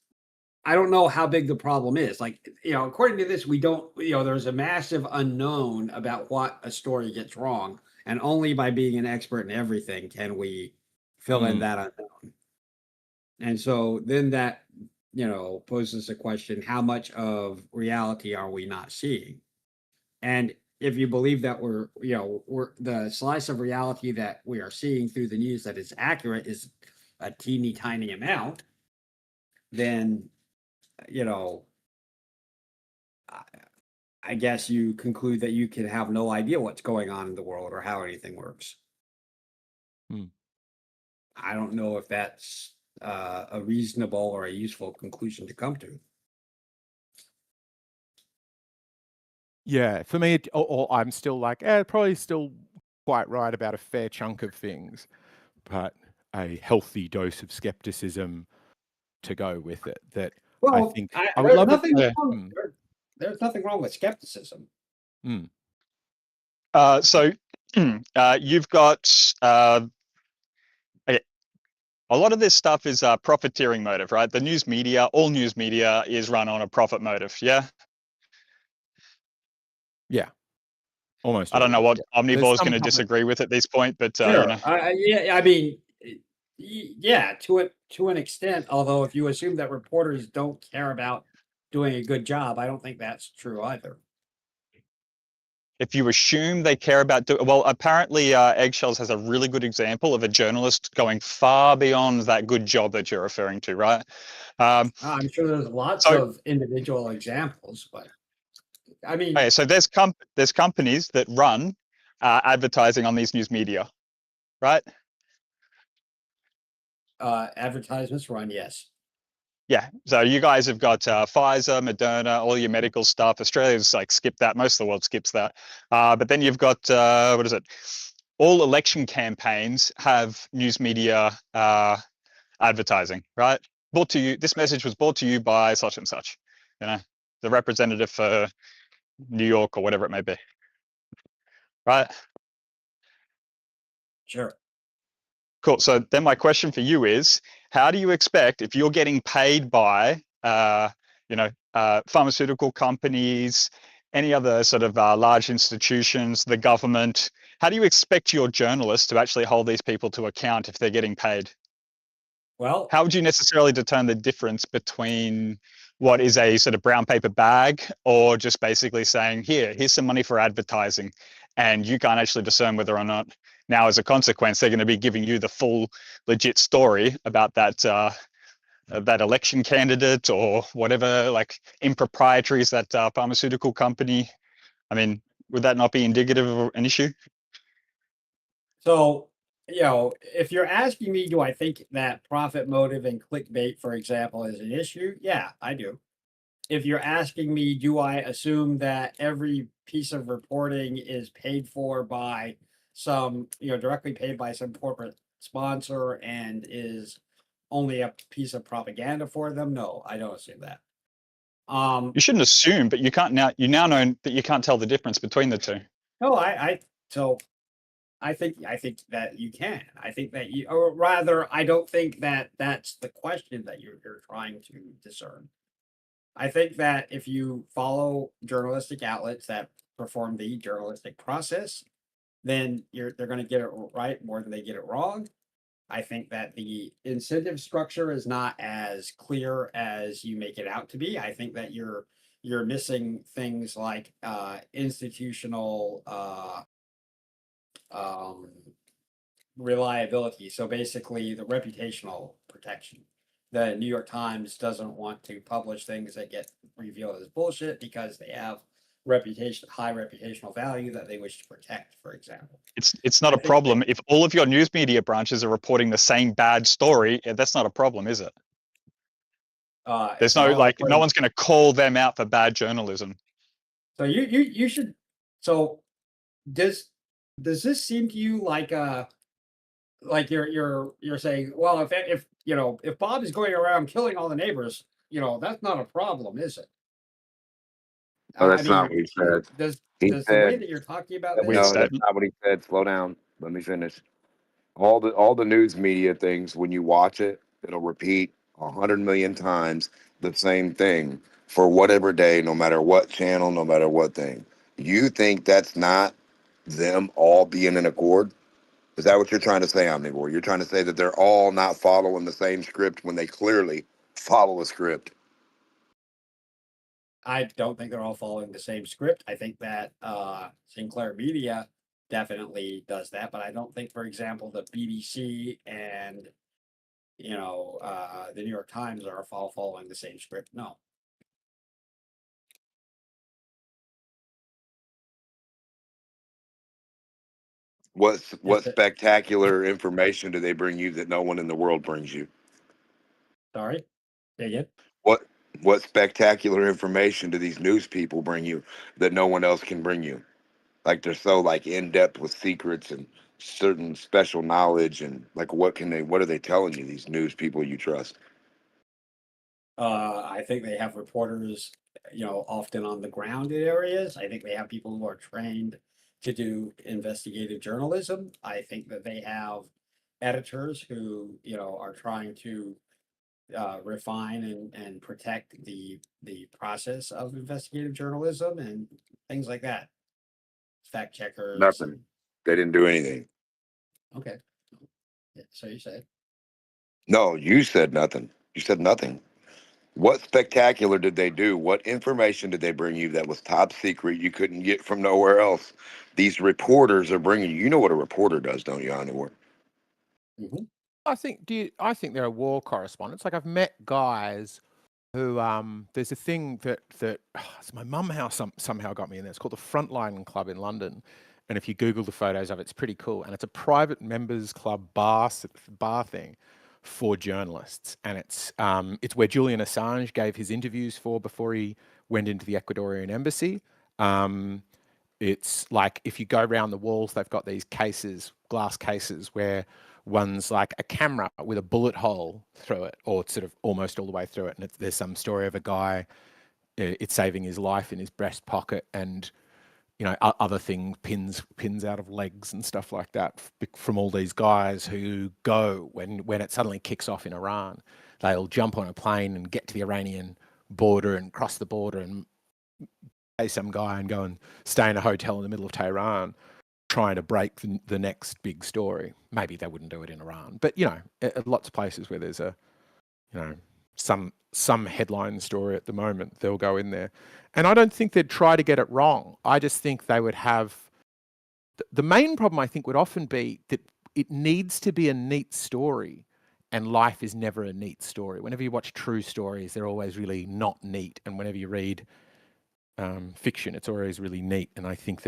I don't know how big the problem is. Like, according to this, we don't, there's a massive unknown about what a story gets wrong. And only by being an expert in everything can we fill in that unknown. And so then that, poses a question, how much of reality are we not seeing? And, if you believe that we're the slice of reality that we are seeing through the news that is accurate is a teeny tiny amount, then I guess you conclude that you can have no idea what's going on in the world or how anything works. I don't know if that's a reasonable or a useful conclusion to come to. Yeah, for me, I'm still like, probably still quite right about a fair chunk of things, but a healthy dose of skepticism to go with it. That I think I would there's love nothing it. wrong. There's nothing wrong with skepticism. So you've got a lot of this stuff is profiteering motive, right? The news media, all news media is run on a profit motive. Yeah. Yeah. Almost. I don't know what Omnivore is going to company- disagree with at this point, but Sure. you know. Yeah, I mean, yeah, to an extent. Although, if you assume that reporters don't care about doing a good job, I don't think that's true either. If you assume they care about well, apparently Eggshells has a really good example of a journalist going far beyond that good job that you're referring to, right? I'm sure there's lots of individual examples, but I mean, okay, so there's companies that run advertising on these news media, right? Advertisements run, yes. Yeah, so you guys have got Pfizer, Moderna, all your medical stuff. Australia's like skip that. Most of the world skips that. But then you've got what is it? All election campaigns have news media advertising, right? Brought to you. This message was brought to you by such and such. You know, the representative for New York or whatever it may be, right? Sure. Cool. So then my question for you is, how do you expect, if you're getting paid by, pharmaceutical companies, any other sort of large institutions, the government, how do you expect your journalists to actually hold these people to account if they're getting paid? Well, how would you necessarily determine the difference between what is a sort of brown paper bag or just basically saying, here's some money for advertising, and you can't actually discern whether or not now as a consequence they're going to be giving you the full legit story about that election candidate or whatever, like improprieties that pharmaceutical company. I mean, would that not be indicative of an issue? So, if you're asking me, do I think that profit motive and clickbait, for example, is an issue? Yeah, I do. If you're asking me, do I assume that every piece of reporting is paid for by some, directly paid by some corporate sponsor and is only a piece of propaganda for them? No, I don't assume that. You shouldn't assume, but you now know that you can't tell the difference between the two. No, I think that you can. I think that or rather, I don't think that that's the question that you're trying to discern. I think that if you follow journalistic outlets that perform the journalistic process, then they're going to get it right more than they get it wrong. I think that the incentive structure is not as clear as you make it out to be. I think that you're missing things like institutional reliability. So basically, the reputational protection. The New York Times doesn't want to publish things that get revealed as bullshit because they have high reputational value that they wish to protect, for example. It's not a problem if all of your news media branches are reporting the same bad story. That's not a problem, is it? There's no no one's going to call them out for bad journalism. So you should. So does this seem to you like you're saying, well, if Bob is going around killing all the neighbors, that's not a problem, is it? Oh, that's not what he said. Does He the said, way that you're talking about this? no, that's not what he said. Slow down. Let me finish. All the news media things, when you watch it, it'll repeat 100 million times the same thing for whatever day, no matter what channel, no matter what thing. You think that's not them all being in accord? Is that what you're trying to say, Omnivore? You're trying to say that they're all not following the same script when they clearly follow a script? I don't think they're all following the same script. I think that Sinclair Media definitely does that, but I don't think, for example, the BBC and the New York Times are all following the same script. No. What spectacular information do they bring you that no one in the world brings you? Sorry, say again. What spectacular information do these news people bring you that no one else can bring you? Like they're so like in depth with secrets and certain special knowledge, and like what are they telling you, these news people you trust? I think they have reporters, often on the ground in areas. I think they have people who are trained to do investigative journalism. I think that they have editors who, are trying to refine and protect the process of investigative journalism and things like that. Fact checkers. Nothing. They didn't do anything. Okay. Yeah, so you say. No, you said nothing. You said nothing. What spectacular did they do? What information did they bring you that was top secret you couldn't get from nowhere else? These reporters are bringing you. You know what a reporter does, don't you, Anwar? Mm-hmm. I think there are war correspondents. Like I've met guys who there's a thing that it's my mum house somehow got me in there. It's called the Frontline Club in London, and if you Google the photos of it, it's pretty cool. And it's a private members club bar thing for journalists, and it's where Julian Assange gave his interviews before he went into the Ecuadorian embassy. It's like if you go around the walls, they've got these glass cases, where one's like a camera with a bullet hole through it, or sort of almost all the way through it. And there's some story of a guy, it's saving his life in his breast pocket, and other things, pins out of legs and stuff like that, from all these guys who go when it suddenly kicks off in Iran. They'll jump on a plane and get to the Iranian border and cross the border and pay some guy and go and stay in a hotel in the middle of Tehran, trying to break the next big story. Maybe they wouldn't do it in Iran, but lots of places where there's some headline story at the moment, they'll go in there. And I don't think they'd try to get it wrong. I just think they would have the main problem, I think, would often be that it needs to be a neat story, and life is never a neat story. Whenever you watch true stories, they're always really not neat, and whenever you read fiction, it's always really neat. And I think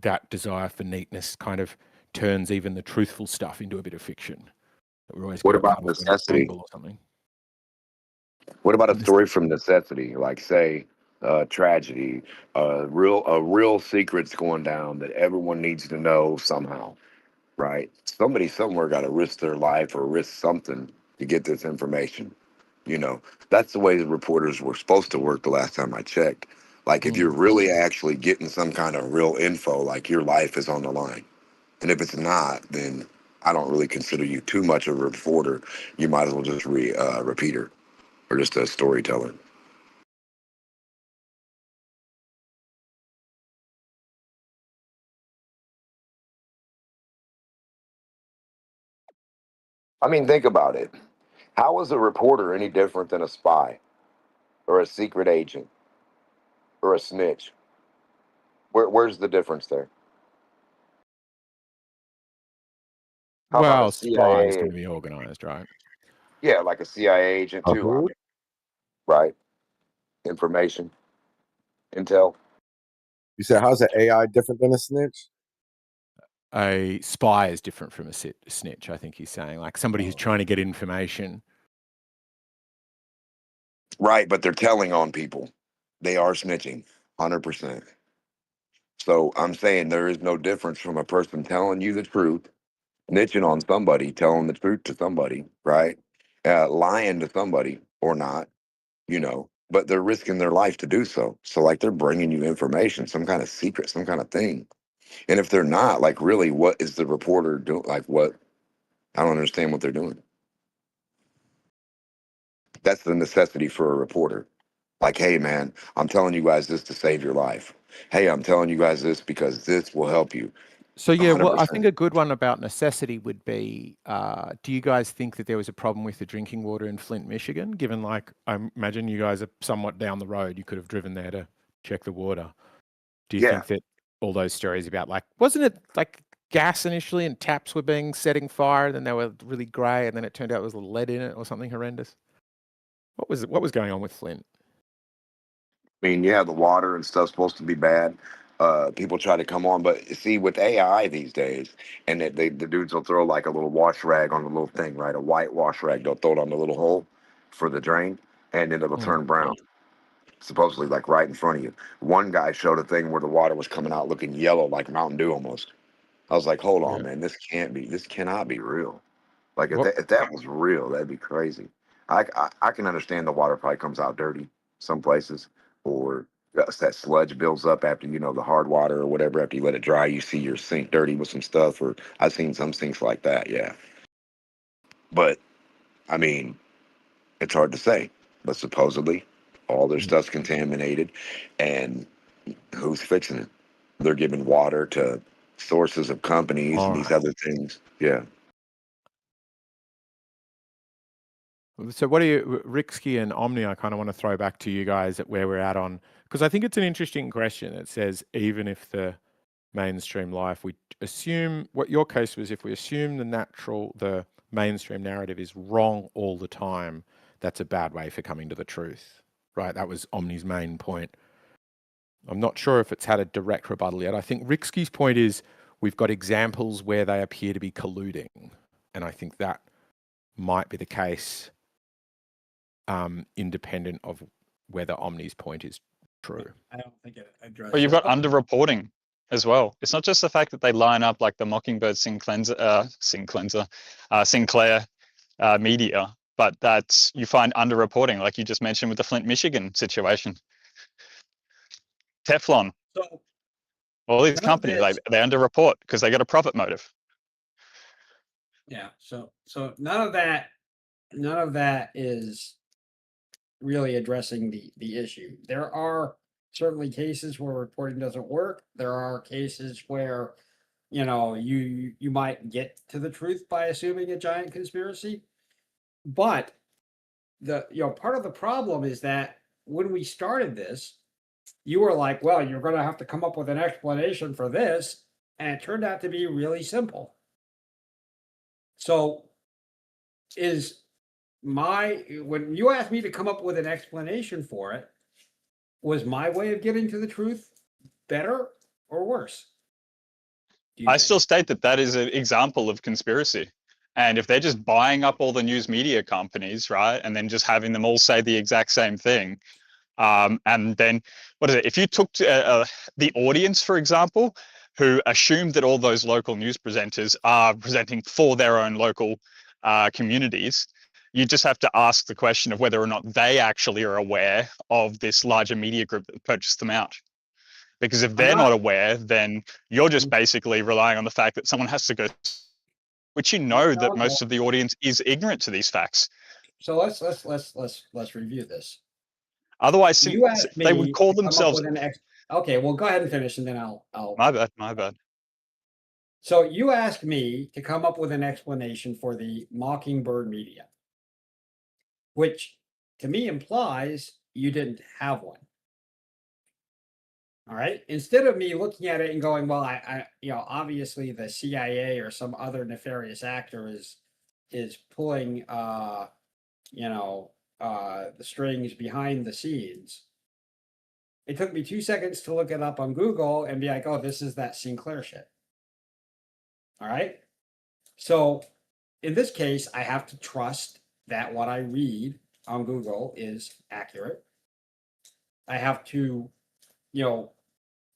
that desire for neatness kind of turns even the truthful stuff into a bit of fiction. We're always What about necessity? Or something. What about a story from necessity, like say tragedy, a real secret's going down that everyone needs to know somehow, right? Somebody somewhere got to risk their life or risk something to get this information. That's the way the reporters were supposed to work the last time I checked. Like if you're really actually getting some kind of real info, like your life is on the line. And if it's not, then I don't really consider you too much of a reporter. You might as well just repeater or just a storyteller. I mean, think about it. How is a reporter any different than a spy or a secret agent or a snitch? Where's the difference there? How about a spy is CIA? going to be organized, right? Yeah, like a CIA agent too. I mean, right? Information, intel. You said, how's an AI different than a snitch? A spy is different from a snitch, I think he's saying. Like somebody who's trying to get information. Right, but they're telling on people. They are snitching, 100%. So I'm saying there is no difference from a person telling you the truth, snitching on somebody, telling the truth to somebody, right? Lying to somebody or not, but they're risking their life to do so. So like they're bringing you information, some kind of secret, some kind of thing. And if they're not, like really, what is the reporter doing? Like what? I don't understand what they're doing. That's the necessity for a reporter. Like, hey, man, I'm telling you guys this to save your life. Hey, I'm telling you guys this because this will help you. So yeah, well, I 100%. think a good one about necessity would be, do you guys think that there was a problem with the drinking water in Flint, Michigan? Given like, I imagine you guys are somewhat down the road, you could have driven there to check the water. Do you Yeah. think that all those stories about like, wasn't it like gas initially and taps were being setting fire and then they were really grey and then it turned out there was lead in it or something horrendous? What was going on with Flint? I mean, yeah, the water and stuff's supposed to be bad. People try to come on, but see, with AI these days, and the dudes will throw like a little wash rag on the little thing, right? A white wash rag. They'll throw it on the little hole for the drain, and then it'll Mm. turn brown. Supposedly, like right in front of you. One guy showed a thing where the water was coming out looking yellow, like Mountain Dew almost. I was like, hold on, Yeah. man, this cannot be real. Like What? if that was real, that'd be crazy. I can understand the water probably comes out dirty some places, or that sludge builds up after the hard water or whatever. After you let it dry, you see your sink dirty with some stuff. Or I've seen some sinks like that, yeah. But I mean, it's hard to say. But supposedly, all their stuff's contaminated, and who's fixing it? They're giving water to sources of companies All and these right. other things. Yeah. So what do you, Rixky and Omni, I kind of want to throw back to you guys at where we're at on, because I think it's an interesting question. It says, even if the mainstream life, we assume, what your case was, if we assume the mainstream narrative is wrong all the time, that's a bad way for coming to the truth, right? That was Omni's main point. I'm not sure if it's had a direct rebuttal yet. I think Rixky's point is we've got examples where they appear to be colluding. And I think that might be the case, independent of whether Omni's point is true. I don't think it addresses. But you've got underreporting as well. It's not just the fact that they line up like the Mockingbird Sinclair media, but that you find underreporting, like you just mentioned with the Flint, Michigan situation. Teflon, So all these none of companies, this- they underreport because they got a profit motive. Yeah. So none of that is really addressing the issue. There are certainly cases where reporting doesn't work. There are cases where you might get to the truth by assuming a giant conspiracy. But part of the problem is that when we started this, you were like, well, you're going to have to come up with an explanation for this, and it turned out to be really simple. So when you asked me to come up with an explanation for it, was my way of getting to the truth better or worse? I still state that is an example of conspiracy. And if they're just buying up all the news media companies, right, and then just having them all say the exact same thing, and then what is it? If you took the audience, for example, who assumed that all those local news presenters are presenting for their own local communities, you just have to ask the question of whether or not they actually are aware of this larger media group that purchased them out. Because if they're not aware, then you're just basically relying on the fact that someone has to go, which that most of the audience is ignorant to these facts. So let's review this. Otherwise, You asked me they would call to come up themselves. with okay, well, go ahead and finish, and then I'll. My bad. So you asked me to come up with an explanation for the Mockingbird media, which to me implies you didn't have one. All right. Instead of me looking at it and going, well, I obviously the CIA or some other nefarious actor is pulling, the strings behind the scenes. It took me 2 seconds to look it up on Google and be like, oh, this is that Sinclair shit. All right. So in this case, I have to trust that what I read on Google is accurate. I have to,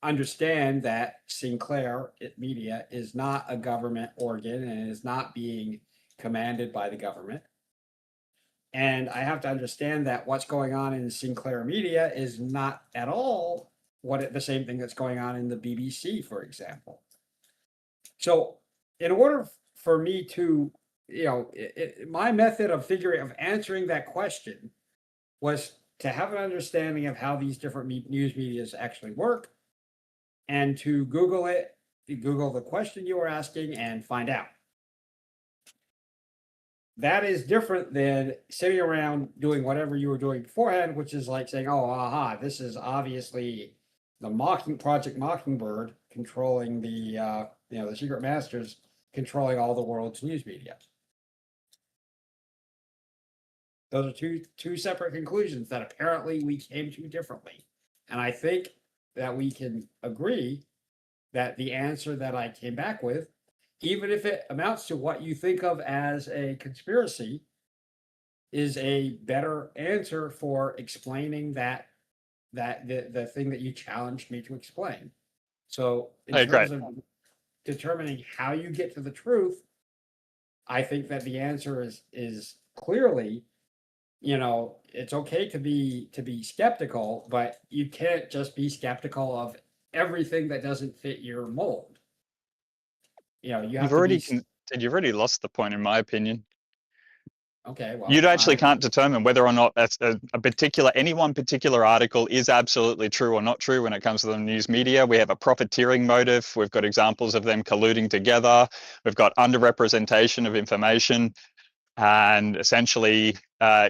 understand that Sinclair Media is not a government organ and is not being commanded by the government. And I have to understand that what's going on in Sinclair Media is not at all the same thing that's going on in the BBC, for example. So in order for me to, my method of answering that question was to have an understanding of how these different news medias actually work, and to Google it Google the question you were asking and find out. That is different than sitting around doing whatever you were doing beforehand, which is like saying, "Oh, aha, this is obviously the Project Mockingbird controlling the the secret masters controlling all the world's news media." Those are two separate conclusions that apparently we came to differently, and I think that we can agree that the answer that I came back with, even if it amounts to what you think of as a conspiracy, is a better answer for explaining the thing that you challenged me to explain. So in terms of determining how you get to the truth, I think that the answer is clearly, it's okay to be skeptical, but you can't just be skeptical of everything that doesn't fit your mold. You have You've to already be you've already lost the point, in my opinion. okay. Well, You actually can't determine whether or not that's any one particular article is absolutely true or not true when it comes to the news media. We have a profiteering motive. We've got examples of them colluding together. We've got underrepresentation of information. And essentially,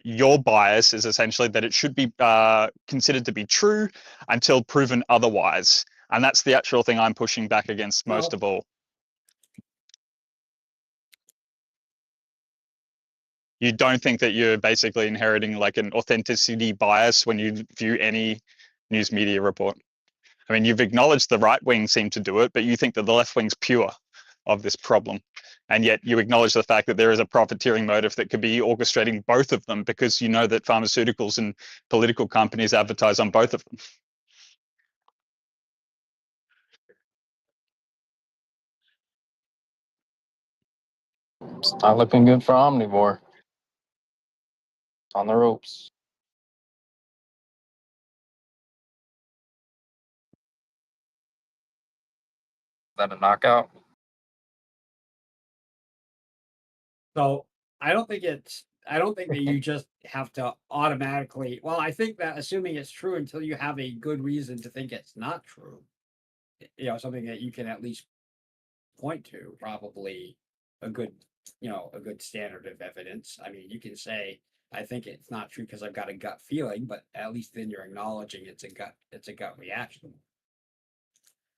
your bias is essentially that it should be considered to be true until proven otherwise. And that's the actual thing I'm pushing back against most of all. You don't think that you're basically inheriting like an authenticity bias when you view any news media report? I mean, you've acknowledged the right wing seem to do it, but you think that the left wing's pure of this problem. And yet you acknowledge the fact that there is a profiteering motive that could be orchestrating both of them, because you know that pharmaceuticals and political companies advertise on both of them. It's not looking good for Omnivore. On the ropes. Is that a knockout? So I don't think that you just have to automatically. Well, I think that assuming it's true until you have a good reason to think it's not true, something that you can at least point to, probably a good standard of evidence. I mean, you can say, I think it's not true because I've got a gut feeling, but at least then you're acknowledging it's a gut reaction.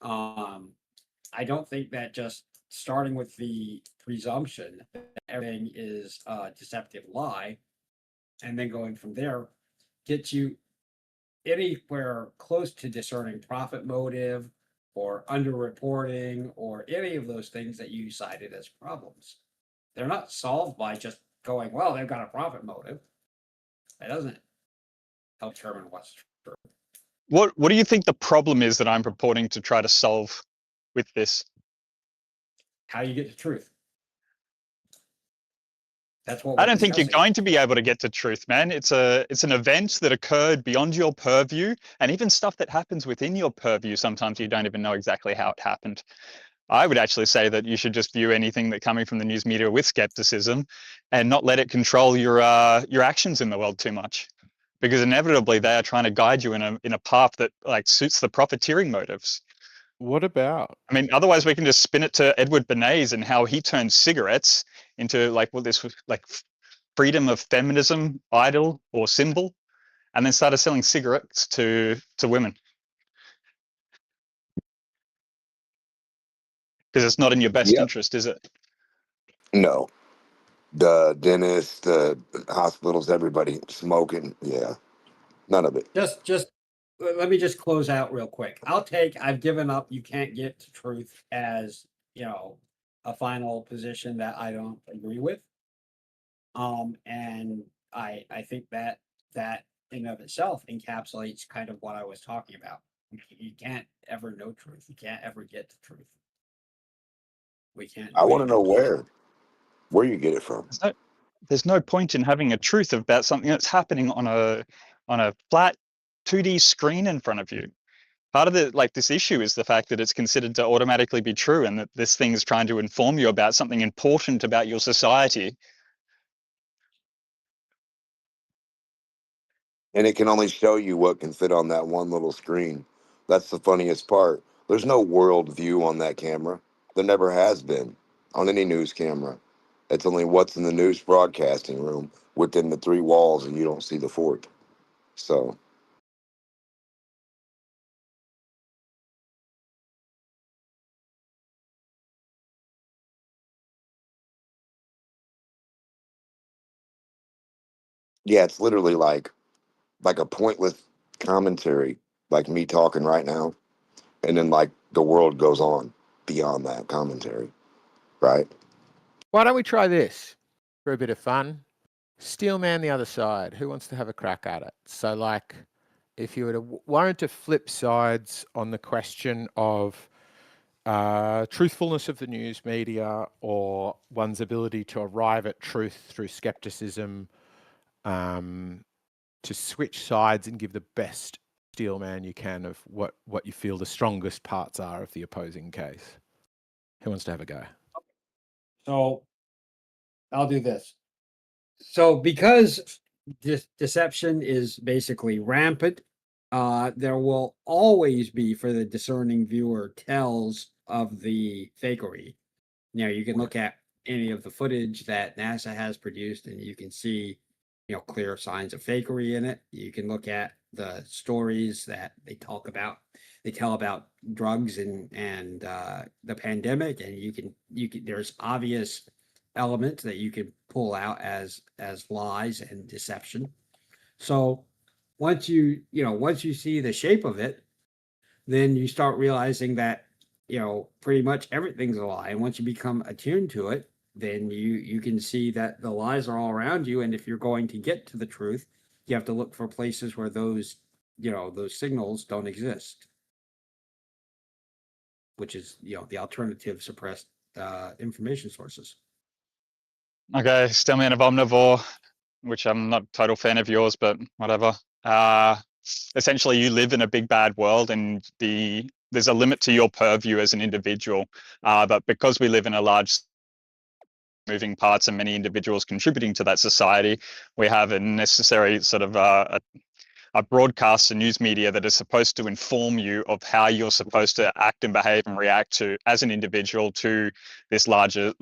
I don't think that just starting with the presumption that everything is a deceptive lie and then going from there gets you anywhere close to discerning profit motive or underreporting or any of those things that you cited as problems. They're not solved by just going, well, they've got a profit motive. That doesn't help determine what's true. What do you think the problem is that I'm purporting to try to solve with this? How you get to truth. That's what I don't think you're going to be able to get to truth, man. It's an event that occurred beyond your purview, and even stuff that happens within your purview, sometimes you don't even know exactly how it happened. I would actually say that you should just view anything that coming from the news media with skepticism and not let it control your actions in the world too much. Because inevitably they are trying to guide you in a path that like suits the profiteering motives. What about? I mean, otherwise we can just spin it to Edward Bernays and how he turned cigarettes into like this like freedom of feminism idol or symbol, and then started selling cigarettes to women. Because it's not in your best interest, is it? No. The dentists, the hospitals, everybody smoking. Yeah. None of it. Just let me just close out real quick. I've given up. You can't get to truth as, a final position that I don't agree with. And I think that in and of itself encapsulates kind of what I was talking about. You can't ever know truth. You can't ever get to truth. We can't. I want to know where you get it from. There's no point in having a truth about something that's happening on a flat 2D screen in front of you. Part of this issue is the fact that it's considered to automatically be true, and that this thing is trying to inform you about something important about your society. And it can only show you what can fit on that one little screen. That's the funniest part. There's no world view on that camera. There never has been on any news camera. It's only what's in the news broadcasting room within the 3 walls, and you don't see the 4th. So yeah, it's literally like a pointless commentary, like me talking right now, and then like the world goes on beyond that commentary, right? Why don't we try this for a bit of fun? Steelman the other side. Who wants to have a crack at it? So, like, if you were to wanted to flip sides on the question of truthfulness of the news media or one's ability to arrive at truth through skepticism, to switch sides and give the best steelman you can of what you feel the strongest parts are of the opposing case. Who wants to have a go? So I'll do this. So because deception is basically rampant, there will always be, for the discerning viewer, tells of the fakery. You can look at any of the footage that NASA has produced and you can see, clear signs of fakery in it. You can look at the stories that they tell about drugs and the pandemic, and you can there's obvious elements that you can pull out as lies and deception. So once you see the shape of it, then you start realizing that pretty much everything's a lie. And once you become attuned to it, then you can see that the lies are all around you. And if you're going to get to the truth, you have to look for places where those signals don't exist, which is the alternative suppressed information sources. Okay, Stillman of Omnivore, which I'm not a total fan of yours, but whatever. Essentially, you live in a big bad world, and there's a limit to your purview as an individual. But because we live in a large moving parts and many individuals contributing to that society, we have a necessary sort of a broadcast and news media that is supposed to inform you of how you're supposed to act and behave and react to as an individual to this larger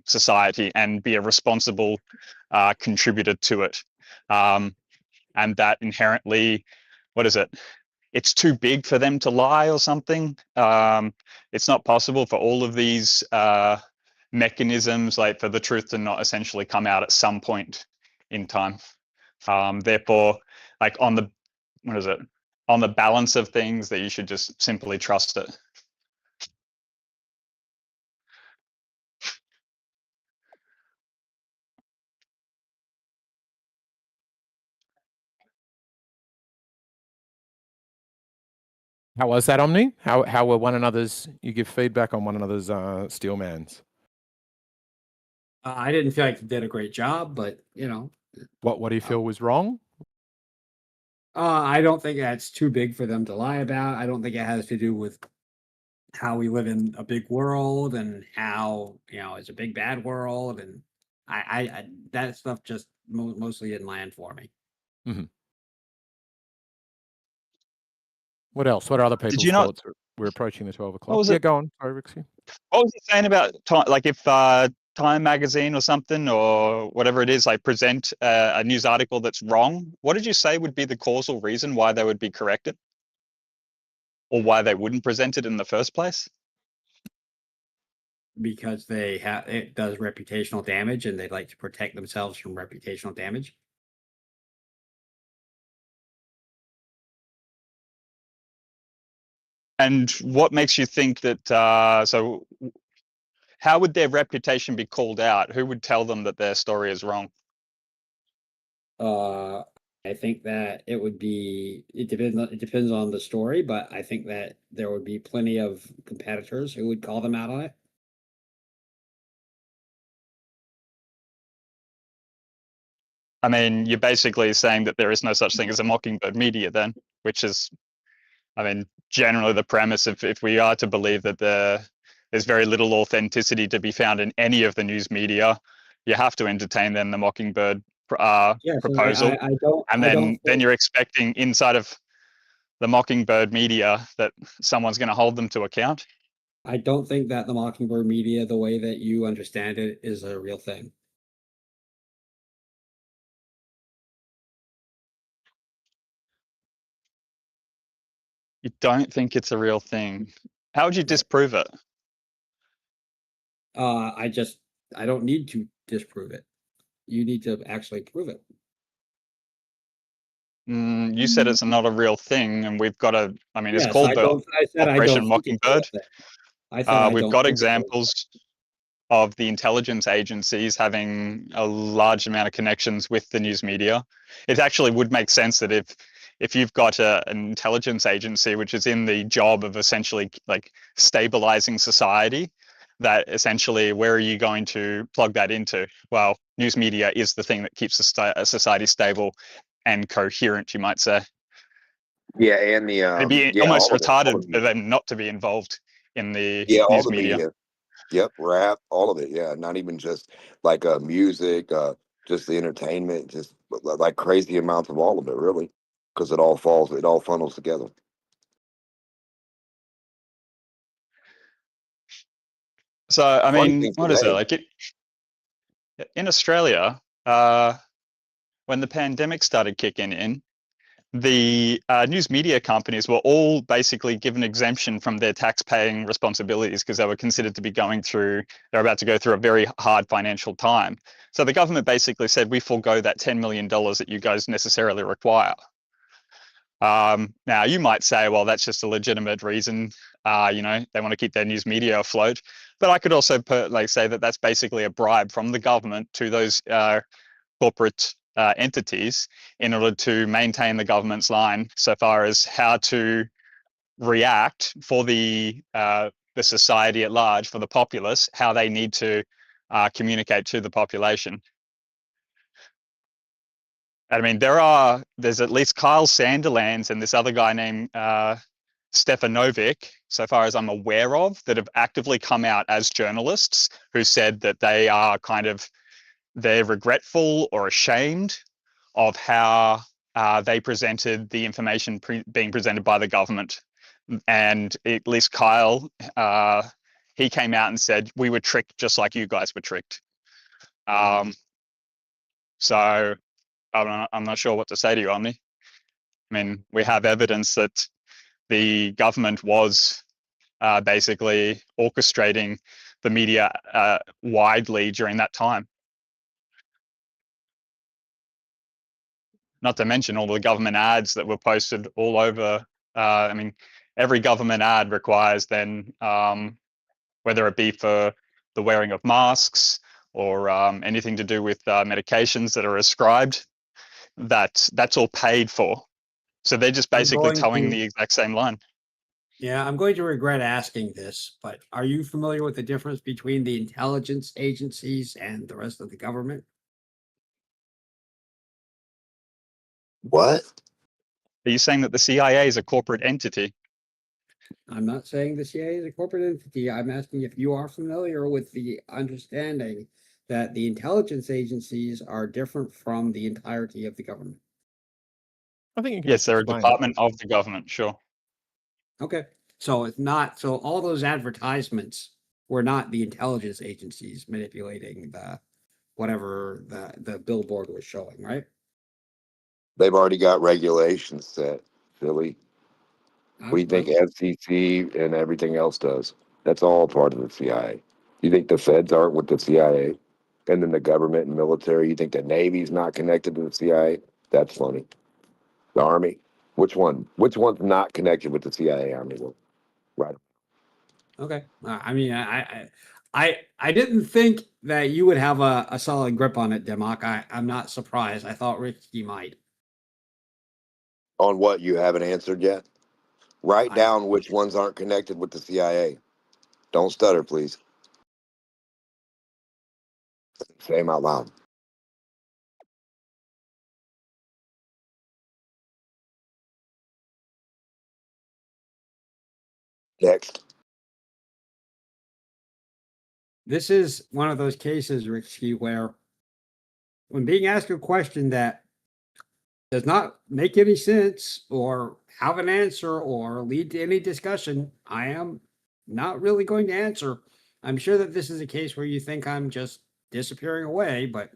society and be a responsible contributor to it. And that inherently, what is it? It's too big for them to lie or something. It's not possible for all of these mechanisms, for the truth to not essentially come out at some point in time. Therefore, on the balance of things, that you should just simply trust it. How was that, Omni? How were one another's? You give feedback on one another's steelmans. I didn't feel like they did a great job, but What do you feel was wrong? I don't think that's too big for them to lie about. I don't think it has to do with how we live in a big world and how it's a big bad world, and I that stuff just mostly didn't land for me. Mm-hmm. What else? What are other people's thoughts? We're approaching the 12 o'clock. Yeah, go on. Sorry, Rixie. What was he saying about time? If Time Magazine or something or whatever it is, present a news article that's wrong, what did you say would be the causal reason why they would be corrected? Or why they wouldn't present it in the first place? Because it does reputational damage and they'd like to protect themselves from reputational damage. And what makes you think that, so how would their reputation be called out? Who would tell them that their story is wrong? I think that it depends on the story, but I think that there would be plenty of competitors who would call them out on it. I mean, you're basically saying that there is no such thing as a mockingbird media then, which is, generally the premise. If we are to believe that there's very little authenticity to be found in any of the news media, you have to entertain then the mockingbird proposal. I don't then you're expecting inside of the Mockingbird media that someone's going to hold them to account? I don't think that the Mockingbird media, the way that you understand it, is a real thing. You don't think it's a real thing? How would you disprove it? I don't need to disprove it. You need to actually prove it. You said it's not a real thing, and we've got a. I mean, it's Yes, called I the don't. I said I Operation don't think it's a real Mockingbird. thing. I said I We've don't got think it's a real thing. examples of the intelligence agencies having a large amount of connections with the news media. It actually would make sense that if you've got an intelligence agency which is in the job of essentially like stabilizing society, that essentially where are you going to plug that into? Well, news media is the thing that keeps a society stable and coherent, you might say. Yeah, and the It'd be yeah, almost all of it, retarded for them not to be involved in the all news the media. media. Yep, rap, all of it. Yeah, not even just like music, just the entertainment, just like crazy amounts of all of it, really, because it all funnels together. So, I Funny mean, thing what is it today. like? In Australia, when the pandemic started kicking in, the news media companies were all basically given exemption from their tax-paying responsibilities because they were considered to be they're about to go through a very hard financial time. So the government basically said, we forego that $10 million that you guys necessarily require. Now, you might say, well, that's just a legitimate reason. They want to keep their news media afloat. But I could also say that that's basically a bribe from the government to those corporate entities in order to maintain the government's line so far as how to react for the society at large, for the populace, how they need to communicate to the population. I mean, there's at least Kyle Sanderlands and this other guy named Stefanovic, so far as I'm aware of, that have actively come out as journalists who said that they're regretful or ashamed of how they presented the information being presented by the government. And at least Kyle, he came out and said, we were tricked just like you guys were tricked. So I'm not sure what to say to you, Omni. I mean, we have evidence that the government was basically orchestrating the media widely during that time. Not to mention all the government ads that were posted all over. I mean, every government ad requires then, whether it be for the wearing of masks or anything to do with medications that are prescribed, that's all paid for. So they're just basically towing the exact same line. Yeah, I'm going to regret asking this, but are you familiar with the difference between the intelligence agencies and the rest of the government? What? Are you saying that the CIA is a corporate entity? I'm not saying the CIA is a corporate entity. I'm asking if you are familiar with the understanding that the intelligence agencies are different from the entirety of the government. I think you can Yes, just they're a explain department of the government, sure. Okay. So it's not, so all those advertisements were not the intelligence agencies manipulating whatever the billboard was showing, right? They've already got regulations set, Philly. We think FCC and everything else does. That's all part of the CIA. You think the feds aren't with the CIA? And then the government and military, you think the Navy's not connected to the CIA? That's funny. The Army? Which one? Which one's not connected with the CIA Army? Well, right. Okay. I mean, I didn't think that you would have a solid grip on it, Democ. I'm not surprised. I thought Ricky might. On what you haven't answered yet? Write down which ones aren't connected with the CIA. Don't stutter, please. Say them out loud. Next. This is one of those cases, Ricky, where when being asked a question that does not make any sense or have an answer or lead to any discussion, I am not really going to answer. I'm sure that this is a case where you think I'm just disappearing away, but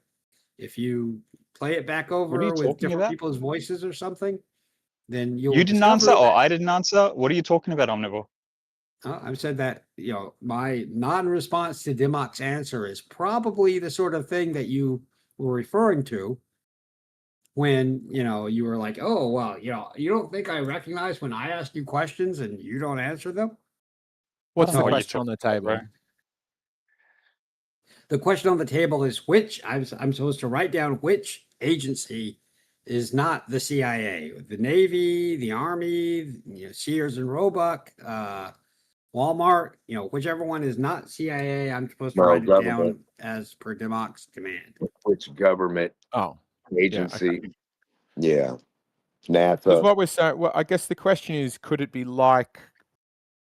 if you play it back What are over you with talking different about? people's voices or something, then you'll You didn't answer, discover or that I didn't answer. What are you talking about, Omnivore? I've said that, my non-response to Dimmock's answer is probably the sort of thing that you were referring to when, you were like, oh, well, you don't think I recognize when I ask you questions and you don't answer them? What's don't the know what you're question on the talking about, table? bro. The question on the table is which I'm supposed to write down which agency is not the CIA, the Navy, the Army, Sears and Roebuck, Walmart, whichever one is not CIA, I'm supposed to No, write it government. down as per Dimmock's command. Which government Oh, agency? Yeah. because NASA. what we're saying, well, I guess the question is, could it be like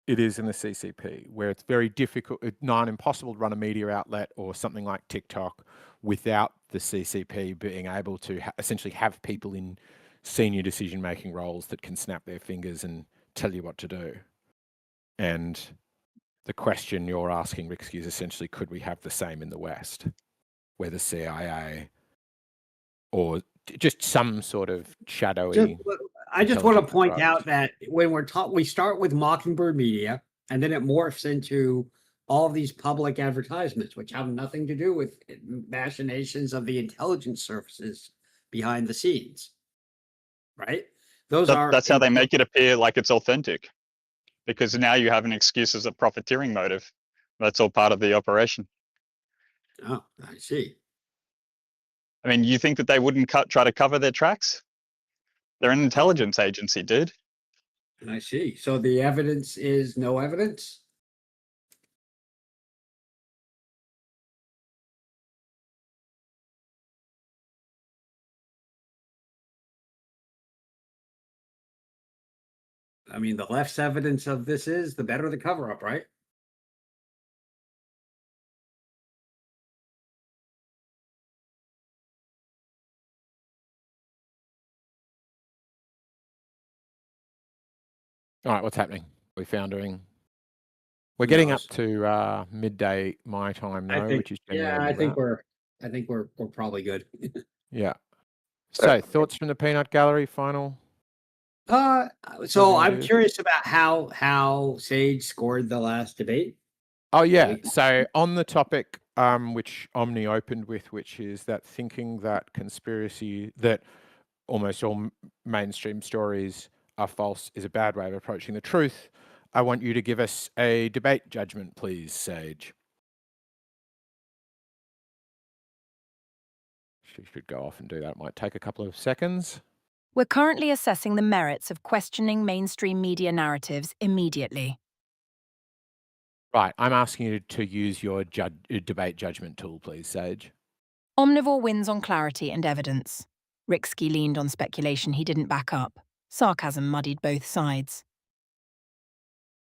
it is in the CCP, where it's very difficult, not impossible to run a media outlet or something like TikTok without the CCP being able to essentially have people in senior decision-making roles that can snap their fingers and tell you what to do. And the question you're asking, Ricksky, is essentially, could we have the same in the West, where the CIA or just some sort of shadowy... I just want to point out that when we start with Mockingbird Media, and then it morphs into all of these public advertisements, which have nothing to do with machinations of the intelligence services behind the scenes. Right? That's how they make it appear like it's authentic, because now you have an excuse as a profiteering motive. That's all part of the operation. Oh, I see. I mean, you think that they wouldn't try to cover their tracks? They're an intelligence agency, dude. I see. So the evidence is no evidence? I mean, the less evidence of this is, the better the cover-up, right? All right, what's happening? We foundering. We're getting up to midday my time now, which is generally I think we're probably good. Yeah. So thoughts from the peanut gallery. Final. So I'm curious about how Sage scored the last debate. Oh yeah. So on the topic, which Omni opened with, which is that thinking that that almost all mainstream stories are false is a bad way of approaching the truth. I want you to give us a debate judgment, please, Sage. She should go off and do that. It might take a couple of seconds. We're currently assessing the merits of questioning mainstream media narratives immediately. Right, I'm asking you to use your debate judgment tool, please, Sage. Omnivore wins on clarity and evidence. Ricksky leaned on speculation he didn't back up. Sarcasm muddied both sides.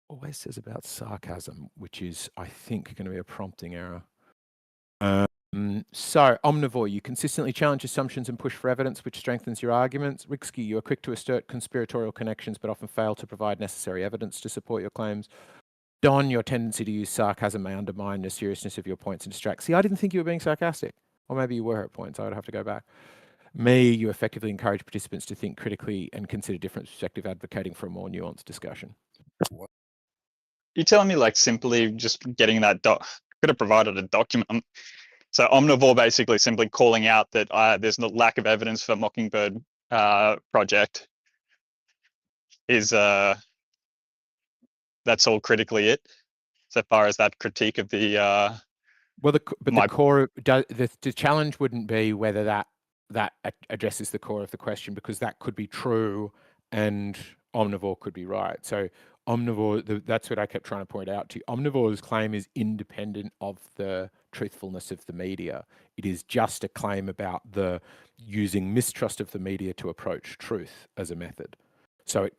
Always says about sarcasm, which is, I think, going to be a prompting error. So, Omnivore, you consistently challenge assumptions and push for evidence, which strengthens your arguments. Ricksky, you are quick to assert conspiratorial connections, but often fail to provide necessary evidence to support your claims. Don, your tendency to use sarcasm may undermine the seriousness of your points and distract. See, I didn't think you were being sarcastic. Or maybe you were at points. I would have to go back. Me, you effectively encourage participants to think critically and consider different perspectives, advocating for a more nuanced discussion. You telling me like simply just getting that could have provided a document. So Omnivore basically simply calling out that there's no lack of evidence for Mockingbird project is that's all critically it, so far as that critique of the well, the challenge wouldn't be whether that addresses the core of the question, because that could be true and Omnivore could be right. So Omnivore, that's what I kept trying to point out to you. Omnivore's claim is independent of the truthfulness of the media. It is just a claim about the using mistrust of the media to approach truth as a method. So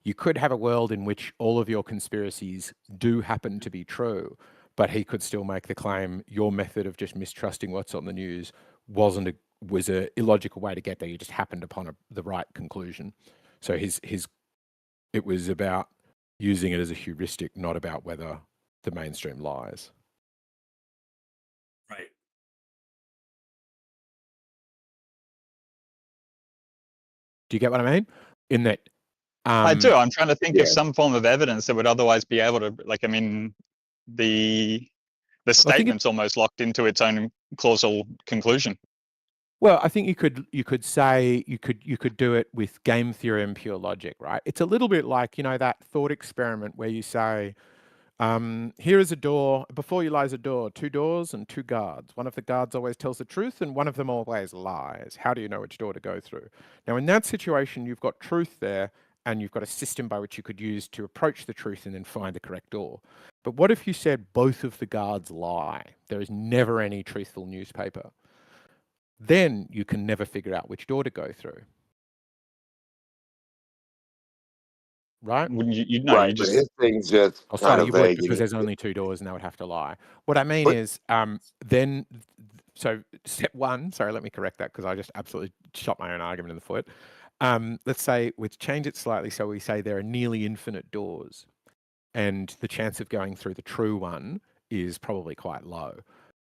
you could have a world in which all of your conspiracies do happen to be true, but he could still make the claim your method of just mistrusting what's on the news wasn't was a illogical way to get there. You just happened upon the right conclusion. So it was about using it as a heuristic, not about whether the mainstream lies. Right. Do you get what I mean? In that, I do. I'm trying to think yeah. of some form of evidence that would otherwise be able to, like, I mean, the statement's almost locked into its own causal conclusion. Well, I think you could say you could do it with game theory and pure logic, right? It's a little bit like, you know, that thought experiment where you say, here is a door. Before you lies a door, 2 doors and 2 guards. One of the guards always tells the truth and one of them always lies. How do you know which door to go through? Now, in that situation, you've got truth there and you've got a system by which you could use to approach the truth and then find the correct door. But what if you said both of the guards lie? There is never any truthful newspaper. Then you can never figure out which door to go through. Right? You know, right, you just... but his thing's just Oh, kind sorry, of you would, vague. because there's only 2 doors and they would have to lie. What I mean is, then, so step 1, sorry, let me correct that because I just absolutely shot my own argument in the foot. Let's say we change it slightly. So we say there are nearly infinite doors and the chance of going through the true one is probably quite low.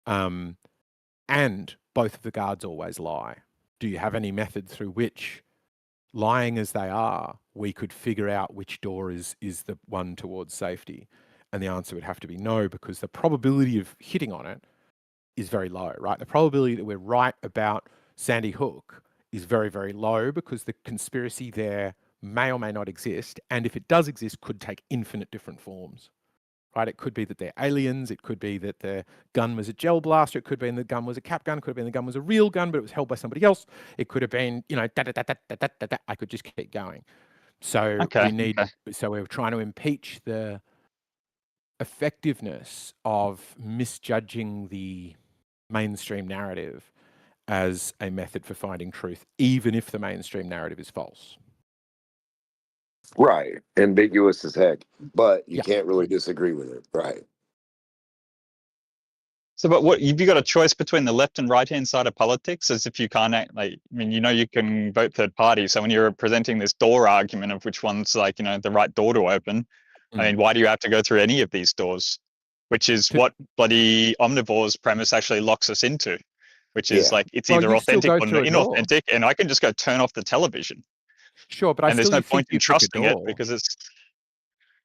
And both of the guards always lie. Do you have any method through which, lying as they are, we could figure out which door is the one towards safety? And the answer would have to be no, because the probability of hitting on it is very low, right? The probability that we're right about Sandy Hook is very, very low because the conspiracy there may or may not exist. And if it does exist, could take infinite different forms. Right? It could be that they're aliens. It could be that the gun was a gel blaster. It could be the gun was a cap gun. It could have been the gun was a real gun, but it was held by somebody else. It could have been, you know, I could just keep going. So so we're trying to impeach the effectiveness of misjudging the mainstream narrative as a method for finding truth, even if the mainstream narrative is false. Right. Ambiguous as heck, but you can't really disagree with it. Right. So, but what, have you got a choice between the left and right hand side of politics? As if you can't act, like, I mean, you know, you can vote third party. So when you're presenting this door argument of which one's, like, you know, the right door to open, I mean, why do you have to go through any of these doors? Which is what bloody Omnivore's premise actually locks us into, which is like, it's either authentic or inauthentic, and I can just go turn off the television. Sure, but there's no point in trusting it because it's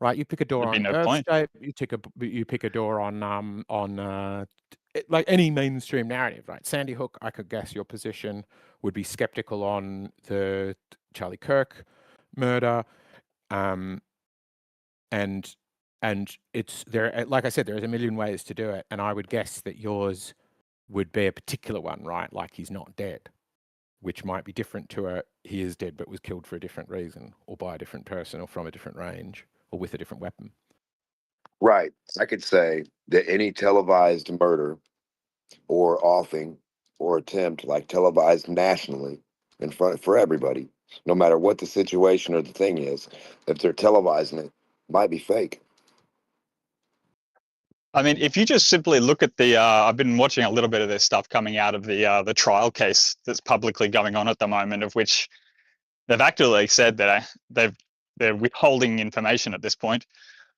right. You pick a door on Earthscape. You pick a door on like any mainstream narrative, right? Sandy Hook. I could guess your position would be skeptical on the Charlie Kirk murder, and it's there. Like I said, there's a million ways to do it, and I would guess that yours would be a particular one, right? Like he's not dead, which might be different to a he is dead but was killed for a different reason, or by a different person, or from a different range, or with a different weapon. Right. I could say that any televised murder or offing or attempt, like televised nationally in front for everybody, no matter what the situation or the thing is, if they're televising it, might be fake. I mean, if you just simply look at the, I've been watching a little bit of this stuff coming out of the trial case that's publicly going on at the moment, of which they've actually said that they're withholding information at this point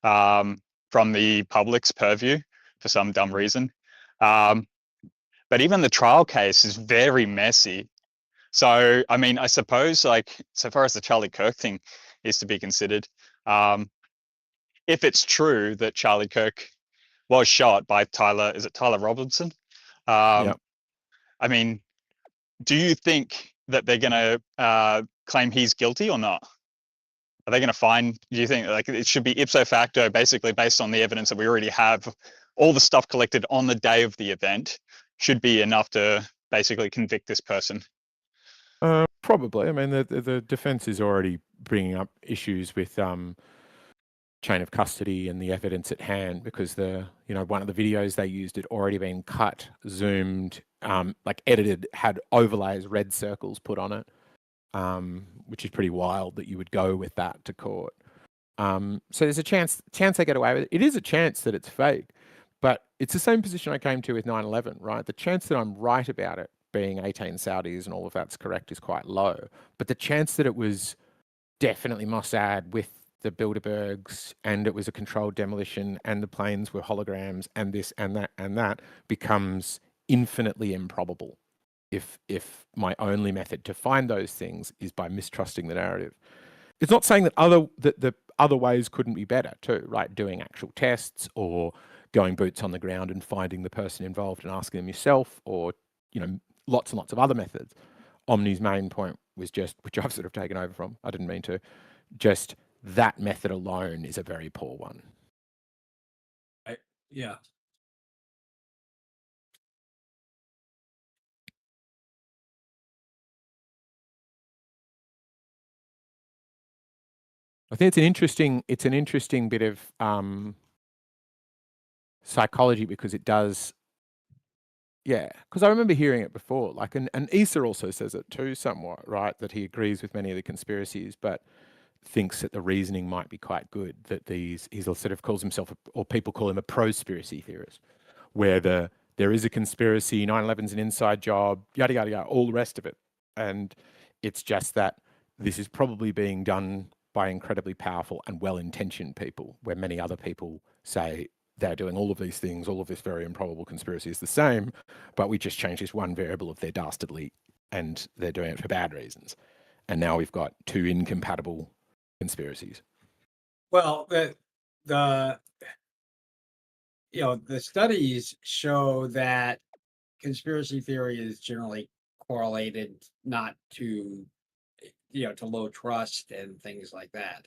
from the public's purview for some dumb reason. But even the trial case is very messy. So, I mean, I suppose, like, so far as the Charlie Kirk thing is to be considered, if it's true that Charlie Kirk was shot by Tyler Robinson? I mean, do you think that they're going to claim he's guilty or not? Are they going to find, do you think, like, it should be ipso facto, basically based on the evidence that we already have, all the stuff collected on the day of the event should be enough to basically convict this person? Probably. I mean, the defense is already bringing up issues with chain of custody and the evidence at hand, because one of the videos they used had already been cut, zoomed, like edited, had overlays, red circles put on it, which is pretty wild that you would go with that to court. So there's a chance they get away with it. It is a chance that it's fake, but it's the same position I came to with 9/11, right? The chance that I'm right about it being 18 Saudis and all of that's correct is quite low. But the chance that it was definitely Mossad with the Bilderbergs and it was a controlled demolition and the planes were holograms and this and that becomes infinitely improbable if my only method to find those things is by mistrusting the narrative. It's not saying that the other ways couldn't be better too, right? Doing actual tests or going boots on the ground and finding the person involved and asking them yourself, or, you know, lots and lots of other methods. Omni's main point was just, which I've sort of taken over from, I didn't mean to, just that method alone is a very poor one. Yeah. I think it's an interesting bit of psychology because it does, yeah, because I remember hearing it before, like, and Issa also says it too somewhat, right, that he agrees with many of the conspiracies, but thinks that the reasoning might be quite good, that he sort of calls himself, or people call him a pro-spiracy theorist, where there is a conspiracy, 9/11's an inside job, yada, yada, yada, all the rest of it. And it's just that this is probably being done by incredibly powerful and well-intentioned people, where many other people say they're doing all of these things, all of this very improbable conspiracy is the same, but we just changed this one variable of they're dastardly and they're doing it for bad reasons. And now we've got two incompatible conspiracies. Well, the studies show that conspiracy theory is generally correlated not to to low trust and things like that.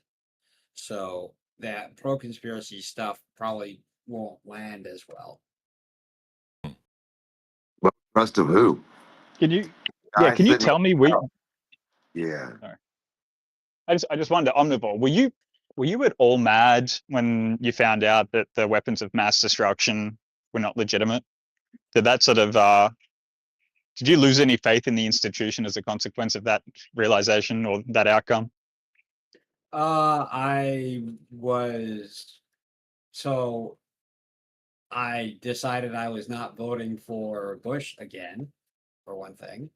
So that pro-conspiracy stuff probably won't land as well. Well, trust of who? Can you Guy can you sitting- tell me Yeah. I just wonder, Omnivore, were you at all mad when you found out that the weapons of mass destruction were not legitimate? Did that sort of did you lose any faith in the institution as a consequence of that realization or that outcome? I decided I was not voting for Bush again, for one thing.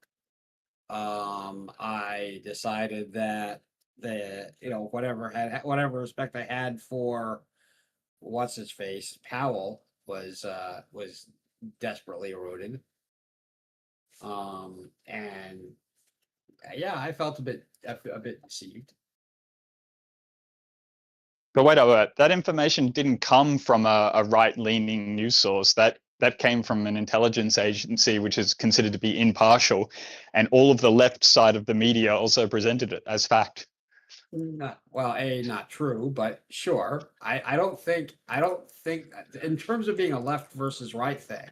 I decided that whatever respect I had for what's his face Powell was desperately eroded. And yeah, I felt a bit deceived. But wait, that information didn't come from a right-leaning news source. That came from an intelligence agency, which is considered to be impartial, and all of the left side of the media also presented it as fact. Not true, but sure. I don't think in terms of being a left versus right thing,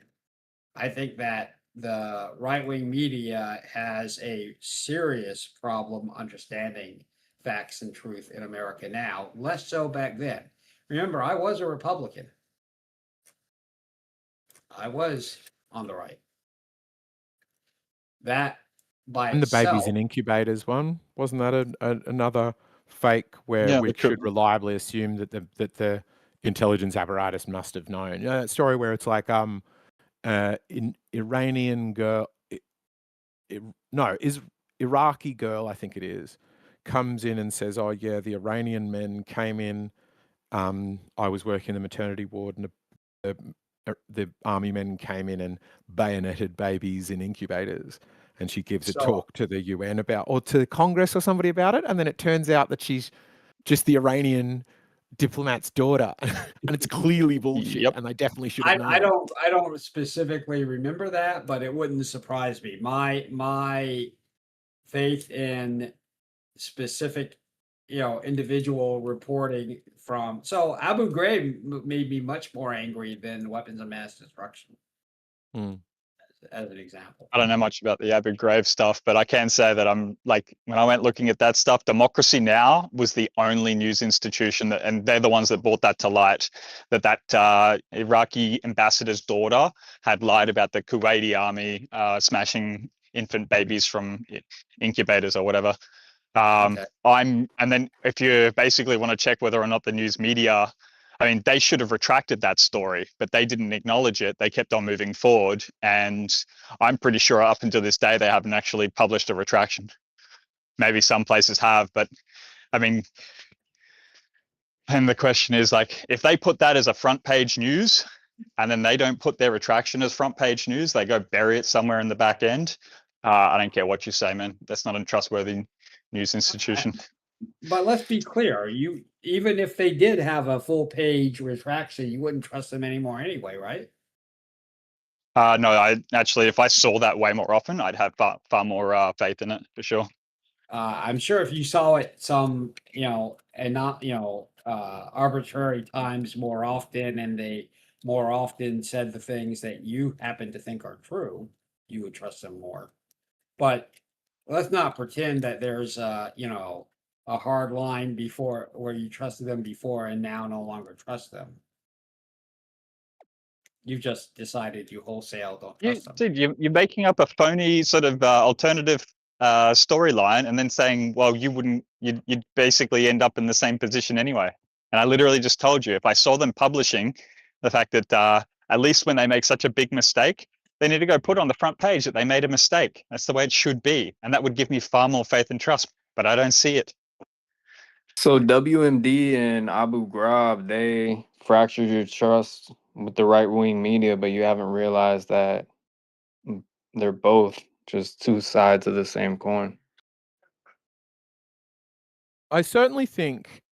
I think that the right-wing media has a serious problem understanding facts and truth in America now, less so back then. Remember, I was a Republican. I was on the right. That by And the itself, babies in incubators one, wasn't that another fake where we should reliably assume that the intelligence apparatus must have known? You know, that story where it's like Iranian girl, Iraqi girl, I think it is, comes in and says, "Oh yeah, the Iranian men came in. I was working in the maternity ward, and the army men came in and bayoneted babies in incubators." And she gives a talk to the UN about, or to Congress or somebody about it, and then it turns out that she's just the Iranian diplomat's daughter, and it's clearly bullshit. Yep. And they definitely should have known. I don't specifically remember that, but it wouldn't surprise me. My faith in specific, individual reporting from Abu Ghraib made me much more angry than weapons of mass destruction. As an example. I don't know much about the Abu Ghraib stuff, but I can say that I'm like, when I went looking at that stuff, Democracy Now! Was the only news institution and they're the ones that brought that to light, that Iraqi ambassador's daughter had lied about the Kuwaiti army smashing infant babies from incubators or whatever. And then if you basically want to check whether or not the news media I mean, they should have retracted that story, but they didn't acknowledge it. They kept on moving forward. And I'm pretty sure up until this day, they haven't actually published a retraction. Maybe some places have, but I mean, and the question is like, if they put that as a front page news and then they don't put their retraction as front page news, they go bury it somewhere in the back end. I don't care what you say, man. That's not a trustworthy news institution. But let's be clear, you even if they did have a full page retraction, you wouldn't trust them anymore anyway, right? No, I actually, if I saw that way more often, I'd have far more faith in it for sure. I'm sure if you saw it some, and not, arbitrary times more often, and they more often said the things that you happen to think are true, you would trust them more. But let's not pretend that there's a hard line before where you trusted them before and now no longer trust them. You've just decided you wholesale don't trust them. Dude, you're making up a phony sort of alternative storyline and then saying, well, you'd basically end up in the same position anyway. And I literally just told you, if I saw them publishing the fact that at least when they make such a big mistake, they need to go put on the front page that they made a mistake. That's the way it should be. And that would give me far more faith and trust, but I don't see it. So WMD and Abu Ghraib, they fractured your trust with the right-wing media, but you haven't realized that they're both just two sides of the same coin. I certainly think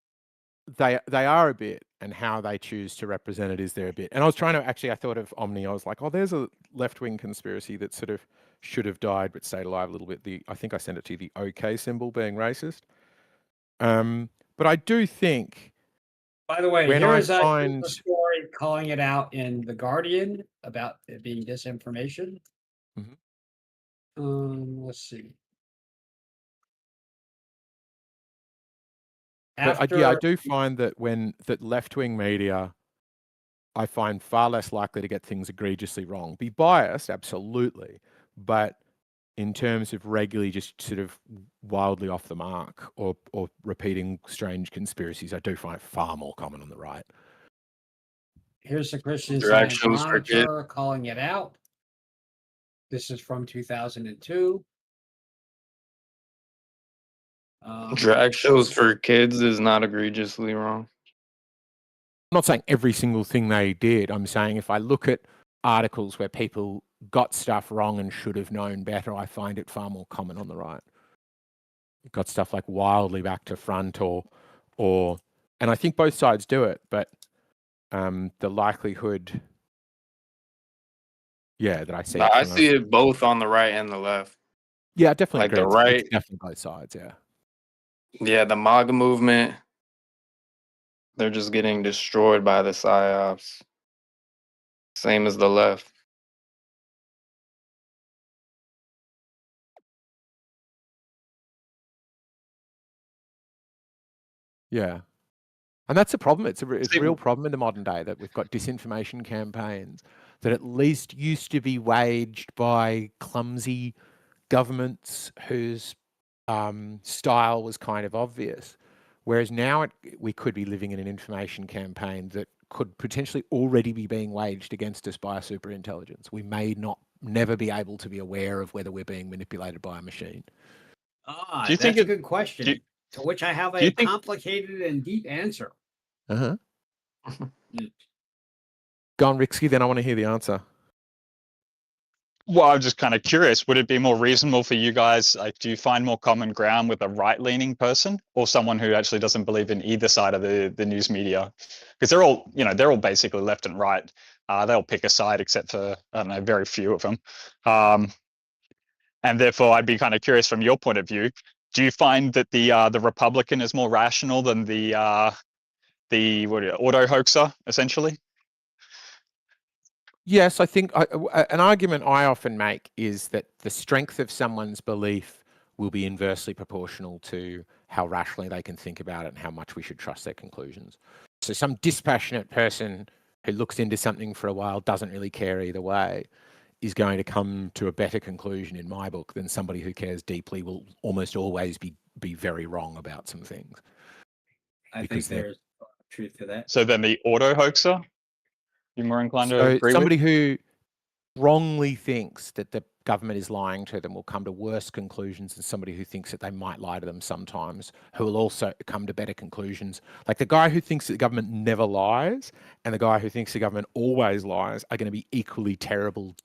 they are a bit, and how they choose to represent it is there a bit. And I was trying to I thought of Omni. I was like, oh, there's a left-wing conspiracy that sort of should have died but stayed alive a little bit. I think I sent it to you, the OK symbol being racist. But I do think. By the way, when here's I a find story calling it out in The Guardian about it being disinformation. Let's see. But I do find that that left-wing media, I find far less likely to get things egregiously wrong. Be biased, absolutely, but in terms of regularly just sort of wildly off the mark or repeating strange conspiracies, I do find it far more common on the right. Here's the Christian Science Monitor calling it out. This is from 2002. Drag shows for kids is not egregiously wrong. I'm not saying every single thing they did. I'm saying if I look at articles where people got stuff wrong and should have known better, I find it far more common on the right. You've got stuff like wildly back to front or, and I think both sides do it, but the likelihood, that I see. I see it both on the right and the left. Yeah, definitely. Like agree. the right, it's definitely both sides. Yeah. Yeah, the MAGA movement, they're just getting destroyed by the psyops. Same as the left. Yeah. And that's a problem. It's a real problem in the modern day that we've got disinformation campaigns that at least used to be waged by clumsy governments whose style was kind of obvious. Whereas now we could be living in an information campaign that could potentially already be being waged against us by a superintelligence. We may never be able to be aware of whether we're being manipulated by a machine. That's a good question, to which I have a complicated and deep answer. Go on, Rixky, then I want to hear the answer. Well, I'm just kind of curious. Would it be more reasonable for you guys? Like, do you find more common ground with a right-leaning person or someone who actually doesn't believe in either side of the news media? Because they're all basically left and right. They'll pick a side except for, I don't know, very few of them. And therefore, I'd be kind of curious from your point of view. Do you find that the Republican is more rational than the auto hoaxer, essentially? Yes, I think an argument I often make is that the strength of someone's belief will be inversely proportional to how rationally they can think about it and how much we should trust their conclusions. So some dispassionate person who looks into something for a while, doesn't really care either way, is going to come to a better conclusion in my book than somebody who cares deeply will almost always be very wrong about some things. I think truth to that. So then the auto hoaxer, you're more inclined to So agree somebody with? who wrongly thinks that the government is lying to them will come to worse conclusions than somebody who thinks that they might lie to them sometimes, who will also come to better conclusions. Like the guy who thinks that the government never lies and the guy who thinks the government always lies are going to be equally terrible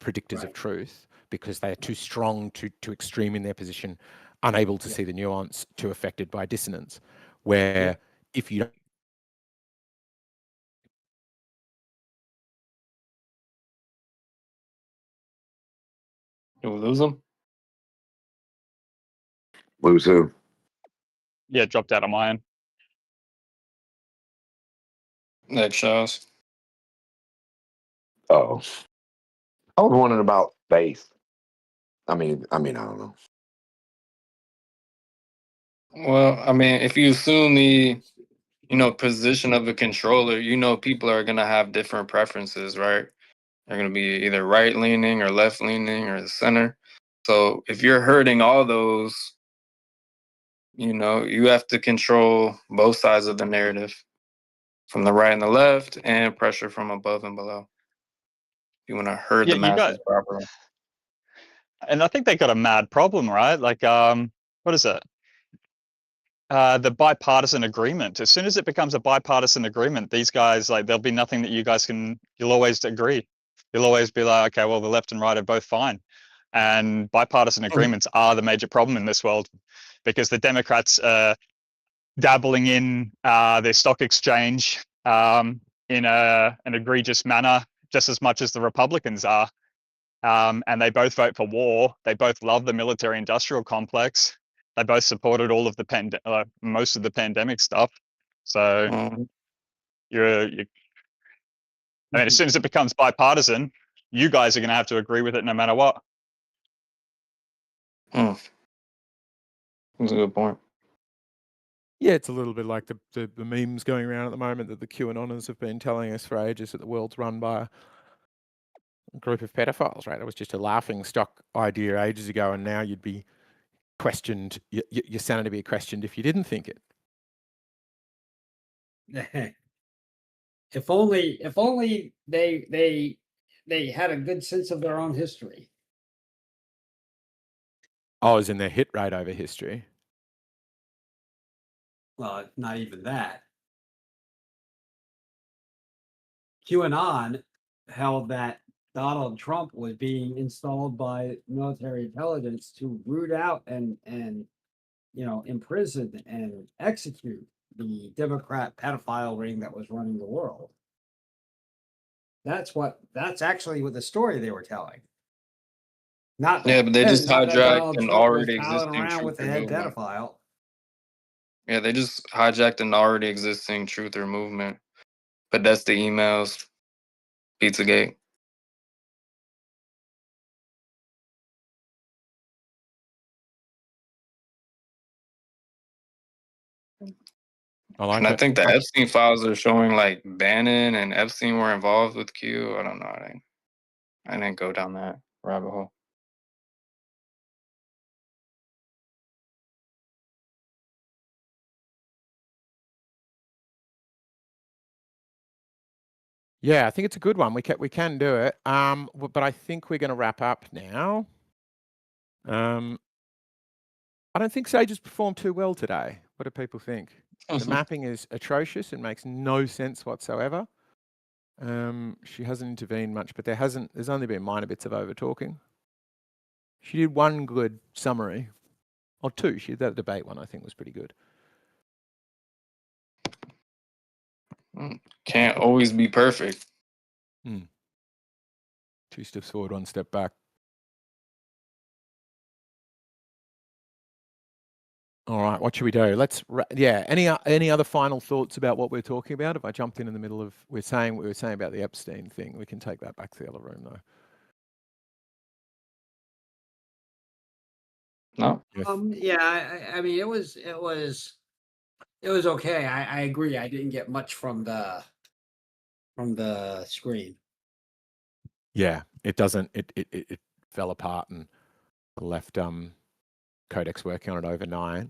predictors of truth, because they are too strong, too extreme in their position, unable to see the nuance, too affected by dissonance. Where if you don't, Do we lose them? Lose who? Yeah, dropped out of my end. Eggshells. Oh, I was wondering about base. I mean, I don't know. Well, I mean, if you assume the, position of a controller, people are gonna have different preferences, right? They're gonna be either right leaning or left leaning or the center. So if you're hurting all those, you have to control both sides of the narrative, from the right and the left, and pressure from above and below. You want to herd Yeah, the you got, masses properly. and I think they got a mad problem, right? Like, what is it? The bipartisan agreement. As soon as it becomes a bipartisan agreement, these guys, like, there'll be nothing that you'll always agree. You'll always be like, okay, well, the left and right are both fine. And bipartisan agreements are the major problem in this world, because the Democrats are dabbling in their stock exchange in an egregious manner, just as much as the Republicans are. And they both vote for war. They both love the military-industrial complex. They both supported all of the most of the pandemic stuff. So I mean, as soon as it becomes bipartisan, you guys are going to have to agree with it no matter what. That's a good point. yeah, it's a little bit like the memes going around at the moment that the QAnoners have been telling us for ages, that the world's run by a group of pedophiles, right? It was just a laughing stock idea ages ago, and now you'd be questioned, your sanity be questioned if you didn't think it. If only they had a good sense of their own history. Oh, as in their hit rate over history. Well, not even that. QAnon held that Donald Trump was being installed by military intelligence to root out and imprison and execute the Democrat pedophile ring that was running the world. That's actually what the story they were telling. Not Yeah, but they just not that hijacked Donald an Trump was already palling existing around with the truther head movement. pedophile. Yeah, they just hijacked an already existing truther movement. But that's the emails, Pizzagate. I like And I it. think the Epstein files are showing like Bannon and Epstein were involved with Q. I don't know. I didn't go down that rabbit hole. Yeah, I think it's a good one. We can do it. But I think we're going to wrap up now. I don't think Sage has performed too well today. What do people think? The mapping is atrocious and makes no sense whatsoever. She hasn't intervened much, but there's only been minor bits of over talking. She did one good summary, or two. She did that debate one, I think, was pretty good. Can't always be perfect. 2 steps forward, 1 step back. All right, what should we do? Any other final thoughts about what we're talking about? If I jumped in the middle of we were saying about the Epstein thing, we can take that back to the other room though. No. I mean, it was okay. I agree. I didn't get much from the screen. Yeah, it doesn't. It fell apart and left Codex working on it overnight.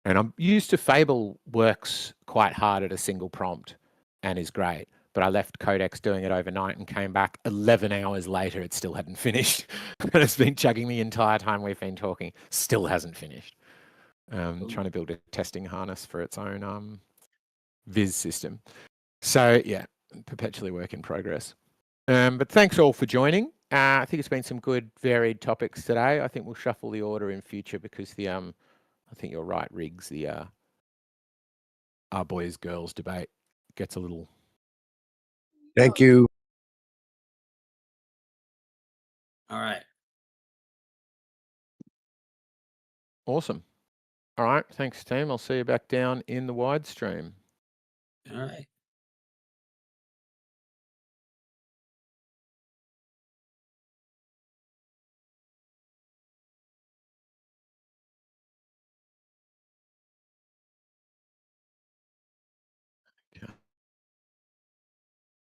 And I'm used to Fable works quite hard at a single prompt and is great. But I left Codex doing it overnight and came back 11 hours later. It still hadn't finished. And it's been chugging the entire time we've been talking. Still hasn't finished. Trying to build a testing harness for its own Viz system. So yeah, perpetually work in progress. But thanks all for joining. I think it's been some good varied topics today. I think we'll shuffle the order in future because the I think you're right, Riggs. The our boys girls debate gets a little. Thank you. All right. Awesome. All right. Thanks, team. I'll see you back down in the wide stream. All right.